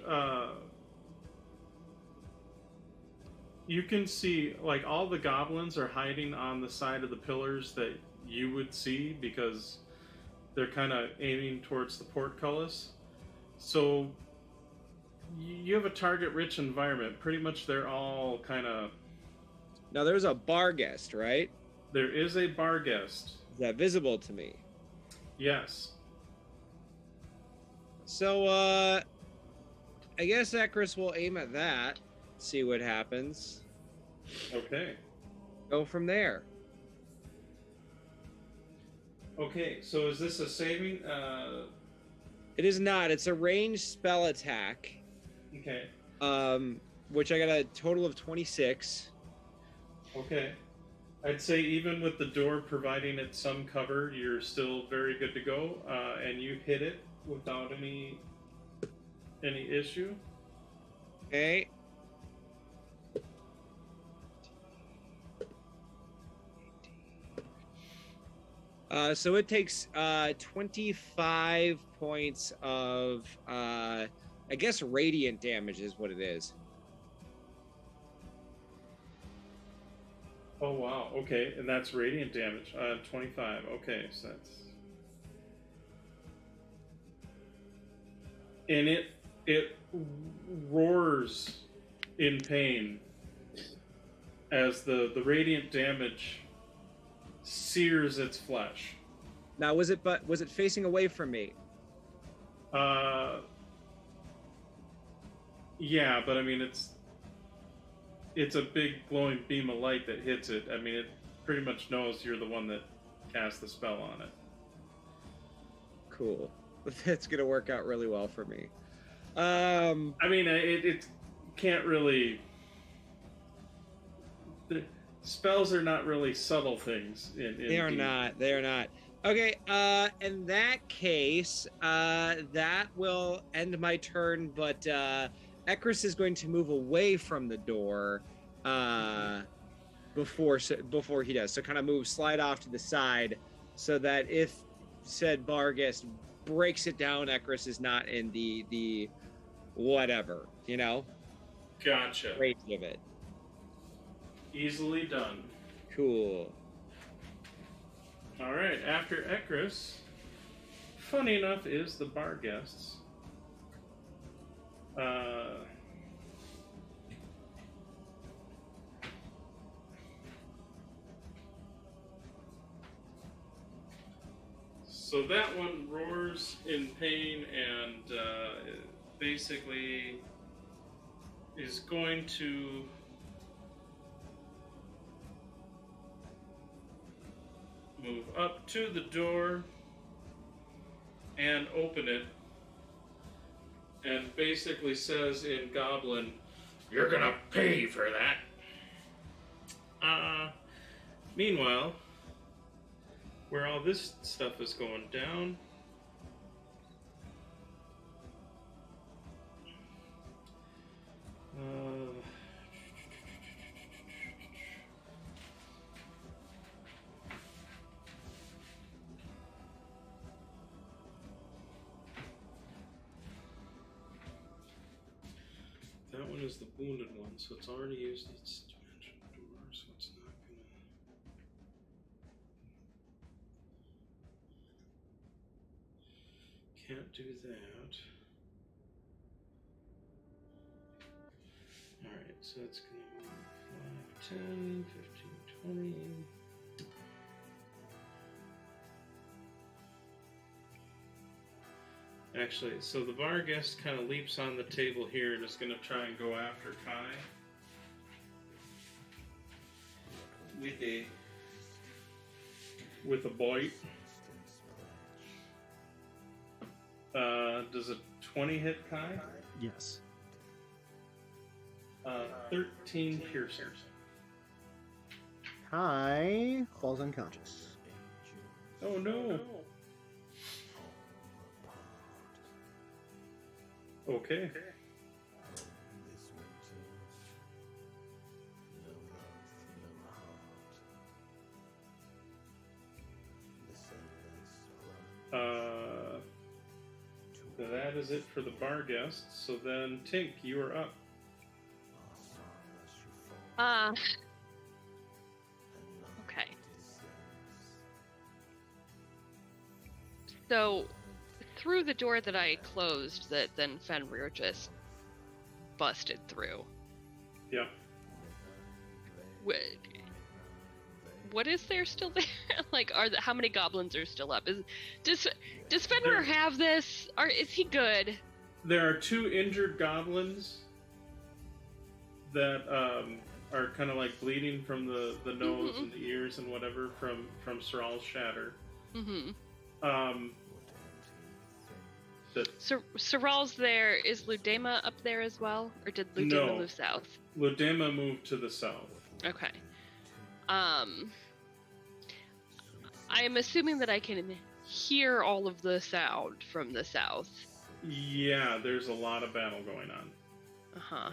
you can see like all the goblins are hiding on the side of the pillars that you would see because they're kind of aiming towards the portcullis. So you have a target-rich environment. Pretty much, they're all kind of. Now there's a bar guest, right? There is a bar guest. Is that visible to me? Yes. So, I guess Ekris will aim at that, see what happens. Okay. Go from there. Okay, so is this a saving? It is not. It's a ranged spell attack. Okay. Which I got a total of 26. Okay. I'd say even with the door providing it some cover, you're still very good to go, and you hit it without any issue. Okay. So it takes 25 points of, I guess, radiant damage is what it is. Oh, wow. Okay, and that's radiant damage. 25. Okay, so that's... And it roars in pain as the radiant damage sears its flesh. Now, was it facing away from me? Yeah, but I mean it's a big glowing beam of light that hits it. I mean, it pretty much knows you're the one that cast the spell on it. Cool. That's gonna work out really well for me. I mean, it can't really. Spells are not really subtle things. They are not. They are not. Okay. In that case, that will end my turn. But Ekris is going to move away from the door before he does. So kind of slide off to the side, so that if said Bargus breaks it down, Ekris is not in the whatever, you know. Gotcha. Range of it. Easily done. Cool. All right, after Ekris, funny enough, is the bar guests. So that one roars in pain and basically is going to move up to the door and open it, and basically says in Goblin, "You're gonna pay for that." Meanwhile, where all this stuff is going down, that one is the wounded one, so it's already used its dimension door, so it's not gonna. Can't do that. Alright, so it's gonna move 5, 10, 15, 20. Actually, so the bar guest kind of leaps on the table here and is going to try and go after Kai. With a bite. Does a 20 hit Kai? Yes. 13 piercers. Kai falls unconscious. Oh no. Okay. That is it for the bar guests. So then, Tink, you are up. Okay. So, through the door that I closed, that then Fenrir just busted through. Yeah. What is there still there? Like, how many goblins are still up? Does Fenrir have this? Is he good? There are 2 injured goblins that are kind of like bleeding from the nose and the ears and whatever from Saral's shatter. Saral's there. Is Ludema up there as well? Or did Ludema move south? Ludema moved to the south. Okay. I am assuming that I can hear all of the sound from the south. Yeah, there's a lot of battle going on. Uh-huh.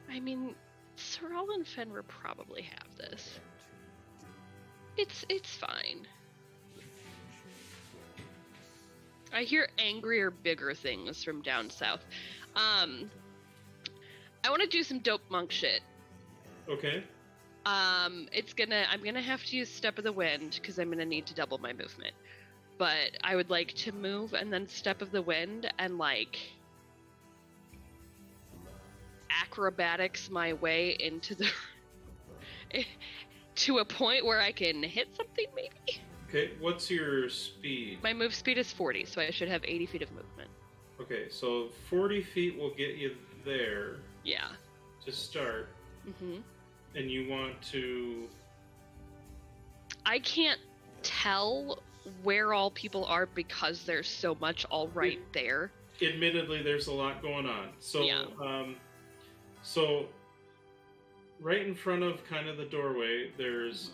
I mean, Saral and Fenrir probably have this. It's fine. I hear angrier, bigger things from down south. I want to do some dope monk shit. Okay. I'm gonna have to use Step of the Wind because I'm gonna need to double my movement. But I would like to move and then Step of the Wind and like acrobatics my way into the to a point where I can hit something maybe. Okay, what's your speed? My move speed is 40, so I should have 80 feet of movement. Okay, so 40 feet will get you there. Yeah. To start. And you want to... I can't tell where all people are because there's so much all right there. Admittedly, there's a lot going on. So, yeah. So right in front of kind of the doorway, there's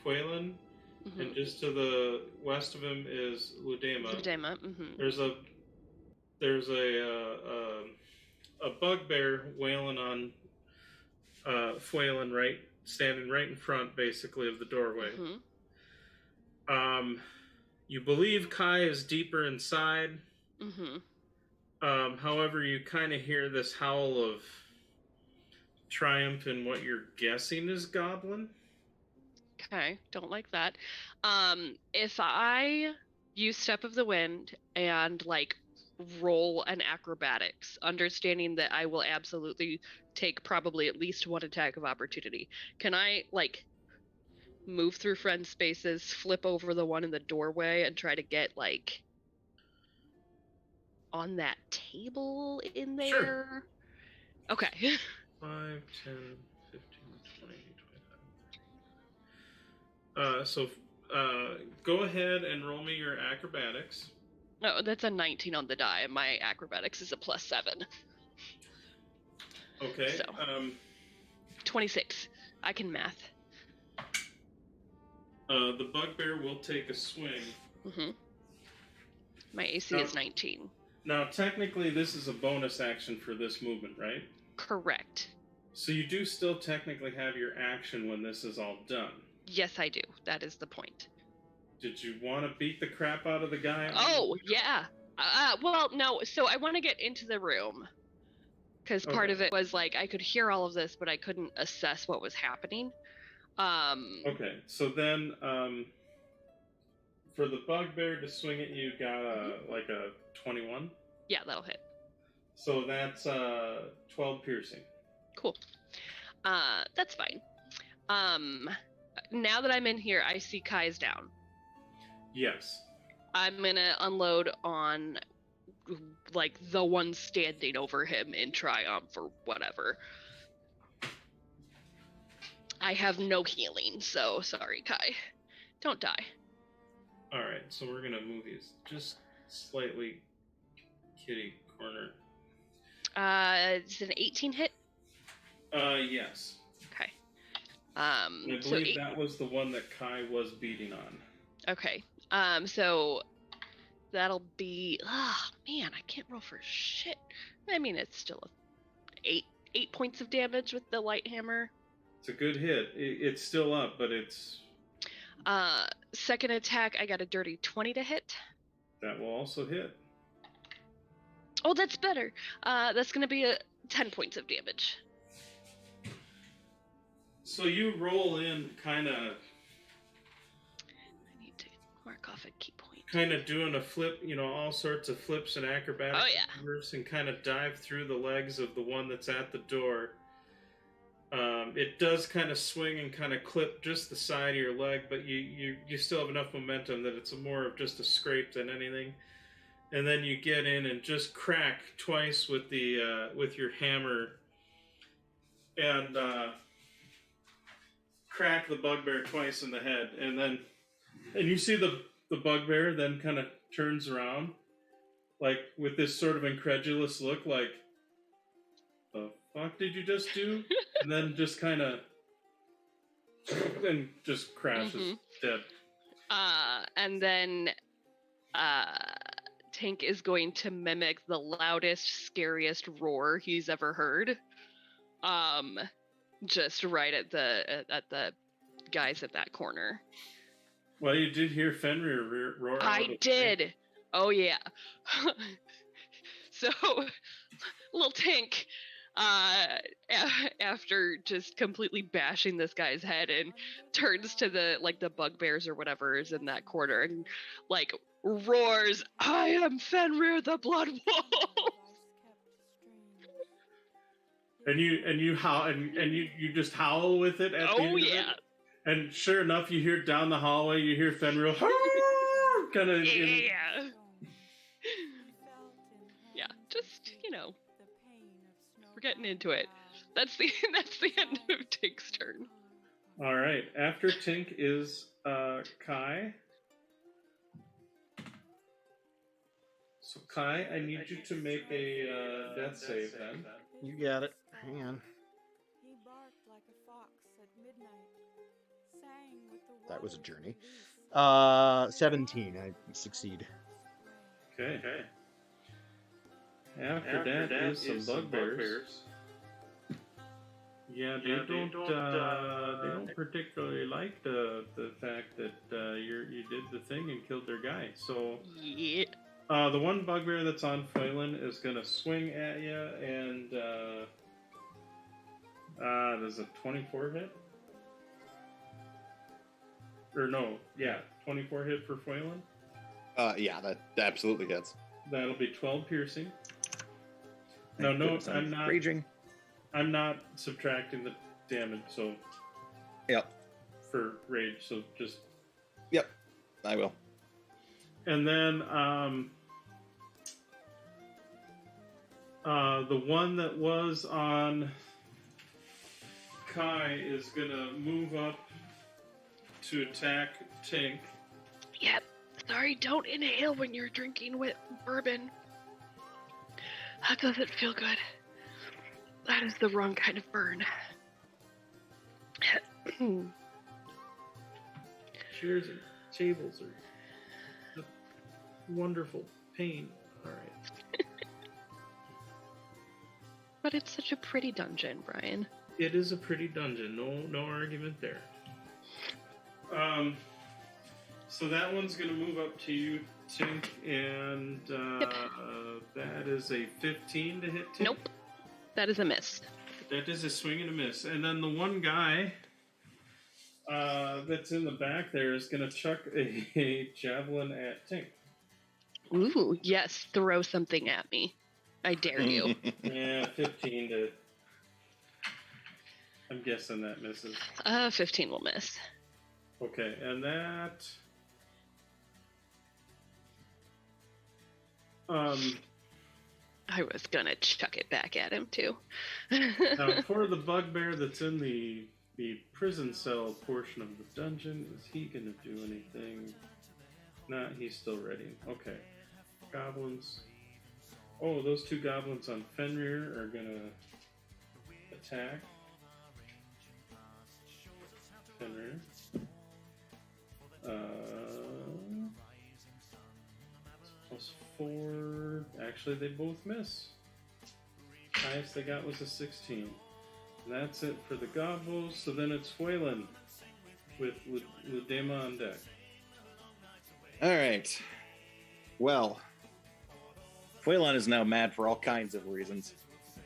Fuelan, and just to the west of him is Ludema. There's a bugbear wailing on Fuelan, right, standing right in front, basically, of the doorway. You believe Kai is deeper inside. However, you kind of hear this howl of triumph in what you're guessing is goblin. Okay, don't like that. If I use Step of the Wind and like roll an acrobatics, understanding that I will absolutely take probably at least one attack of opportunity, can I like move through friend spaces, flip over the one in the doorway, and try to get like on that table in there? Sure. Okay. 5, 10, 15, 20, 25. So go ahead and roll me your acrobatics. No, that's a 19 on the die. My acrobatics is a +7. Okay. So 26. I can math. The bugbear will take a swing. Mm-hmm. My AC is 19. Now, technically, this is a bonus action for this movement, right? Correct. So you do still technically have your action when this is all done. Yes, I do. That is the point. Did you want to beat the crap out of the guy? Oh, yeah. Well, no. So I want to get into the room. Because part of it was like I could hear all of this, but I couldn't assess what was happening. Okay, so then for the bugbear to swing at you, got like a 21? Yeah, that'll hit. So that's 12 piercing. Cool. That's fine. Now that I'm in here, I see Kai's down. Yes. I'm gonna unload on like the one standing over him in triumph or whatever. I have no healing, so sorry, Kai. Don't die. Alright, so we're gonna move these just slightly kitty corner. Is it an 18 hit? Yes. Okay. I believe that was the one that Kai was beating on. Okay. So that'll be. Man, I can't roll for shit. I mean, it's still 8 points of damage with the light hammer. It's a good hit. It's still up, but it's. Second attack, I got a dirty 20 to hit. That will also hit. Oh, that's better. That's gonna be 10 points of damage. So you roll in kind of. I need to mark off a key point. Kind of doing a flip, all sorts of flips and acrobatic maneuvers, and kind of dive through the legs of the one that's at the door. It does kind of swing and kind of clip just the side of your leg, but you still have enough momentum that it's more of just a scrape than anything. And then you get in and just crack twice with the with your hammer, and crack the bugbear twice in the head, and you see the bugbear then kind of turns around, like with this sort of incredulous look, like, the fuck did you just do? And then just kind of, and just crashes dead. And then Tank is going to mimic the loudest, scariest roar he's ever heard. Just right at the guys at that corner. Well, you did hear Fenrir roar. I did. Oh yeah. So, little Tank, after just completely bashing this guy's head, and turns to the bugbears or whatever is in that corner, and like roars, "I am Fenrir the Blood Wolf." And you howl, and you just howl with it at the end of it. And sure enough, you hear down the hallway, you hear Fenrir kind of. Yeah. Yeah, just we're getting into it. That's the end of Tink's turn. All right, after Tink is Kai. So Kai, I need you to make a death save then. You got it. Hang on. That was a journey. 17. I succeed. Okay. After that is some bugbears. Yeah, they don't particularly like the fact that you did the thing and killed their guy. So yeah. The one bugbear that's on Phelan is gonna swing at you and Does a 24 hit? Or no, yeah, 24 hit for Foylan? Yeah, that absolutely hits. That'll be 12 piercing. Thank No, goodness I'm not. Raging. I'm not subtracting the damage, so. Yep. For rage, so just. Yep, I will. And then, the one that was on Kai is gonna move up to attack Tink. Yep. Sorry, don't inhale when you're drinking with bourbon. That doesn't feel good. That is the wrong kind of burn. Cheers and tables are a wonderful pain. All right. But it's such a pretty dungeon, Brian. It is a pretty dungeon. No argument there. So that one's gonna move up to you, Tink, and that is a 15 to hit Tink. Nope. That is a miss. That is a swing and a miss. And then the one guy that's in the back there is gonna chuck a javelin at Tink. Ooh, yes. Throw something at me. I dare you. Yeah, 15 to... I'm guessing that misses. 15 will miss. Okay, and that... I was gonna chuck it back at him, too. Now, for the bugbear that's in the prison cell portion of the dungeon, is he gonna do anything? Nah, he's still ready. Okay. Goblins. Oh, those two goblins on Fenrir are gonna attack. Fenrir. +4. Actually, they both miss. Highest they got was a 16. And that's it for the Gobos. So then it's Whalen with Ludema on deck. All right. Well, Fuelan is now mad for all kinds of reasons.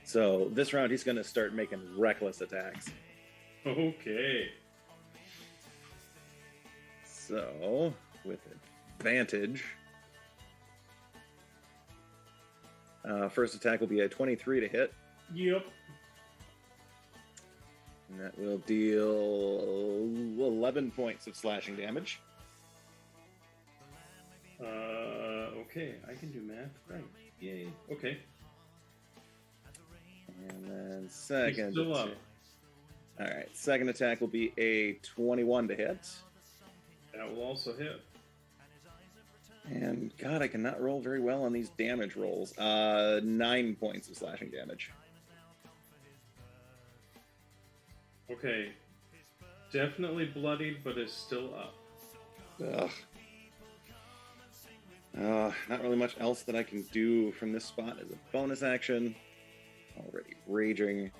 So this round, he's going to start making reckless attacks. Okay. So, with advantage, first attack will be a 23 to hit. Yep. And that will deal 11 points of slashing damage. Okay, I can do math. Right. Yay. Okay. And then second. He's still up. All right. Second attack will be a 21 to hit. That will also hit. And God, I cannot roll very well on these damage rolls. 9 points of slashing damage. Okay. Definitely bloodied, but is still up. Ugh. Not really much else that I can do from this spot as a bonus action. Already raging.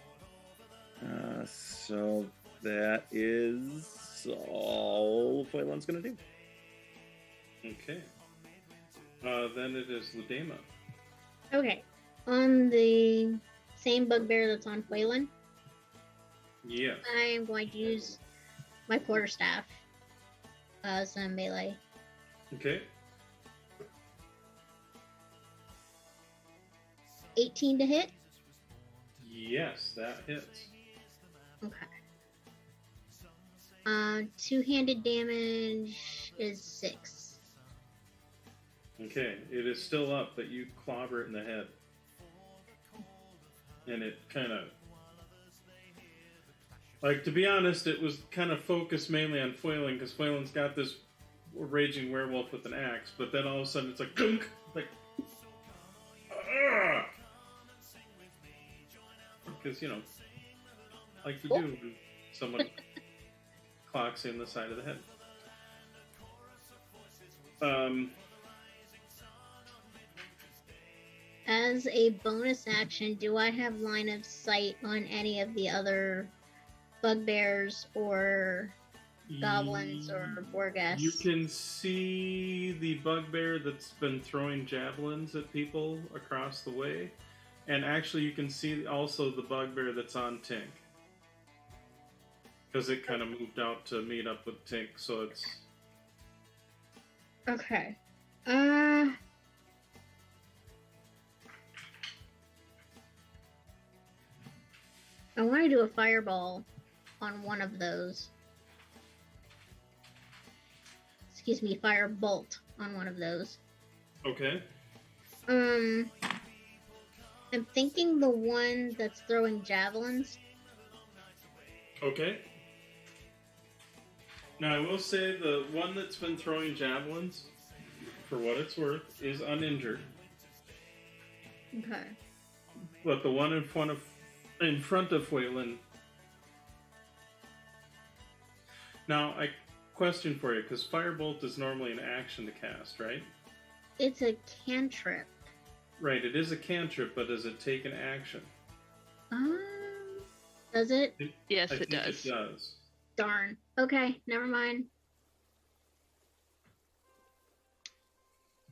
So that is all Foylan's going to do. Okay. Then it is Ludema. Okay. On the same bugbear that's on Whalen, Yeah. I am going to use my quarterstaff as a melee. Okay. 18 to hit. Yes, that hits. Okay. Two-handed damage is 6. Okay, it is still up, but you clobber it in the head. And it kind of... Like, to be honest, it was kind of focused mainly on Foylan, because Foylan's got this raging werewolf with an axe, but then all of a sudden it's like, gunk! Like, Argh! Because, you know, like you do when someone clocks you in the side of the head. As a bonus action, do I have line of sight on any of the other bugbears or goblins or Borgas? You can see the bugbear that's been throwing javelins at people across the way. And actually, you can see also the bugbear that's on Tink. because it kind of moved out to meet up with Tink, so it's... Okay. I want to do a fireball on one of those. Excuse me, firebolt on one of those. Okay. I'm thinking the one that's throwing javelins. Okay. Now, I will say the one that's been throwing javelins, for what it's worth, is uninjured. Okay. But the one in front of Phelan. Now, I question for you, because Firebolt is normally an action to cast, right? It's a cantrip. Right, it is a cantrip, but does it take an action? Does it? Yes, I it think does. It does. Darn. Okay, never mind.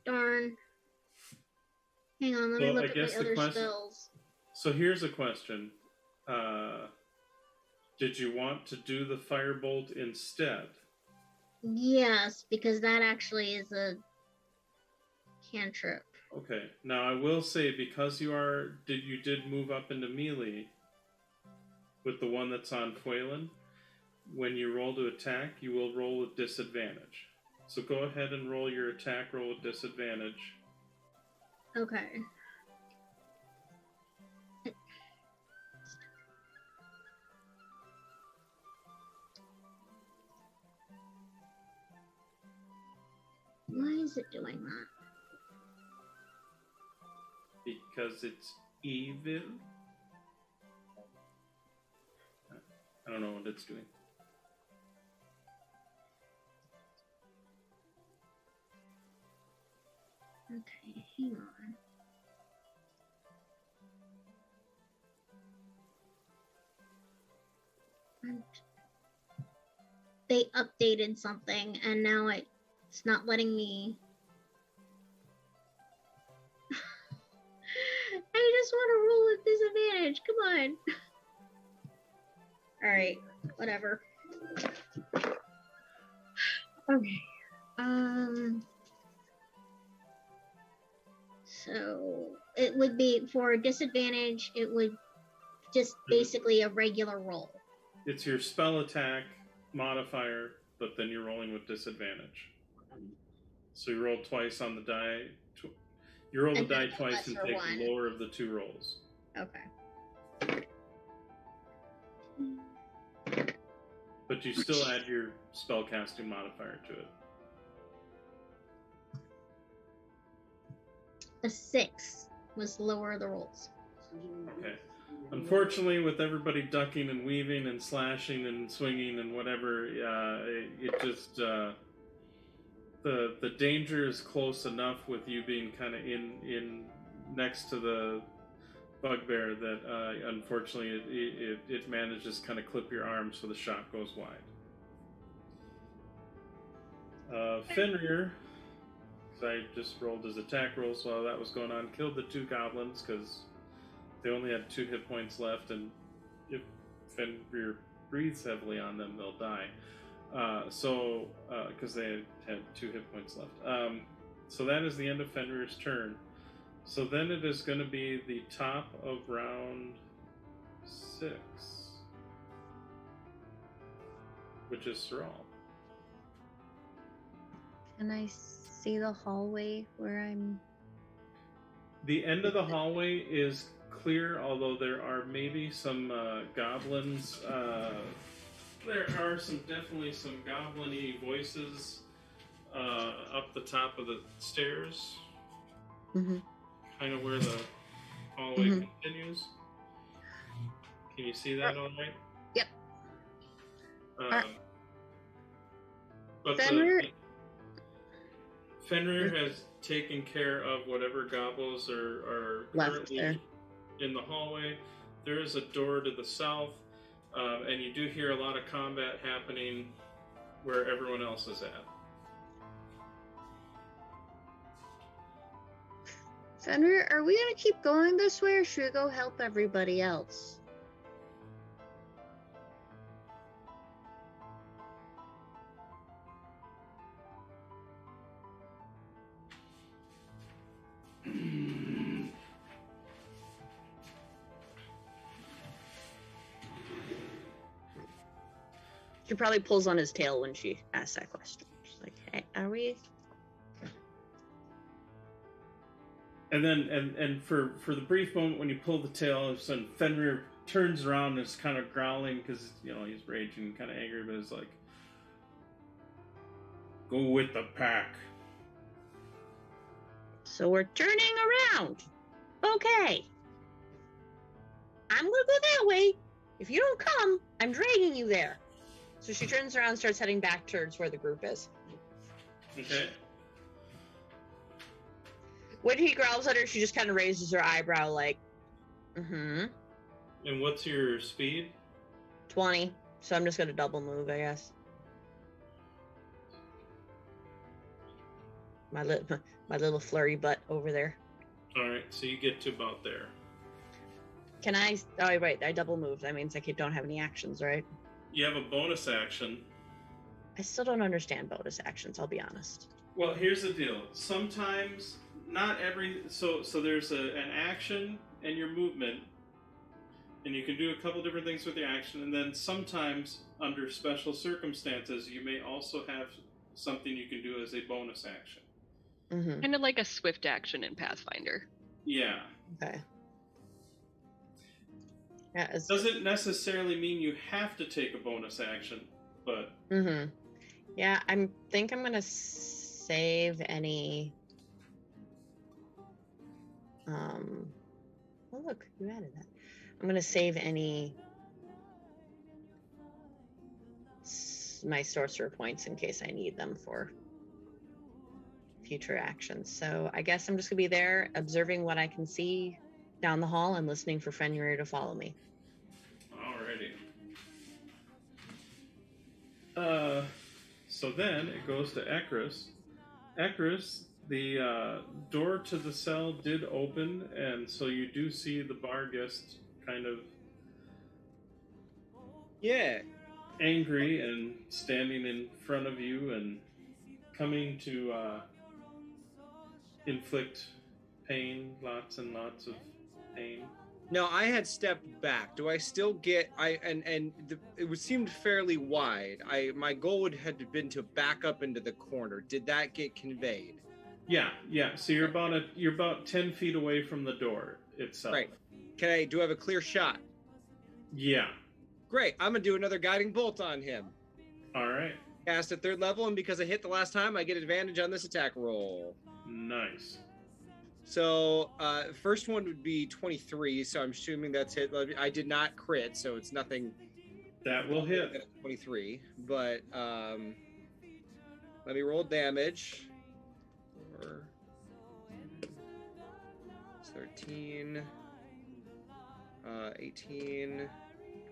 Darn. Hang on, let me look at my other spells. So here's a question. Did you want to do the Firebolt instead? Yes, because that actually is a cantrip. Okay. Now I will say, because you did move up into melee with the one that's on Phelan, when you roll to attack, you will roll with disadvantage. So go ahead and roll your attack roll with disadvantage. Okay. Why is it doing that? Because it's evil. I don't know what it's doing. Okay, hang on. They updated something and now it's not letting me. I just want to roll with disadvantage. Come on. Alright, whatever. Okay. So it would be for disadvantage, it would just basically a regular roll. It's your spell attack modifier, but then you're rolling with disadvantage. So you roll twice on the die. You roll the die twice and take the lower of the two rolls. Okay. But you still add your spellcasting modifier to it. A 6 was lower of the rolls. Okay. Unfortunately, with everybody ducking and weaving and slashing and swinging and whatever, it just the danger is close enough with you being kind of in next to the bugbear that unfortunately it manages to kind of clip your arm, so the shot goes wide. Fenrir, I just rolled his attack roll, so while that was going on, killed the 2 goblins because they only had 2 hit points left, and if Fenrir breathes heavily on them, they'll die. Because they had 2 hit points left. So that is the end of Fenrir's turn. So then it is going to be the top of round 6, which is Saral. Can I see the hallway where I'm? The end of the hallway is clear, although there are maybe some goblins. There are definitely some goblin-y voices up the top of the stairs. Mm-hmm. Kind of where the hallway continues. Can you see that all right? Yep. But Fenrir has taken care of whatever gobbles are currently in the hallway. There is a door to the south, and you do hear a lot of combat happening where everyone else is at. Fenrir, are we gonna keep going this way, or should we go help everybody else? She probably pulls on his tail when she asks that question. She's like, "Hey, are we?" And then, and for the brief moment when you pull the tail, all of a sudden Fenrir turns around and is kind of growling because he's raging and kind of angry, but it's like, "Go with the pack." So we're turning around. Okay. I'm gonna go that way. If you don't come, I'm dragging you there. So she turns around and starts heading back towards where the group is. Okay. When he growls at her, she just kind of raises her eyebrow like, mm-hmm. And what's your speed? 20. So I'm just gonna double move, I guess. My little flurry butt over there. All right, so you get to about there. Can I? Oh, right. I double moved. That means I don't have any actions, right? You have a bonus action. I still don't understand bonus actions. I'll be honest. Well, here's the deal. Sometimes, not every... So there's an action and your movement, and you can do a couple different things with your action, and then sometimes, under special circumstances, you may also have something you can do as a bonus action. Mm-hmm. Kind of like a swift action in Pathfinder. Yeah. Okay. Yeah, doesn't necessarily mean you have to take a bonus action, but... Mm-hmm. Yeah, I think I'm going to save any... Oh, look, you added that. I'm going to save any... my sorcerer points in case I need them for future actions. So I guess I'm just going to be there, observing what I can see down the hall and listening for Fenrir to follow me. Alrighty. So then it goes to Ekris. Ekris, the door to the cell did open, and so you do see the bar guest kind of angry and standing in front of you and coming to inflict pain, lots and lots of pain. No, I had stepped back. Do I still get? It seemed fairly wide. My goal would have been to back up into the corner. Did that get conveyed? Yeah. So you're about 10 feet away from the door itself. Right. Do I have a clear shot? Yeah. Great. I'm gonna do another guiding bolt on him. All right. Cast at 3rd level, and because I hit the last time, I get advantage on this attack roll. Nice. So, first one would be 23, so I'm assuming that's hit. I did not crit, so it's nothing. That will hit. 23, but let me roll damage. 13, 18,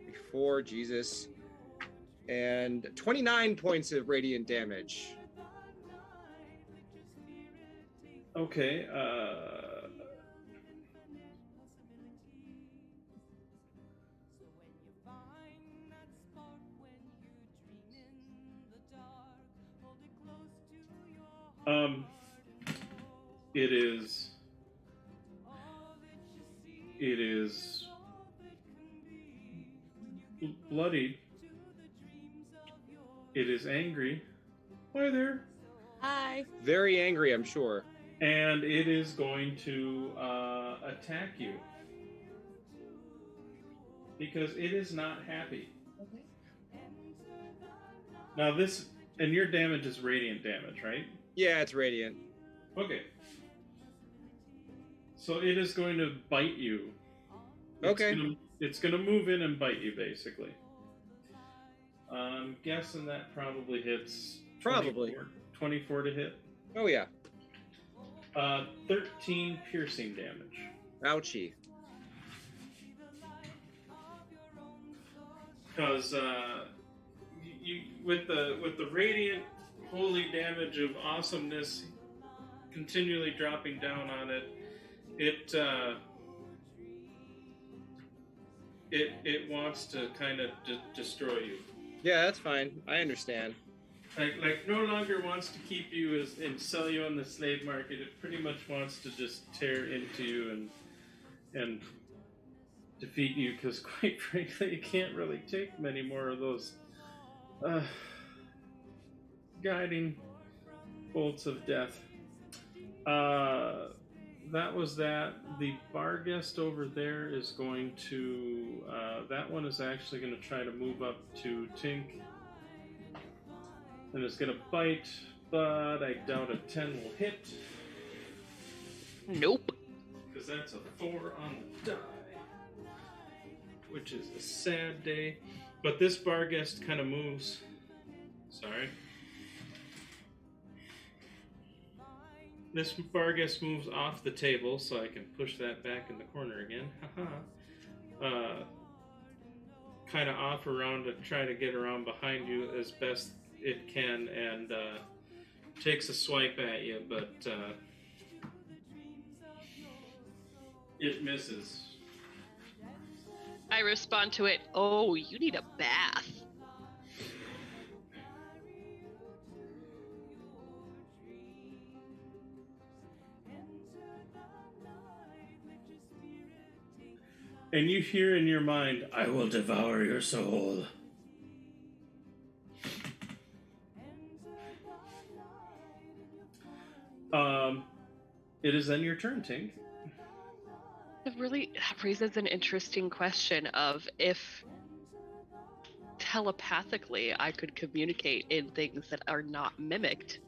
24, Jesus, and 29 points of radiant damage. Okay, it is bloodied. It is angry. Hi there. Hi. Very angry, I'm sure. And it is going to attack you. Because it is not happy. Okay. Now and your damage is radiant damage, right? Yeah, it's radiant. Okay. So it is going to bite you. It's going to move in and bite you, basically. I'm guessing that probably hits... 24 to hit. Oh, yeah. 13 piercing damage. Ouchie. Because you with the radiant holy damage of awesomeness continually dropping down on it, it wants to kind of destroy you. Yeah, that's fine. I understand. Like no longer wants to keep you and sell you on the slave market. It pretty much wants to just tear into you and defeat you, because quite frankly, it can't really take many more of those Guiding bolts of death. That was that. The bar guest over there is going to. That one is actually going to try to move up to Tink. And is going to bite, but I doubt a 10 will hit. Nope. Because that's a 4 on the die. Which is a sad day. But this bar guest kind of moves. Sorry. This bar guest moves off the table, so I can push that back in the corner again. Haha. Kind of off around to try to get around behind you as best it can, and takes a swipe at you, but it misses. I respond to it, oh, you need a bath. And you hear in your mind, I will devour your soul. It is then your turn, Tink. It really raises an interesting question of if telepathically I could communicate in things that are not mimicked.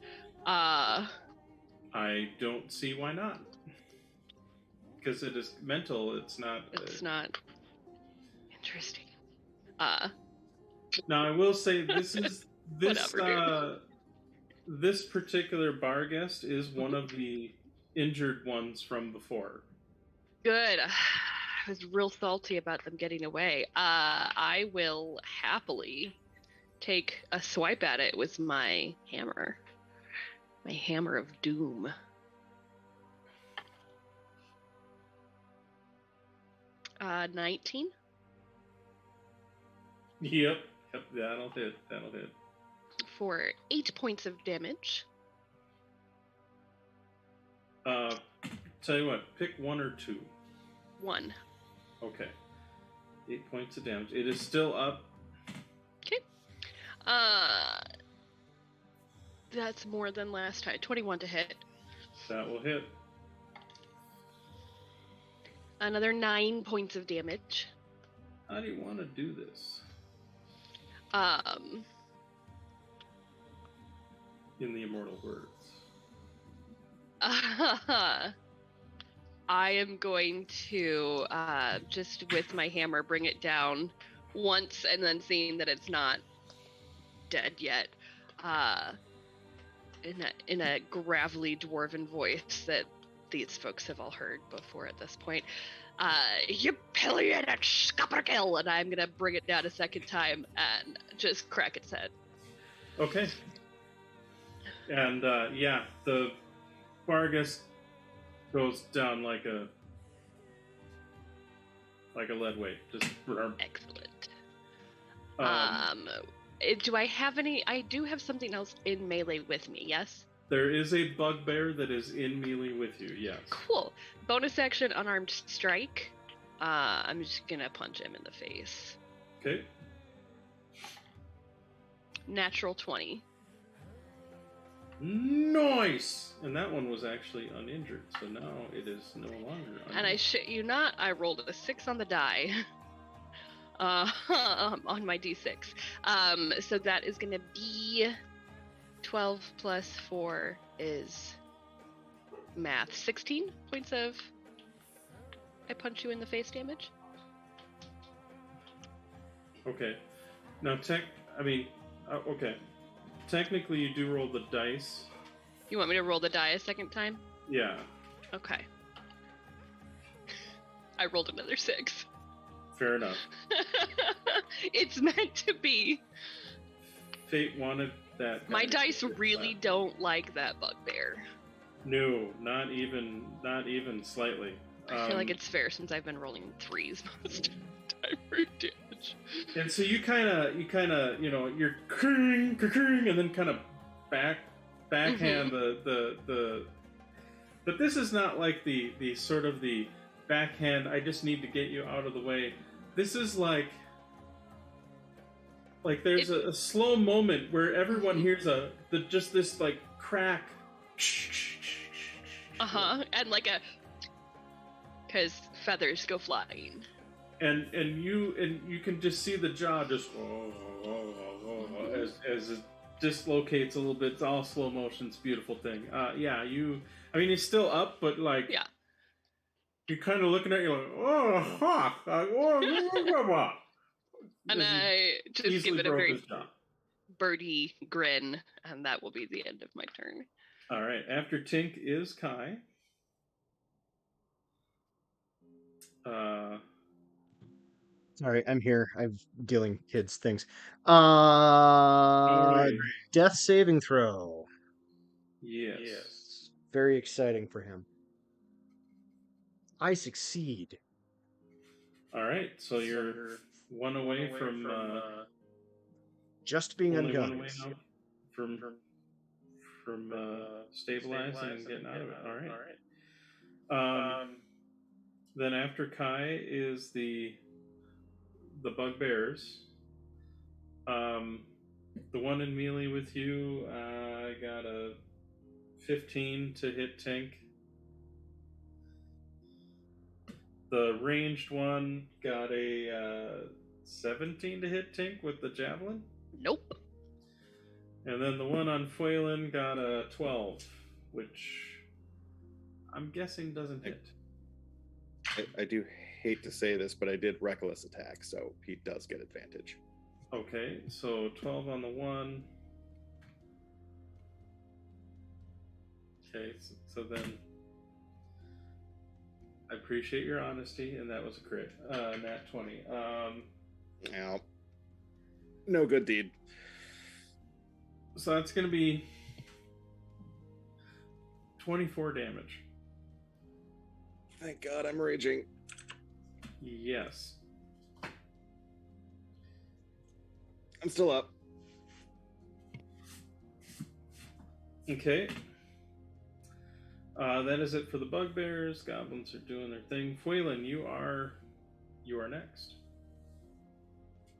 I don't see why not. Because it is mental, it's not... It's not... Interesting. Now, I will say, this is... Whatever, this particular bar guest is one of the injured ones from before. Good. I was real salty about them getting away. I will happily take a swipe at it with my hammer. My hammer of doom. Uh, 19? Yep, that'll hit. For 8 points of damage. Tell you what, pick 1 or 2. 1. Okay. 8 points of damage. It is still up. Okay. That's more than last time. 21 to hit. That will hit. Another 9 points of damage. How do you want to do this? In the immortal words. I am going to just with my hammer bring it down once, and then seeing that it's not dead yet, in a gravelly dwarven voice that these folks have all heard before at this point. You pillion and scupperkill, and I'm gonna bring it down a second time and just crack its head. Okay. And yeah, the Vargas goes down like a lead weight. Just excellent. Do I have any? I do have something else in melee with me. Yes. There is a bugbear that is in melee with you. Yes. Cool. Bonus action, unarmed strike. I'm just gonna punch him in the face. Okay. Natural 20. Nice! And that one was actually uninjured, so now it is no longer uninjured. And I shit you not, I rolled a 6 on the die. On my d6. So that is gonna be 12 plus 4 is math. 16 points of I punch you in the face damage. Okay. Now, okay. Technically, you do roll the dice. You want me to roll the die a second time? Yeah. Okay. I rolled another 6. Fair enough. It's meant to be. Fate wanted that. My dice really don't like that bugbear. No, not even slightly. I feel like it's fair since I've been rolling 3s most of the time for damage. And so you kind of, you're kring, and then kind of backhand the. But this is not like the sort of the backhand. I just need to get you out of the way. This is like Like there's a slow moment where everyone hears just this like crack. And like because feathers go flying. And you can just see the jaw just as it dislocates a little bit. It's all slow motion. It's a beautiful thing. I mean, it's still up, but like, you're kind of looking at it, you're like, and I just give it a very birdie grin, and that will be the end of my turn. All right. After Tink is Kai. Sorry, I'm here. I'm dealing kids things. Death saving throw. Yes. Very exciting for him. I succeed. All right, so you're one away from just being unconscious. From stabilizing and getting out of it. All right. Then after Kai is the bugbears. The one in melee with you, I got a 15 to hit Tink. The ranged one got a 17 to hit Tink with the javelin. Nope. And then the one on Fuelin got a 12, which I'm guessing doesn't hit. I do hate to say this, but I did reckless attack, so he does get advantage. Okay, so 12 on the one. Okay, so then I appreciate your honesty, and that was a crit. Nat 20. Now, no good deed. So that's going to be 24 damage. Thank God I'm raging. Yes. I'm still up. Okay. That is it for the bugbears. Goblins are doing their thing. Fuelin, you are next.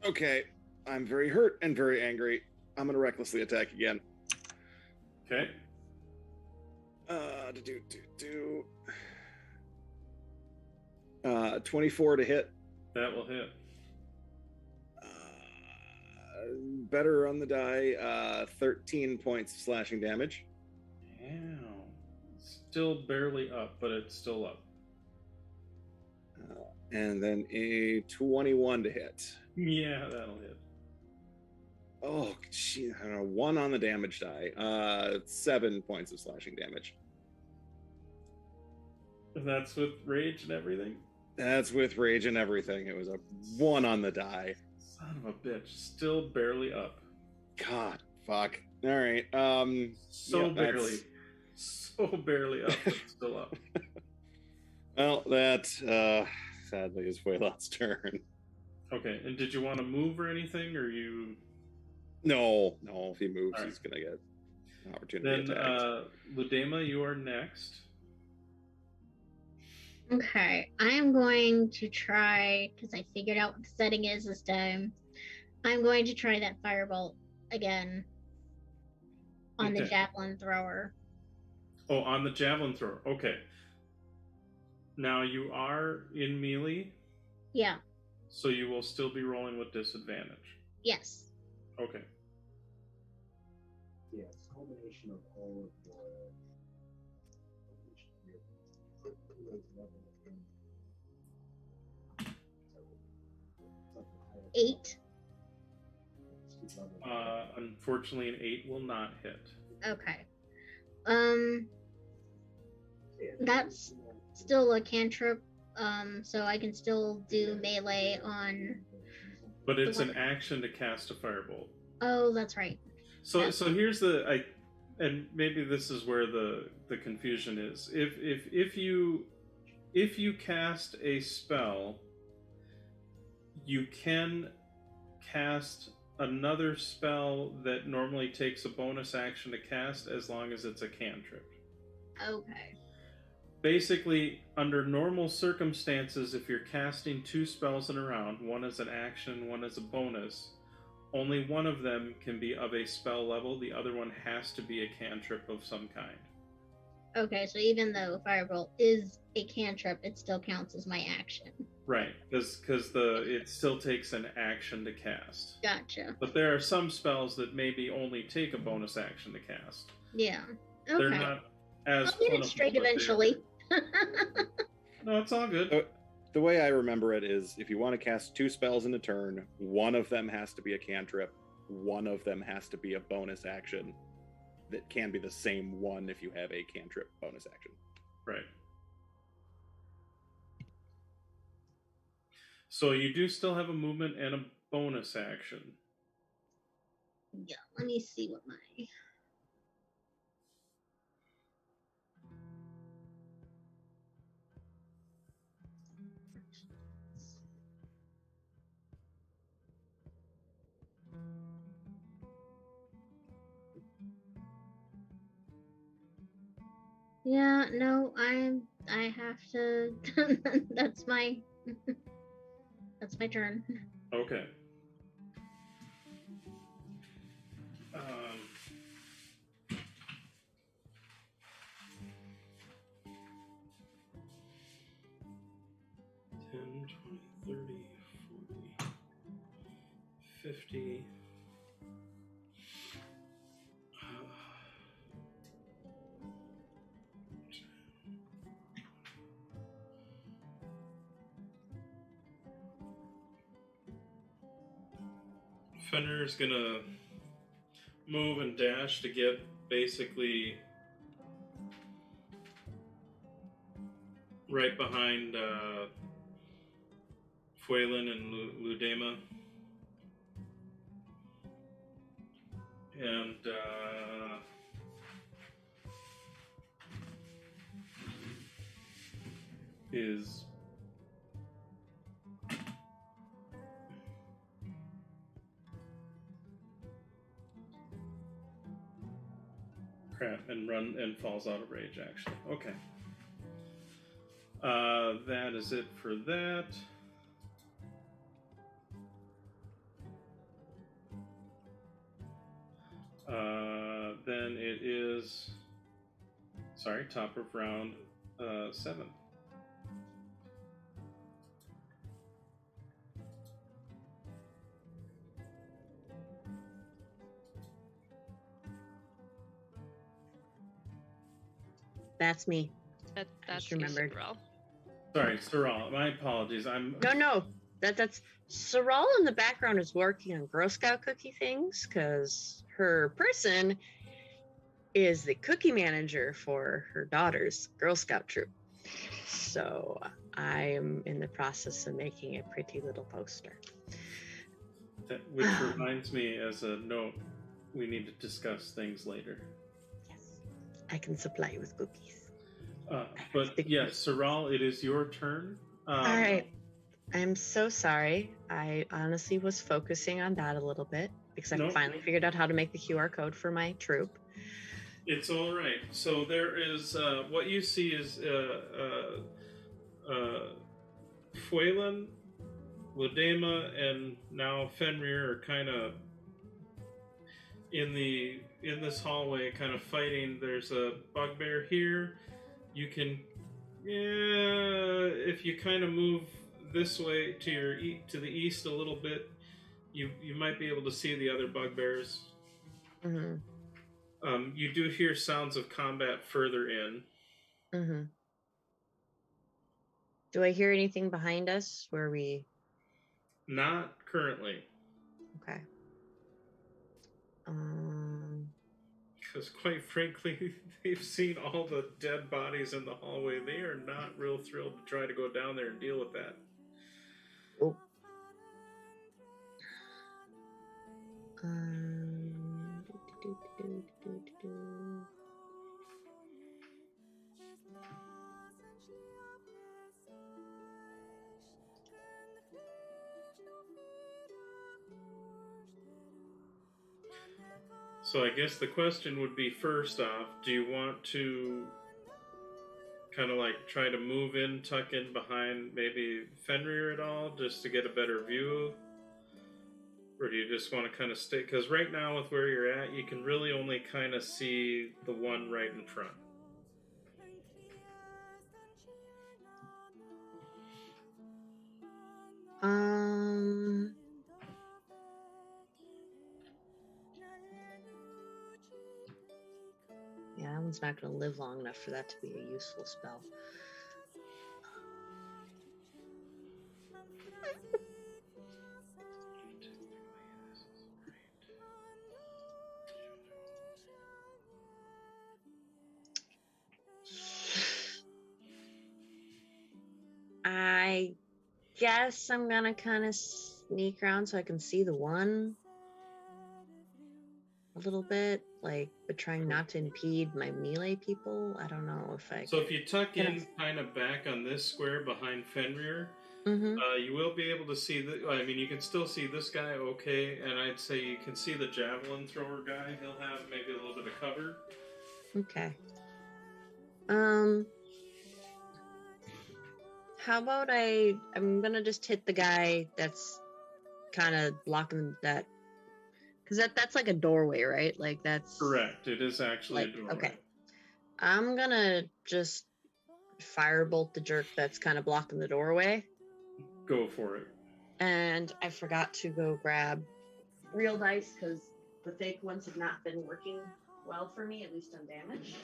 Okay. I'm very hurt and very angry. I'm going to recklessly attack again. Okay. 24 to hit. That will hit. Better on the die. 13 points of slashing damage. Damn. Still barely up, but it's still up. And then a 21 to hit. Yeah, that'll hit. Oh, gee, I don't know. 1 on the damage die. 7 points of slashing damage. That's with rage and everything? That's with rage and everything. It was a 1 on the die. Son of a bitch. Still barely up. God, fuck. All right. Barely. That's... So barely up, but still up. Well, that sadly is Waylot's turn. Okay, and did you want to move or anything, or you... No. If he moves, right, he's going to get an opportunity then, attacked. Ludema, you are next. Okay, I'm going to try, because I figured out what the setting is this time. I'm going to try that firebolt again on the javelin thrower. Oh, on the javelin thrower. Okay. Now you are in melee. Yeah. So you will still be rolling with disadvantage. Yes. Okay. Yeah, it's a combination of all of your 8. Unfortunately, an 8 will not hit. Okay. That's still a cantrip, so I can still do melee on... But it's an action to cast a firebolt. Oh, that's right. So here's and maybe this is where the confusion is. If you cast a spell, you can cast another spell that normally takes a bonus action to cast as long as it's a cantrip. Okay. Basically, under normal circumstances, if you're casting 2 spells in a round, one as an action, one as a bonus, only one of them can be of a spell level. The other one has to be a cantrip of some kind. Okay, so even though Firebolt is a cantrip, it still counts as my action. Right, because it still takes an action to cast. Gotcha. But there are some spells that maybe only take a bonus action to cast. Yeah. Okay. They're not as I'll get it straight eventually. No, it's all good. The way I remember it is, if you want to cast 2 spells in a turn, one of them has to be a cantrip, one of them has to be a bonus action. That can be the same one if you have a cantrip bonus action. Right. So you do still have a movement and a bonus action. Yeah, let me see what my... Yeah, no, I have to that's my turn. Okay. $10, $20, $30, $40, $50. Fenrir's gonna move and dash to get basically right behind Fuelin and Ludema. And is crap and run and falls out of rage actually. Okay. That is it for that. Then it is top of round 7. That's me. That's remembered. Sorrel. Sorry, Sorrel. My apologies. No. That's Sorrel in the background is working on Girl Scout cookie things because her person is the cookie manager for her daughter's Girl Scout troop. So I am in the process of making a pretty little poster. Which reminds me, as a note, we need to discuss things later. Yes, I can supply you with cookies. But yes, Sorrel, it is your turn. All right. I'm so sorry. I honestly was focusing on that a little bit because I finally figured out how to make the QR code for my troop. It's all right. So there is what you see is Fuelin, Ludema, and now Fenrir are kind of in this hallway, kind of fighting. There's a bugbear here. You can, if you kind of move this way to the east a little bit, you might be able to see the other bugbears. Mm-hmm. You do hear sounds of combat further in. Mm-hmm. Do I hear anything behind us where we... Not currently. Okay. Because quite frankly, they've seen all the dead bodies in the hallway. They are not real thrilled to try to go down there and deal with that. Oh. So I guess the question would be, first off, do you want to kind of like try to move in, tuck in behind maybe Fenrir at all, just to get a better view? Or do you just want to kind of stay? Because right now, with where you're at, you can really only kind of see the one right in front. Yeah, that one's not going to live long enough for that to be a useful spell. I guess I'm gonna kind of sneak around so I can see the one a little bit, like, but trying not to impede my melee people. I don't know if I. So if you tuck in kind of back on this square behind Fenrir, you will be able to see I mean, you can still see this guy okay, and I'd say you can see the javelin thrower guy. He'll have maybe a little bit of cover. Okay. How about I'm gonna just hit the guy that's kind of blocking that, because that's like a doorway, right? Like that's correct. It is actually like, a doorway. okay. I'm gonna just firebolt the jerk that's kind of blocking the doorway. Go for it. And I forgot to go grab real dice because the fake ones have not been working well for me, at least on damage.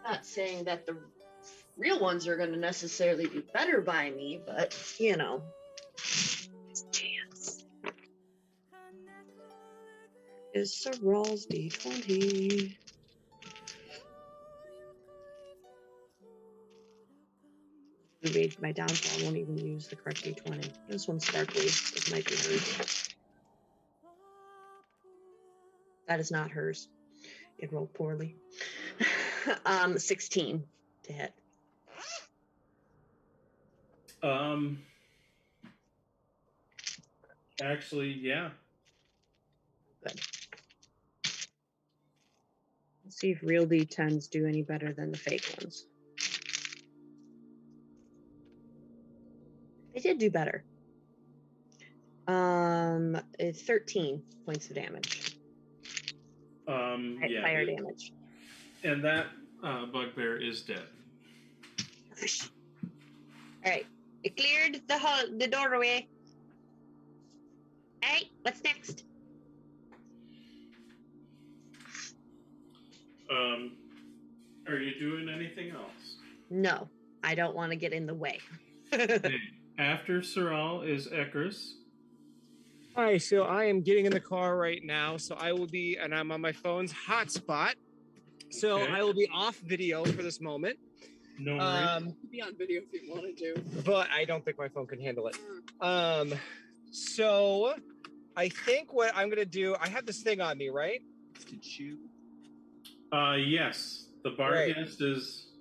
Not saying that the real ones are going to necessarily do better by me, but, you know, it's a chance. It's a Rolls D20. Maybe my downfall won't even use the correct D20. This one's sparkly. This might be hers. That is not hers. It rolled poorly. 16 to hit. Actually, yeah. Good. Let's see if real D10s do any better than the fake ones. They did do better. 13 points of damage. Yeah. Fire damage. And that bugbear is dead. All right. It cleared the doorway. All right. What's next? Are you doing anything else? No, I don't want to get in the way. Okay. After Saral is Ekris. All right, so I am getting in the car right now. So I will be, and I'm on my phone's hotspot. So Okay. I will be off video for this moment. No worries. You could be on video if you wanted to. But I don't think my phone can handle it. So I think what I'm gonna do, I have this thing on me, right? To shoot. Yes. The Barghest is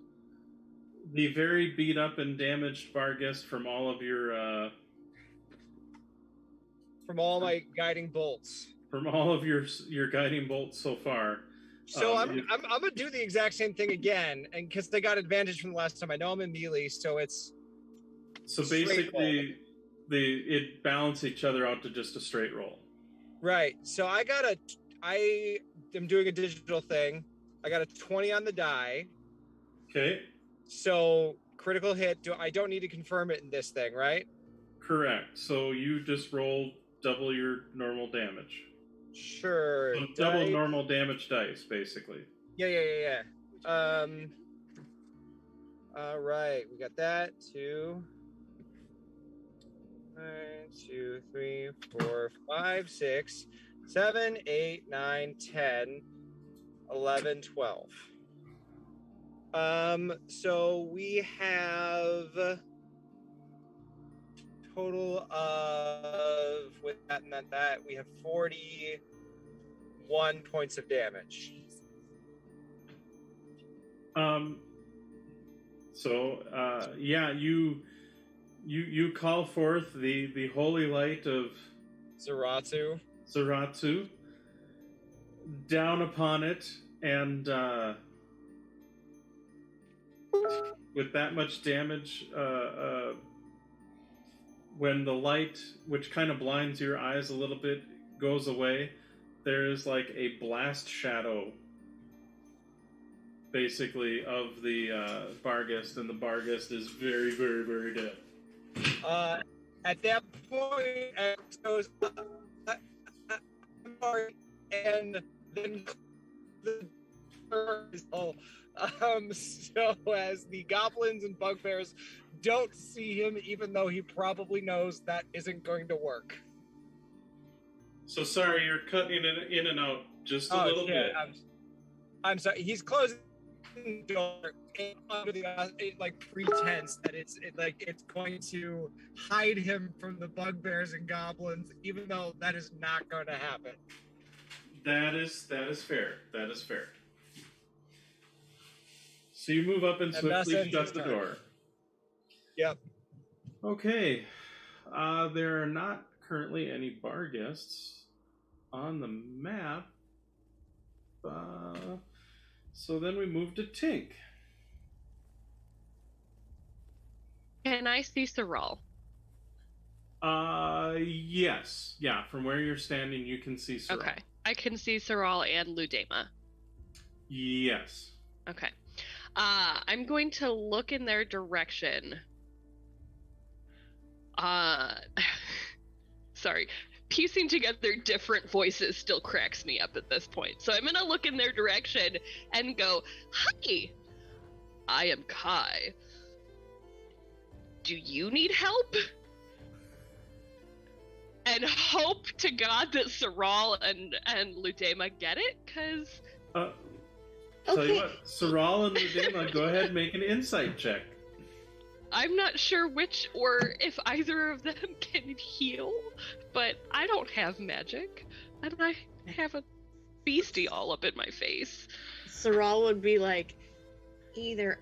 the very beat up and damaged Barghest from all of your from all my guiding bolts. From all of your guiding bolts so far. So I'm gonna do the exact same thing again, and because they got advantage from the last time. I know I'm in melee, so it's basically it balance each other out to just a straight roll. Right. So I am doing a digital thing. I got a 20 on the die. Okay. So critical hit. I don't need to confirm it in this thing, right? Correct. So you just roll double your normal damage. Sure. So double normal damage dice, basically. Yeah. All right. We got that. 2, 3, 4, 5, 6, 7, 8, 9, 10, 11, 12. So we have total of, with that and that, we have 41 points of damage. You call forth the holy light of Zeratzu down upon it, and with that much damage, when the light, which kind of blinds your eyes a little bit, goes away, there is like a blast shadow, basically, of the Barghest, and the Barghest is very, very, very dead. At that point, X goes, I'm sorry, and then the so as the goblins and bugbears don't see him, even though he probably knows that isn't going to work. So sorry, you're cutting in and out just a little bit. I'm sorry. He's closing the door under the pretense that it's going to hide him from the bugbears and goblins, even though that is not going to happen. That is fair. That is fair. So you move up and swiftly shut the door. Yep. Okay. There are not currently any Barghests on the map. So then we move to Tink. Can I see Sorrel? Yes. Yeah, from where you're standing, you can see Sorrel. Okay. I can see Sorrel and Ludema. Yes. Okay. I'm going to look in their direction. Sorry. Piecing together different voices still cracks me up at this point. So I'm going to look in their direction and go, "Hi, I am Kai. Do you need help?" And hope to God that Sorrel and Ludema get it, because... Tell you what, Sorrel and Ludema, go ahead and make an insight check. I'm not sure which or if either of them can heal, but I don't have magic, and I have a beastie all up in my face. Sorrel would be like, either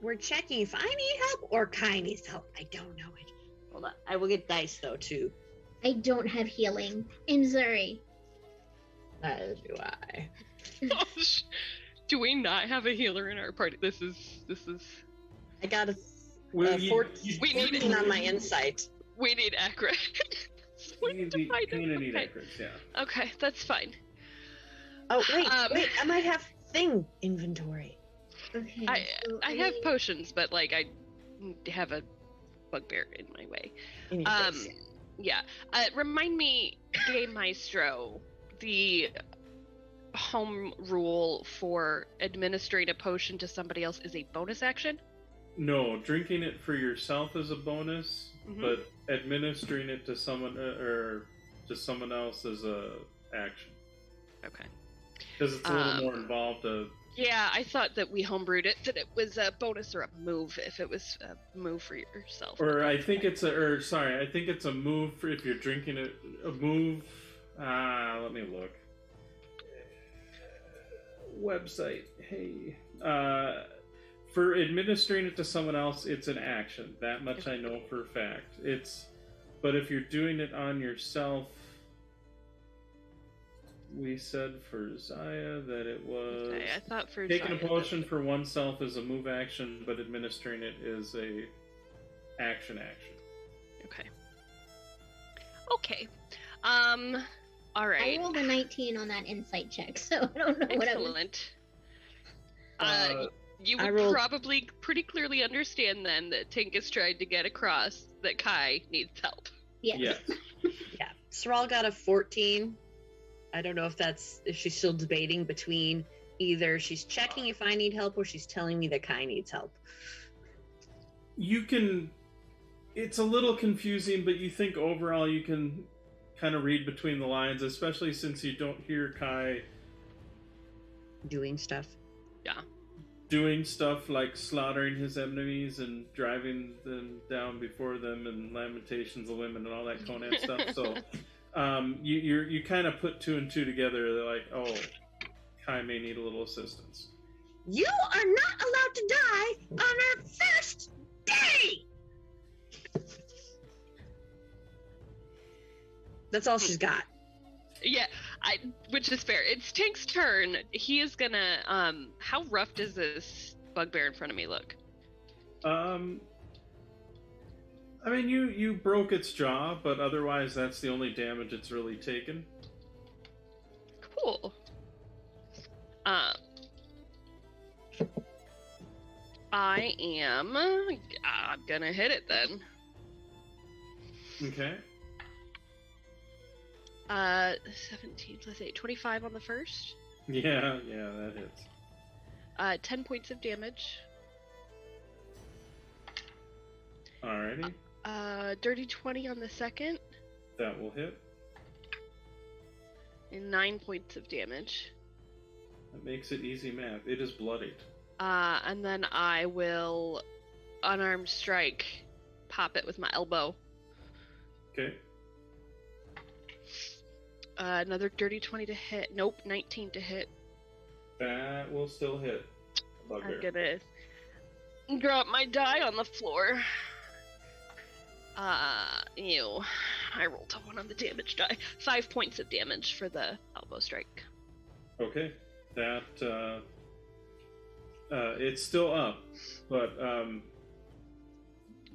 we're checking if I need help or Kai needs help. I don't know it. Hold on. I will get dice, though, too. I don't have healing. I'm sorry. Neither do I. Gosh. Do we not have a healer in our party? This is. I got a 14 on my insight. We need accurate. You need accurate, yeah. Okay, that's fine. Oh wait, I might have thing inventory. Okay. I have potions, but I have a bugbear in my way. Yeah. Remind me, Game Maestro, the home rule for administering a potion to somebody else is a bonus action? No, drinking it for yourself is a bonus, but administering it to someone or to someone else is a action. Okay. Because it's a little more involved. Yeah, I thought that we homebrewed it, that it was a bonus or a move if it was a move for yourself. Or I think it's I think it's a move for if you're drinking it. A move. Let me look. Website. Hey. For administering it to someone else, it's an action. That much I know for a fact. But if you're doing it on yourself, we said for Zaya that it was... Okay, I thought for taking Zaya a potion for oneself is a move action, but administering it is a action. Okay. All right. I rolled a 19 on that insight check, so I don't know what I was... Excellent. You would probably pretty clearly understand then that Tink is trying to get across that Kai needs help. Yes. Yeah. Sorrel got a 14. I don't know if she's still debating between either she's checking if I need help or she's telling me that Kai needs help. It's a little confusing, but you think overall you can kind of read between the lines, especially since you don't hear Kai doing stuff. Yeah. Doing stuff like slaughtering his enemies and driving them down before them and Lamentations of Women and all that Conan stuff. So you kind of put two and two together. They're like, oh, Kai may need a little assistance. You are not allowed to die on our first day! That's all she's got. Yeah, which is fair. It's Tink's turn. He is gonna, how rough does this bugbear in front of me look? I mean, you broke its jaw, but otherwise that's the only damage it's really taken. Cool. I'm gonna hit it then. Okay. 17 plus 8, 25 on the first. Yeah, that hits. 10 points of damage. Alrighty. Dirty 20 on the second. That will hit. And 9 points of damage. That makes it easy math. It is bloodied. And then I will unarmed strike, pop it with my elbow. Okay. Another dirty 20 to hit. Nope, 19 to hit. That will still hit. I'm gonna drop my die on the floor. Ew. I rolled a 1 on the damage die. 5 points of damage for the elbow strike. Okay. That, it's still up, but,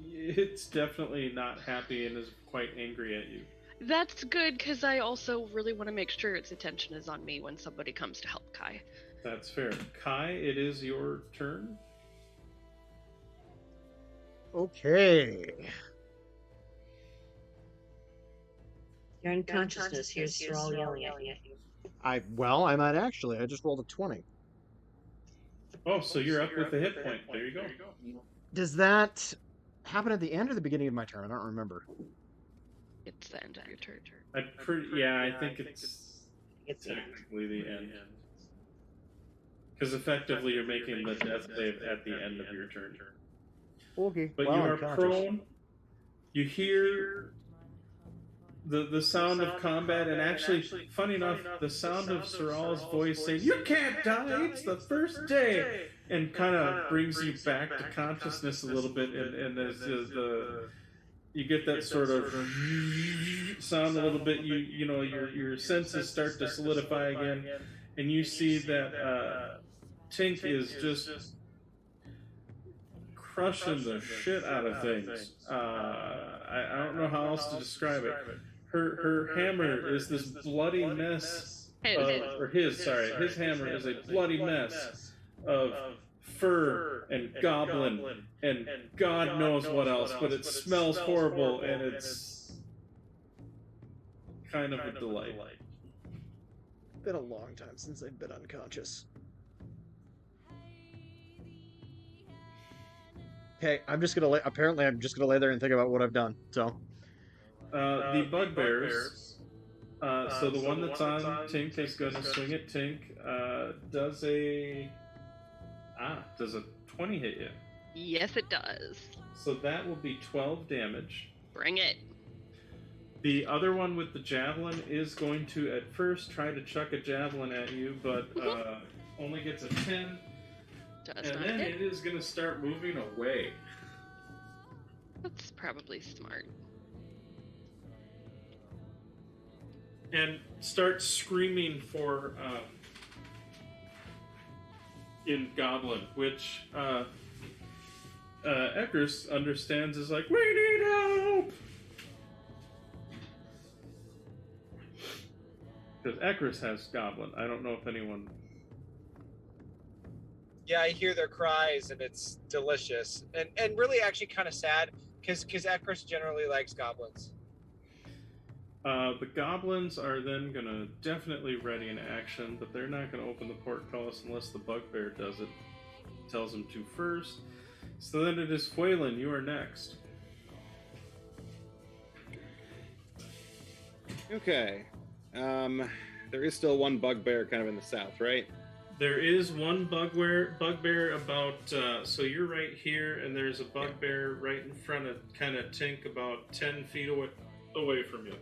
it's definitely not happy and is quite angry at you. That's good, because I also really want to make sure its attention is on me when somebody comes to help Kai. That's fair. Kai, it is your turn. Okay. You're in consciousness. Here's Thrall yelling at you. I might actually. I just rolled a 20. Oh, so you're up with a hit point. There you go. Does that happen at the end or the beginning of my turn? I don't remember. It's the end of your turn. I think it's technically the end. Because effectively you're making the death save at the end of your turn. Okay. But you are prone. You hear the sound of combat, and actually, funny enough, the sound of Soral's voice saying, "You can't die, it's the first day," and kind of brings you back to consciousness a little bit, and as you get that sort of sound a little bit, you know your senses start to solidify again, and you see that Tink is just crushing the shit out of things. I don't know how else to describe it. Her hammer is this bloody mess. His hammer is a bloody mess of fur and goblin and God knows what else, but it smells horrible and it's kind of a delight. Been a long time since I've been unconscious. Okay, I'm just gonna lay there and think about what I've done. So, the bugbears. So the one that's on Tink is going to swing at Tink. Does a 20 hit you? Yes, it does. So that will be 12 damage. Bring it. The other one with the javelin is going to at first try to chuck a javelin at you, but only gets a 10. And then it is going to start moving away. That's probably smart. And start screaming for in Goblin, which Ekers understands is like, "We need help!" Because Ekers has Goblin. I don't know if anyone... Yeah, I hear their cries, and it's delicious. And really actually kind of sad, because Ekris generally likes goblins. The goblins are then going to definitely ready an action, but they're not going to open the portcullis unless the bugbear does it. Tells them to first. So then it is Fuelan, you are next. Okay. There is still one bugbear kind of in the south, right? There is one bugbear about, so you're right here, and there's a bugbear right in front of kind of Tink about 10 feet away from you.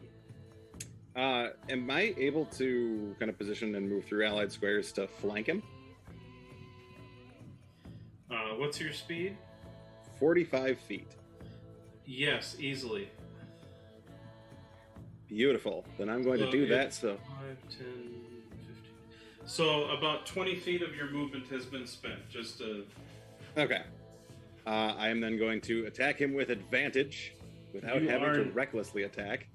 Am I able to kind of position and move through allied squares to flank him? What's your speed? 45 feet. Yes, easily. Beautiful. Then I'm going to do that, so... 5, 10, 15. So about 20 feet of your movement has been spent, just to... Okay. I am then going to attack him with advantage. without You having are- to recklessly attack,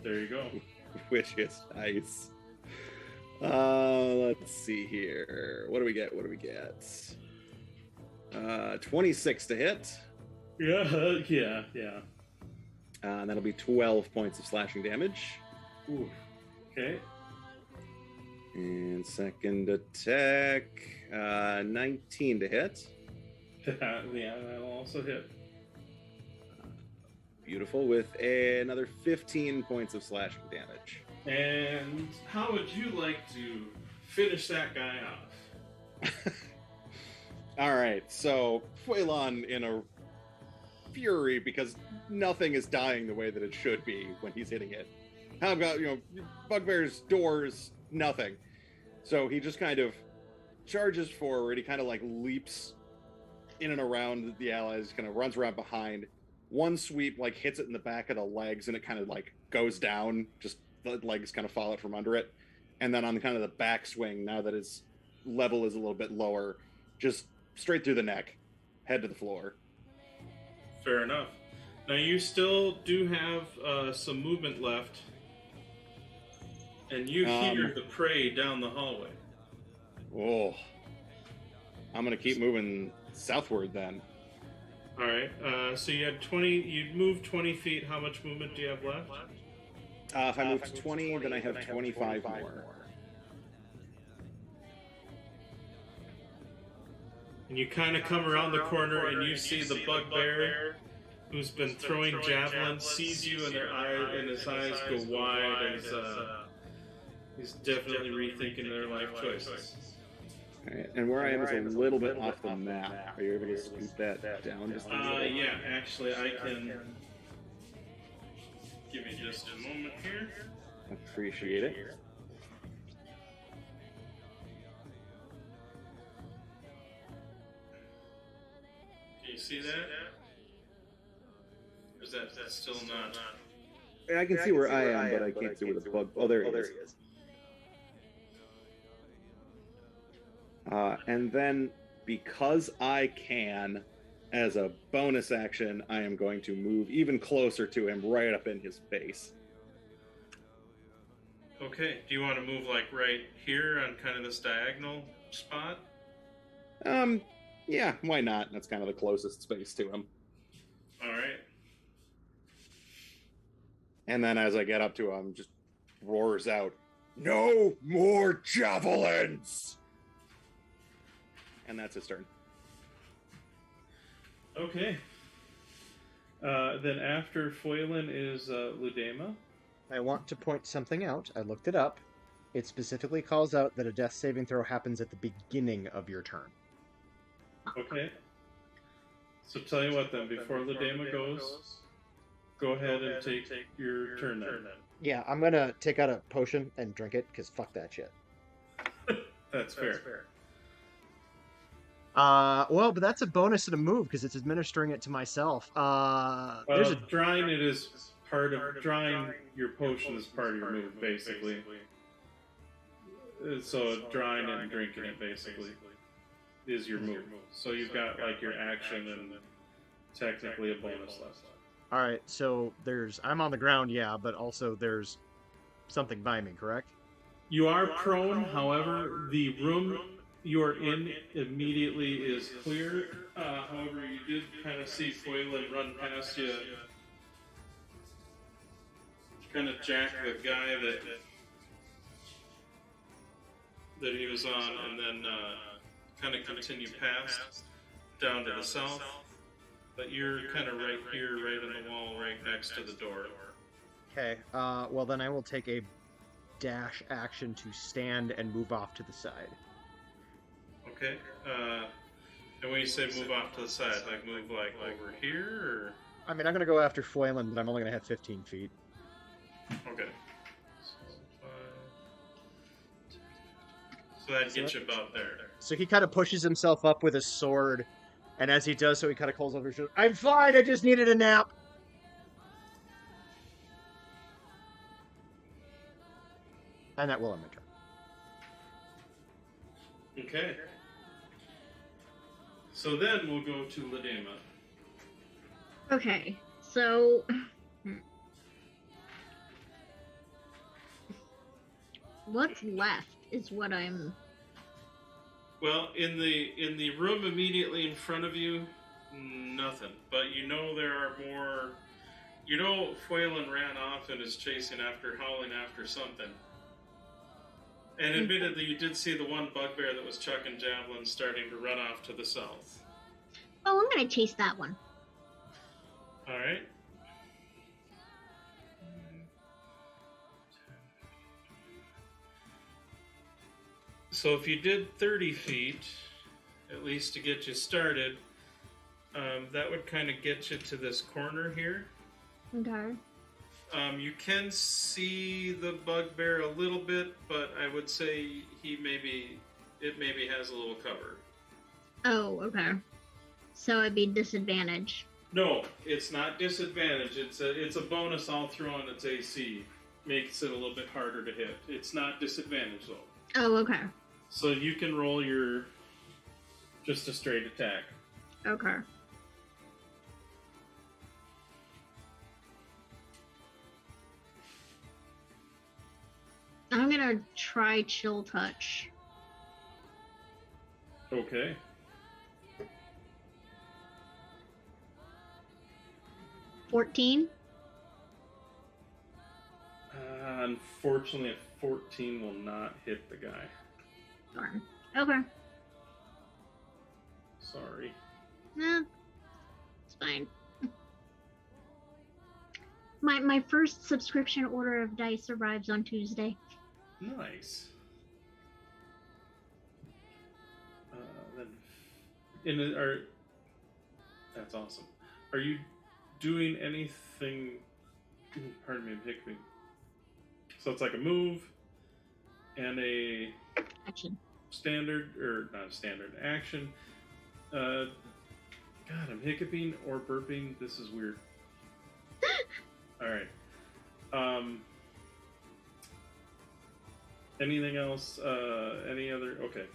There you go. which is nice. Let's see here. What do we get? 26 to hit. Yeah. And that'll be 12 points of slashing damage. Ooh. Okay. And second attack, 19 to hit. Yeah, that'll also hit. Beautiful, with another 15 points of slashing damage. And how would you like to finish that guy off? All right, so Fuelon, in a fury because nothing is dying the way that it should be when he's hitting it. I've got, bugbears, doors, nothing. So he just kind of charges forward. He kind of like leaps in and around the allies, kind of runs around behind. One sweep like hits it in the back of the legs, and it kind of like goes down. Just the legs kind of fall out from under it. And then on the kind of the backswing, now that his level is a little bit lower, just straight through the neck, head to the floor. Fair enough. Now you still do have some movement left, and you hear the prey down the hallway. Oh, I'm gonna keep moving southward then. All right. So you had 20. You moved 20 feet. How much movement do you have left? If I move to 20, then I have 25 more. And you kind of come around the corner, and you see the bugbear, who's been throwing javelins, sees you, and his eyes go wide as he's definitely rethinking their life choices. All right, and where I am is a little bit off the map. Are you able to scoot that down just a little? Yeah, actually, I can. Give me just a moment here. Appreciate it. Can you see that? Or is that still not? I can see where I am, but I can't see where the bug. Oh, there he is. And then, because I can, as a bonus action, I am going to move even closer to him, right up in his face. Okay. Do you want to move like right here on kind of this diagonal spot? Yeah, why not? That's kind of the closest space to him. All right. And then as I get up to him, just roars out, "No more javelins!" And that's his turn. Okay. Then after Foylan is Ludema. I want to point something out. I looked it up. It specifically calls out that a death saving throw happens at the beginning of your turn. Okay. So tell you what then, before Ludema goes, go ahead and take your turn then. Yeah, I'm gonna take out a potion and drink it, because fuck that shit. That's fair. Well, but that's a bonus and a move, because it's administering it to myself. There's a drawing it is part of drawing your potion is part of your move, basically. So drawing it and drinking it basically is your move. So you've got like your action and technically a bonus left. All right, so I'm on the ground, yeah, but also there's something by me, correct? You are prone, however, the room you're in immediately is clear. However, you did kind of see Foylan run past you, kind of jack the guy that he was on, and then kind of continue past down to the south. But you're kind of right here, right on the wall, right next to the door. Okay, well then I will take a dash action to stand and move off to the side. Okay. And when you say move off to the side, like move like over here, or? I mean, I'm going to go after Foylan, but I'm only going to have 15 feet. Okay. So that gets you about there. So he kind of pushes himself up with his sword, and as he does so, he kind of calls over his shoulder, "I'm fine, I just needed a nap!" And that will end my turn. Okay. So then we'll go to Ludema. Okay, So what's left is what I'm. Well, in the room immediately in front of you, nothing. But you know there are more. You know Phelan ran off and is chasing after, howling after something. And admittedly, you did see the one bugbear that was chucking javelins starting to run off to the south. Oh, I'm gonna chase that one. All right. So if you did 30 feet, at least to get you started, that would kind of get you to this corner here. Okay. You can see the bugbear a little bit, but I would say it maybe has a little cover. Oh, okay. So it'd be disadvantage. No, it's not disadvantage. It's a bonus all through on its AC. Makes it a little bit harder to hit. It's not disadvantage though. Oh, okay. So you can roll your just a straight attack. Okay. I'm gonna try chill touch. Okay. $14. Unfortunately, a 14 will not hit the guy. Darn. Okay. Sorry. Nah. It's fine. My first subscription order of dice arrives on Tuesday. Nice. That's awesome. Are you doing anything? Pardon me, I'm hiccuping. So it's like a move and a action. Standard or not standard action. God, I'm hiccuping or burping. This is weird. All right. Anything else? Any other? Okay.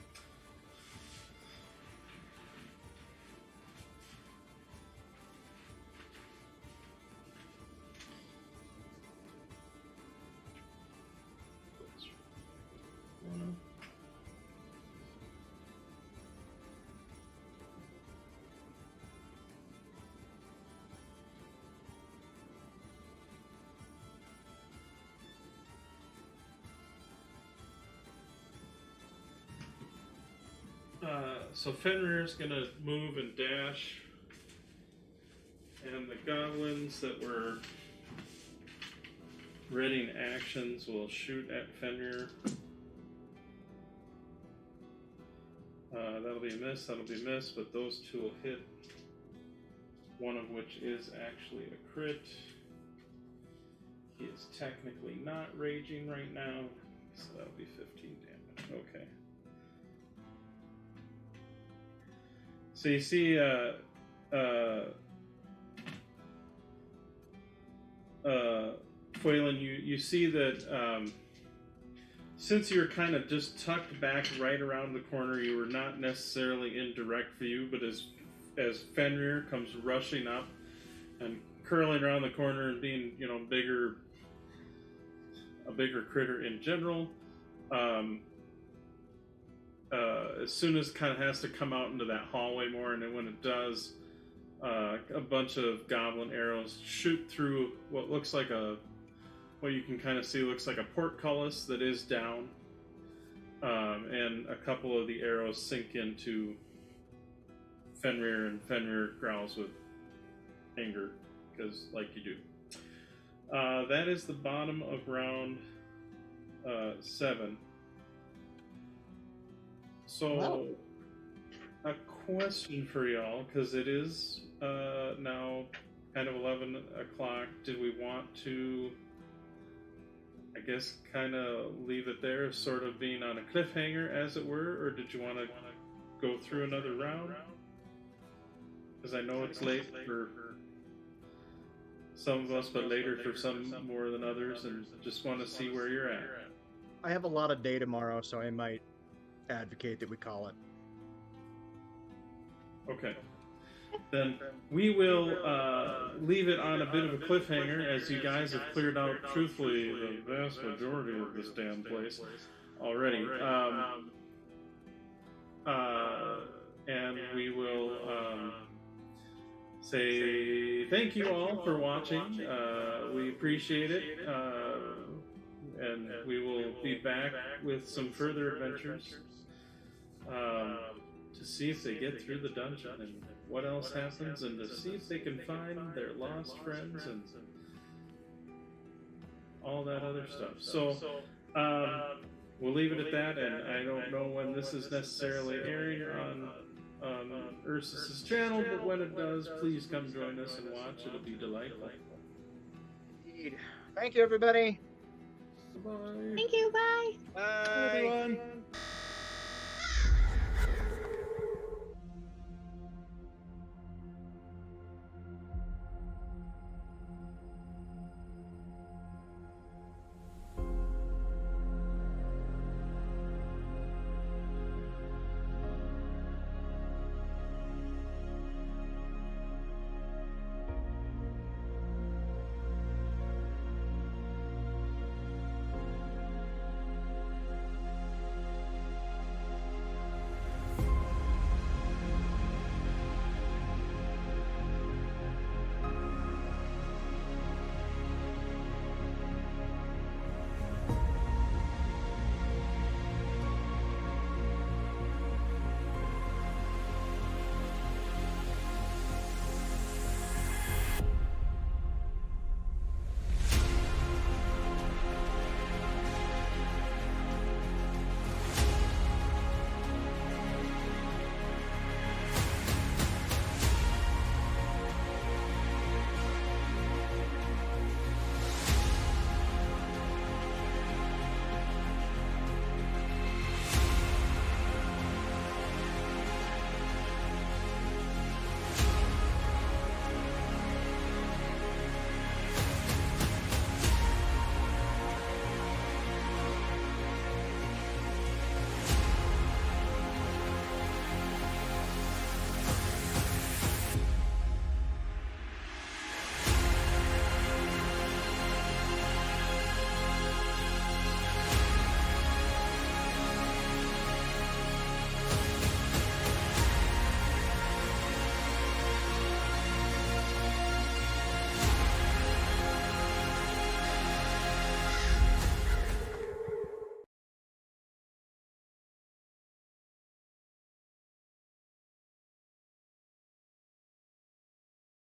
So Fenrir's gonna move and dash, and the goblins that were readying actions will shoot at Fenrir. That'll be a miss, but those two will hit, one of which is actually a crit. He is technically not raging right now, so that'll be 15 damage. Okay. So you see, Phelan, you see that since you're kind of just tucked back right around the corner, you were not necessarily in direct view, but as Fenrir comes rushing up and curling around the corner and being, a bigger critter in general, as soon as it kind of has to come out into that hallway more, and then when it does, a bunch of goblin arrows shoot through what looks like what you can kind of see looks like a portcullis that is down, and a couple of the arrows sink into Fenrir, and Fenrir growls with anger, because like you do. That is the bottom of round 7. So, a question for y'all, because it is now kind of 11 o'clock. Did we want to, I guess, kind of leave it there, sort of being on a cliffhanger, as it were, or did you want to go through another round? Because I know it's late for some of us, but later for some more than others, and just want to see where you're at. I have a lot of day tomorrow, so I might advocate that we call it. Okay. then we will leave it on a bit of a cliffhanger, as you guys have cleared out, truthfully, the vast majority of this damn place already. And we will say thank you all for watching. We appreciate it. And we will be back with some further adventures to see if they get through the dungeon and what else happens, and to see if they can find their lost friends and all that other stuff. So we'll leave it at that, and I don't know when this is necessarily airing on Ursus's channel, but when it does, please come join us and watch. It'll be delightful. Indeed. Thank you, everybody. Bye. Thank you. Bye. Bye. Everyone.